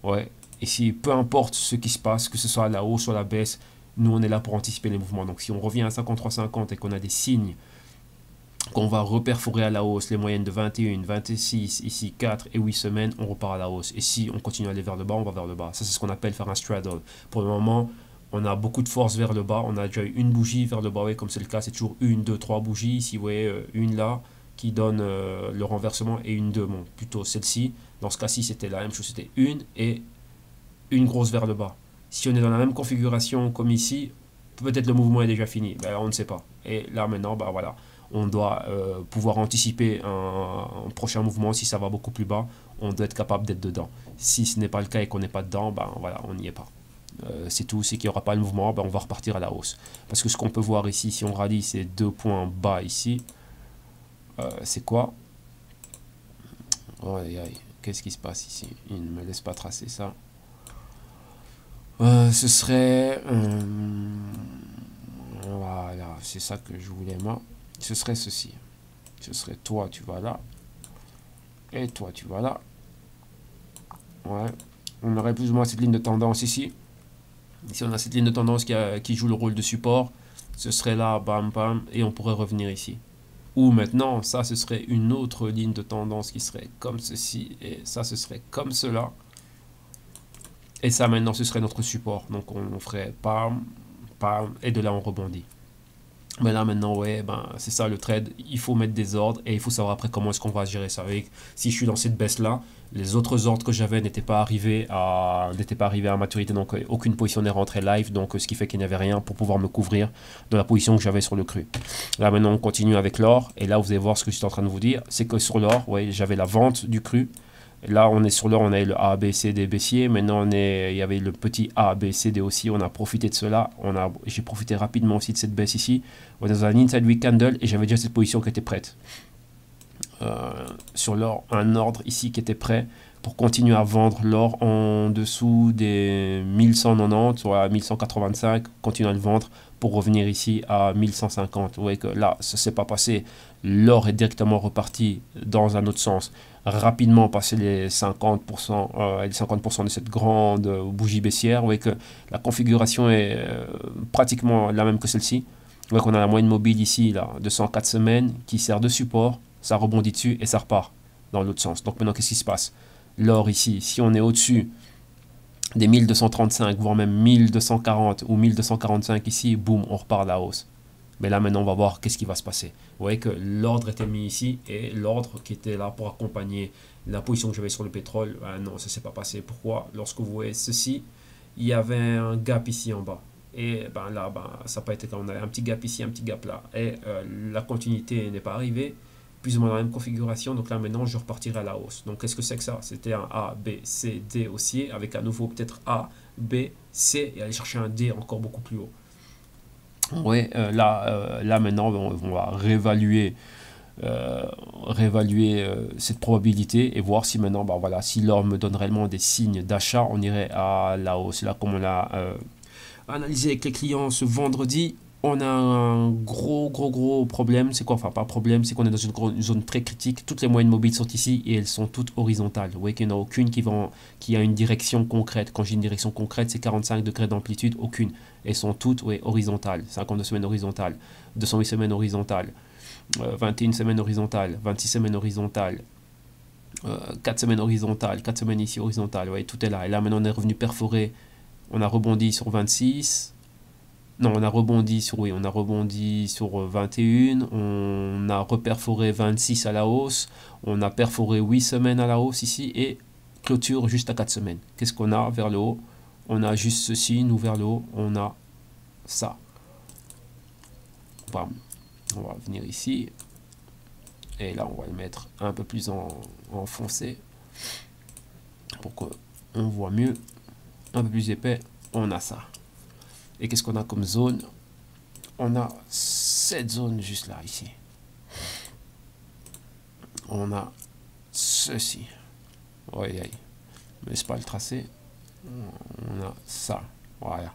Ouais. Ici, peu importe ce qui se passe, que ce soit à la hausse ou à la baisse, nous, on est là pour anticiper les mouvements. Donc si on revient à 53,50 et qu'on a des signes qu'on va reperforer à la hausse les moyennes de 21, 26, ici 4 et 8 semaines, on repart à la hausse. Et si on continue à aller vers le bas, on va vers le bas. Ça, c'est ce qu'on appelle faire un straddle. Pour le moment, on a beaucoup de force vers le bas. On a déjà eu une bougie vers le bas, ouais, comme c'est le cas. C'est toujours une, deux, trois bougies. Ici, vous voyez, une là qui donne le renversement et une, deux. Bon, plutôt celle-ci. Dans ce cas-ci, c'était la même chose. C'était une et une grosse vers le bas. Si on est dans la même configuration comme ici, peut-être le mouvement est déjà fini. Ben, on ne sait pas. Et là, maintenant, ben, voilà. On doit pouvoir anticiper un prochain mouvement. Si ça va beaucoup plus bas, on doit être capable d'être dedans. Si ce n'est pas le cas et qu'on n'est pas dedans, ben voilà, on n'y est pas. C'est tout, c'est qu'il n'y aura pas le mouvement, ben on va repartir à la hausse. Parce que ce qu'on peut voir ici, si on rallie ces deux points bas ici, c'est quoi? Qu'est-ce qui se passe ici? Il ne me laisse pas tracer ça. Ce serait... voilà, c'est ça que je voulais moi. Ce serait ceci. Ce serait toi, tu vas là. Et toi, tu vas là. Ouais. On aurait plus ou moins cette ligne de tendance ici. Ici, on a cette ligne de tendance qui joue le rôle de support. Ce serait là, bam, bam. Et on pourrait revenir ici. Ou maintenant, ça, ce serait une autre ligne de tendance qui serait comme ceci. Et ça, ce serait comme cela. Et ça, maintenant, ce serait notre support. Donc, on ferait pam, pam. Et de là, on rebondit. Mais là maintenant, ouais, ben, c'est ça le trade, il faut mettre des ordres et il faut savoir après comment est-ce qu'on va gérer ça. Avec, si je suis dans cette baisse là, les autres ordres que j'avais n'étaient pas arrivés à maturité, donc aucune position n'est rentrée live, donc ce qui fait qu'il n'y avait rien pour pouvoir me couvrir de la position que j'avais sur le cru. Là maintenant on continue avec l'or et là vous allez voir ce que je suis en train de vous dire, c'est que sur l'or, ouais, j'avais la vente du cru. Là, on est sur l'or, on a eu le A, B, C, D baissier. Maintenant, il y avait le petit A, B, C, D aussi. On a profité de cela. J'ai profité rapidement aussi de cette baisse ici. On est dans un inside week candle et j'avais déjà cette position qui était prête. Sur l'or, un ordre ici qui était prêt pour continuer à vendre l'or en dessous des 1190, soit 1185. Continuer à le vendre pour revenir ici à 1150. Vous voyez que là, ça ne s'est pas passé. L'or est directement reparti dans un autre sens. Rapidement passé les 50% de cette grande bougie baissière. Vous voyez que la configuration est pratiquement la même que celle-ci. Vous voyez qu'on a la moyenne mobile ici là, de 104 semaines qui sert de support. Ça rebondit dessus et ça repart dans l'autre sens. Donc maintenant, qu'est-ce qui se passe? L'or ici, si on est au-dessus des 1235, voire même 1240 ou 1245 ici, boum, on repart à la hausse. Mais là, maintenant, on va voir qu'est-ce qui va se passer. Vous voyez que l'ordre était mis ici et l'ordre qui était là pour accompagner la position que j'avais sur le pétrole, ben non, ça ne s'est pas passé. Pourquoi? Lorsque vous voyez ceci, il y avait un gap ici en bas. Et ben là, ben, ça n'a pas été comme on avait un petit gap ici, un petit gap là. Et la continuité n'est pas arrivée, plus ou moins dans la même configuration. Donc là, maintenant, je repartirai à la hausse. Donc, qu'est-ce que c'est que ça? C'était un A, B, C, D haussier avec à nouveau peut-être A, B, C et aller chercher un D encore beaucoup plus haut. Ouais, là maintenant, on va réévaluer cette probabilité et voir si maintenant, bah, voilà, si l'or me donne réellement des signes d'achat, on irait à la hausse. Là, comme on l'a analysé avec les clients ce vendredi, on a un gros problème. C'est quoi? Enfin, pas problème, c'est qu'on est dans une zone très critique. Toutes les moyennes mobiles sont ici et elles sont toutes horizontales. Vous voyez qu'il n'y en a aucune qui a une direction concrète. Quand j'ai une direction concrète, c'est 45 degrés d'amplitude, aucune. Elles sont toutes horizontales. 52 semaines horizontales, 208 semaines horizontales, 21 semaines horizontales, 26 semaines horizontales, 4 semaines horizontales, 4 semaines ici horizontales. Vous voyez, tout est là. Et là, maintenant, on est revenu perforer. On a rebondi sur 26. Non, on a rebondi sur 21, on a reperforé 26 à la hausse, on a perforé 8 semaines à la hausse ici et clôture juste à 4 semaines. Qu'est-ce qu'on a vers le haut? On a juste ceci, nous vers le haut, on a ça. Bam. On va venir ici et là on va le mettre un peu plus en foncé pour qu'on voit mieux, un peu plus épais, on a ça. Et qu'est-ce qu'on a comme zone? On a cette zone juste là, ici. On a ceci. Oui, mais c'est pas le tracé. On a ça. Voilà.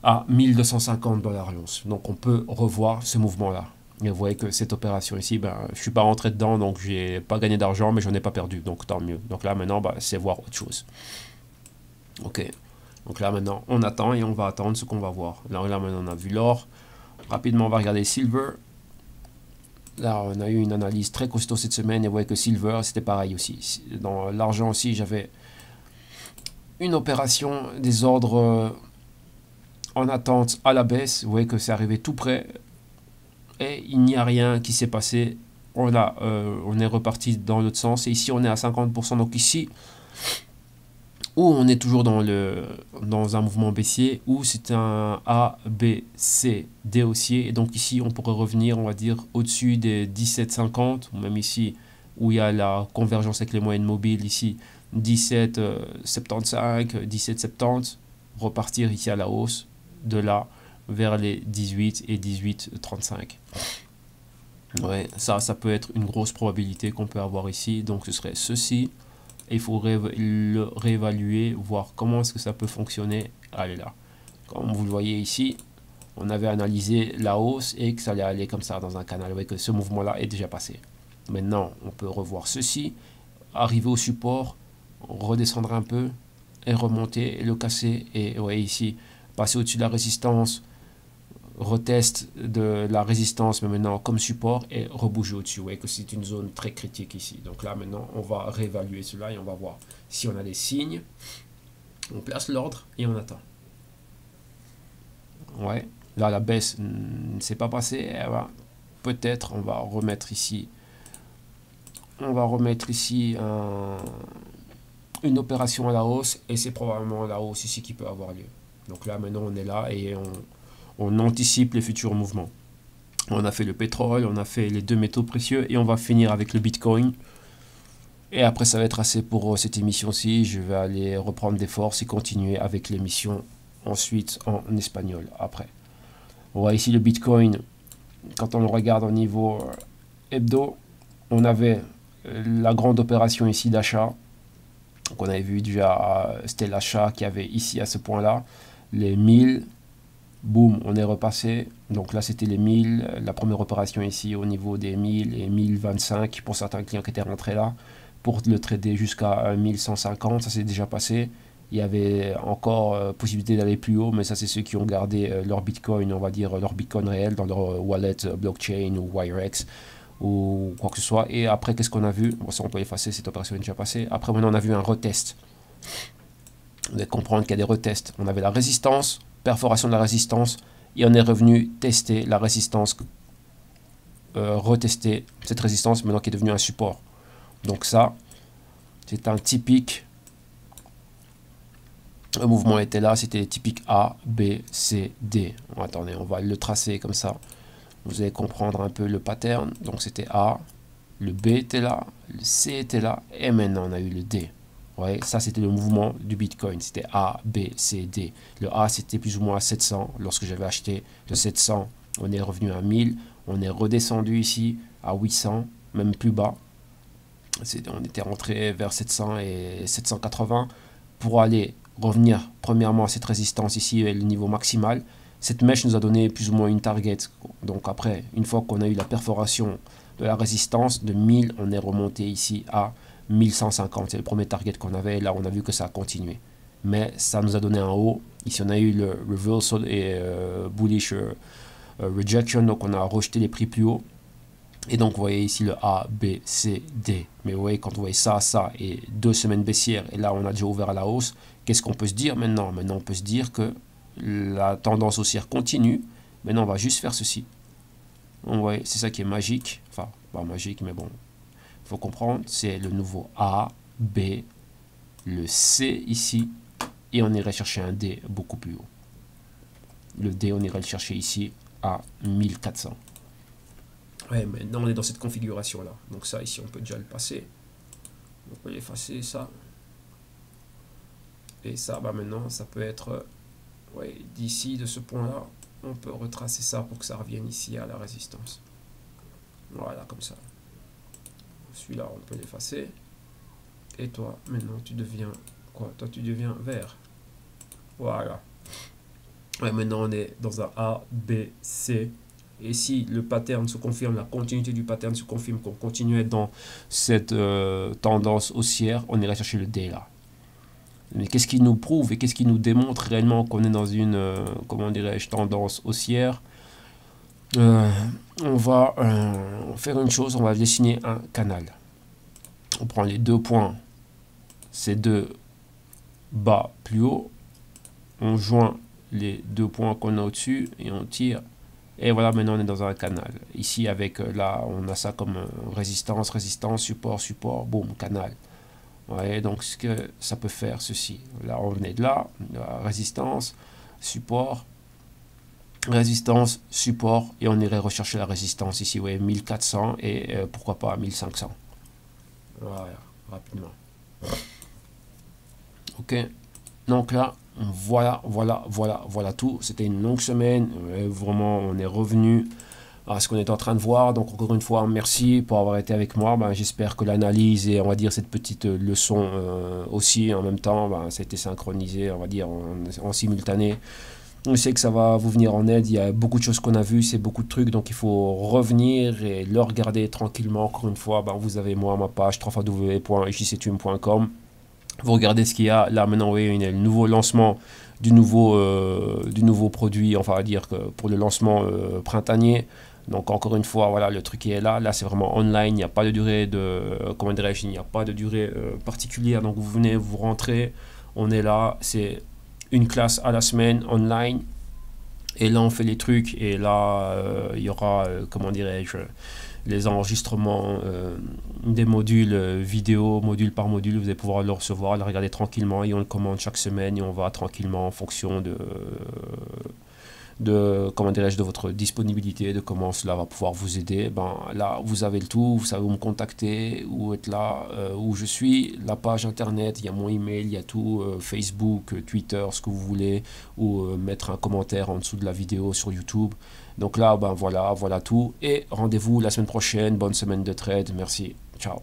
À 1250 $ l'once. Donc on peut revoir ce mouvement-là. Et vous voyez que cette opération ici, ben, je ne suis pas rentré dedans, donc j'ai pas gagné d'argent, mais je n'en ai pas perdu. Donc tant mieux. Donc là maintenant, ben, c'est voir autre chose. Ok. Donc là maintenant, on attend et on va attendre ce qu'on va voir. Là maintenant, on a vu l'or. Rapidement, on va regarder silver. Là, on a eu une analyse très costaud cette semaine et vous voyez que Silver, c'était pareil aussi. Dans l'argent aussi, j'avais une opération des ordres en attente à la baisse. Vous voyez que c'est arrivé tout près et il n'y a rien qui s'est passé. On est reparti dans l'autre sens et ici on est à 50%. Donc ici, ou on est toujours dans un mouvement baissier, ou c'est un A, B, C, D haussier. Et donc ici, on pourrait revenir, on va dire, au-dessus des 17,50, ou même ici, où il y a la convergence avec les moyennes mobiles, ici, 17,75, 17,70, repartir ici à la hausse, de là vers les 18 et 18,35. Ouais, ça peut être une grosse probabilité qu'on peut avoir ici. Donc ce serait ceci. Et il faut le réévaluer, voir comment est-ce que ça peut fonctionner. Allez là, comme vous le voyez ici, on avait analysé la hausse et que ça allait aller comme ça dans un canal. Vous voyez que ce mouvement-là est déjà passé. Maintenant, on peut revoir ceci, arriver au support, redescendre un peu et remonter et le casser. Et vous voyez ici, passer au-dessus de la résistance, retest de la résistance, mais maintenant comme support et rebouger au-dessus. Vous voyez que c'est une zone très critique ici. Donc là, maintenant, on va réévaluer cela et on va voir si on a des signes. On place l'ordre et on attend. Ouais, là, la baisse ne s'est pas passée. Peut-être, on va remettre ici. On va remettre ici une opération à la hausse et c'est probablement la hausse ici qui peut avoir lieu. Donc là, maintenant, on est là et on anticipe les futurs mouvements. On a fait le pétrole, on a fait les deux métaux précieux et on va finir avec le Bitcoin. Et après, ça va être assez pour cette émission-ci. Je vais aller reprendre des forces et continuer avec l'émission ensuite en espagnol après. On voit ici le Bitcoin. Quand on le regarde au niveau hebdo, on avait la grande opération ici d'achat. Donc on avait vu déjà, c'était l'achat qui avait ici à ce point-là, les 1000. Boum, on est repassé. Donc là, c'était les 1000. La première opération ici au niveau des 1000 et 1025 pour certains clients qui étaient rentrés là. Pour le trader jusqu'à 1150, ça s'est déjà passé. Il y avait encore possibilité d'aller plus haut, mais ça, c'est ceux qui ont gardé leur Bitcoin, on va dire leur Bitcoin réel dans leur wallet blockchain ou Wirex ou quoi que ce soit. Et après, qu'est-ce qu'on a vu? Bon, ça, on peut effacer, cette opération est déjà passée. Après, maintenant, on a vu un retest. Vous allez comprendre qu'il y a des retests. On avait la résistance, perforation de la résistance, et on est revenu tester la résistance, retester cette résistance maintenant qui est devenue un support. Donc ça, c'est un typique, le mouvement était là, c'était typique A, B, C, D. Bon, attendez, on va le tracer comme ça, vous allez comprendre un peu le pattern. Donc c'était A, le B était là, le C était là, et maintenant on a eu le D. Ouais, ça c'était le mouvement du Bitcoin, c'était A, B, C, D. Le A c'était plus ou moins à 700, lorsque j'avais acheté le 700, on est revenu à 1000, on est redescendu ici à 800, même plus bas. On était rentré vers 700 et 780 pour aller revenir premièrement à cette résistance ici, le niveau maximal. Cette mèche nous a donné plus ou moins une target. Donc après, une fois qu'on a eu la perforation de la résistance de 1000, on est remonté ici à 1150, c'est le premier target qu'on avait, et là on a vu que ça a continué. Mais ça nous a donné un haut. Ici on a eu le reversal et bullish rejection, donc on a rejeté les prix plus haut. Et donc vous voyez ici le A, B, C, D. Mais vous voyez, quand vous voyez ça et 2 semaines baissières, et là on a déjà ouvert à la hausse, qu'est-ce qu'on peut se dire maintenant? Maintenant on peut se dire que la tendance haussière continue. Maintenant on va juste faire ceci. Vous voyez, c'est ça qui est magique. Enfin, pas magique, mais bon. Il faut comprendre, c'est le nouveau A, B, le C ici, et on irait chercher un D beaucoup plus haut. Le D, on irait le chercher ici à 1400. Ouais, maintenant on est dans cette configuration là. Donc ça ici on peut déjà le passer. On peut l'effacer ça. Et ça, bah maintenant ça peut être, ouais, d'ici de ce point là, on peut retracer ça pour que ça revienne ici à la résistance. Voilà, comme ça. Celui-là, on peut l'effacer. Et toi, maintenant, tu deviens quoi? Toi, tu deviens vert. Voilà. Ouais, maintenant, on est dans un A, B, C. Et si le pattern se confirme, la continuité du pattern se confirme, qu'on continue dans cette tendance haussière, on irait chercher le D là. Mais qu'est-ce qui nous prouve et qu'est-ce qui nous démontre réellement qu'on est dans une, comment dirais-je, tendance haussière? Euh, on va faire une chose, on va dessiner un canal. On prend les deux points, ces deux bas plus haut, on joint les deux points qu'on a au-dessus et on tire. Et voilà, maintenant on est dans un canal. Ici, avec là, on a ça comme résistance, résistance, support, support, boum, canal. Ouais, donc ce que ça peut faire, ceci. Là, on est de là, résistance, support, résistance, support, et on irait rechercher la résistance ici, ouais, 1400 et pourquoi pas 1500. Voilà, rapidement. Ok, donc là, voilà tout. C'était une longue semaine, vraiment, on est revenu à ce qu'on est en train de voir. Donc encore une fois, merci pour avoir été avec moi. Ben, j'espère que l'analyse et on va dire cette petite leçon aussi en même temps, ben, ça a été synchronisé, on va dire en simultané. Je sais que ça va vous venir en aide. Il y a beaucoup de choses qu'on a vues, c'est beaucoup de trucs, donc il faut revenir et le regarder tranquillement. Encore une fois, ben, vous avez moi ma page www.jctune.com. Vous regardez ce qu'il y a là maintenant. Oui, il y a le nouveau lancement du nouveau produit, enfin, on va dire que pour le lancement printanier. Donc encore une fois, voilà, le truc est là. Là, c'est vraiment online. Il n'y a pas de durée comment dirais-je, il n'y a pas de durée particulière. Donc vous venez, vous rentrez, on est là. C'est une classe à la semaine online. Et là, on fait les trucs. Et là, il y aura, comment dirais-je, les enregistrements des modules vidéo, module par module. Vous allez pouvoir le recevoir, le regarder tranquillement. Et on le commande chaque semaine. Et on va tranquillement en fonction comment dirais-je, de votre disponibilité, de comment cela va pouvoir vous aider. Ben, là, vous avez le tout, vous savez où me contacter, où être là, où je suis, la page internet, il y a mon email, il y a tout, Facebook, Twitter, ce que vous voulez, ou mettre un commentaire en dessous de la vidéo sur YouTube. Donc là, ben voilà tout. Et rendez-vous la semaine prochaine. Bonne semaine de trade. Merci. Ciao.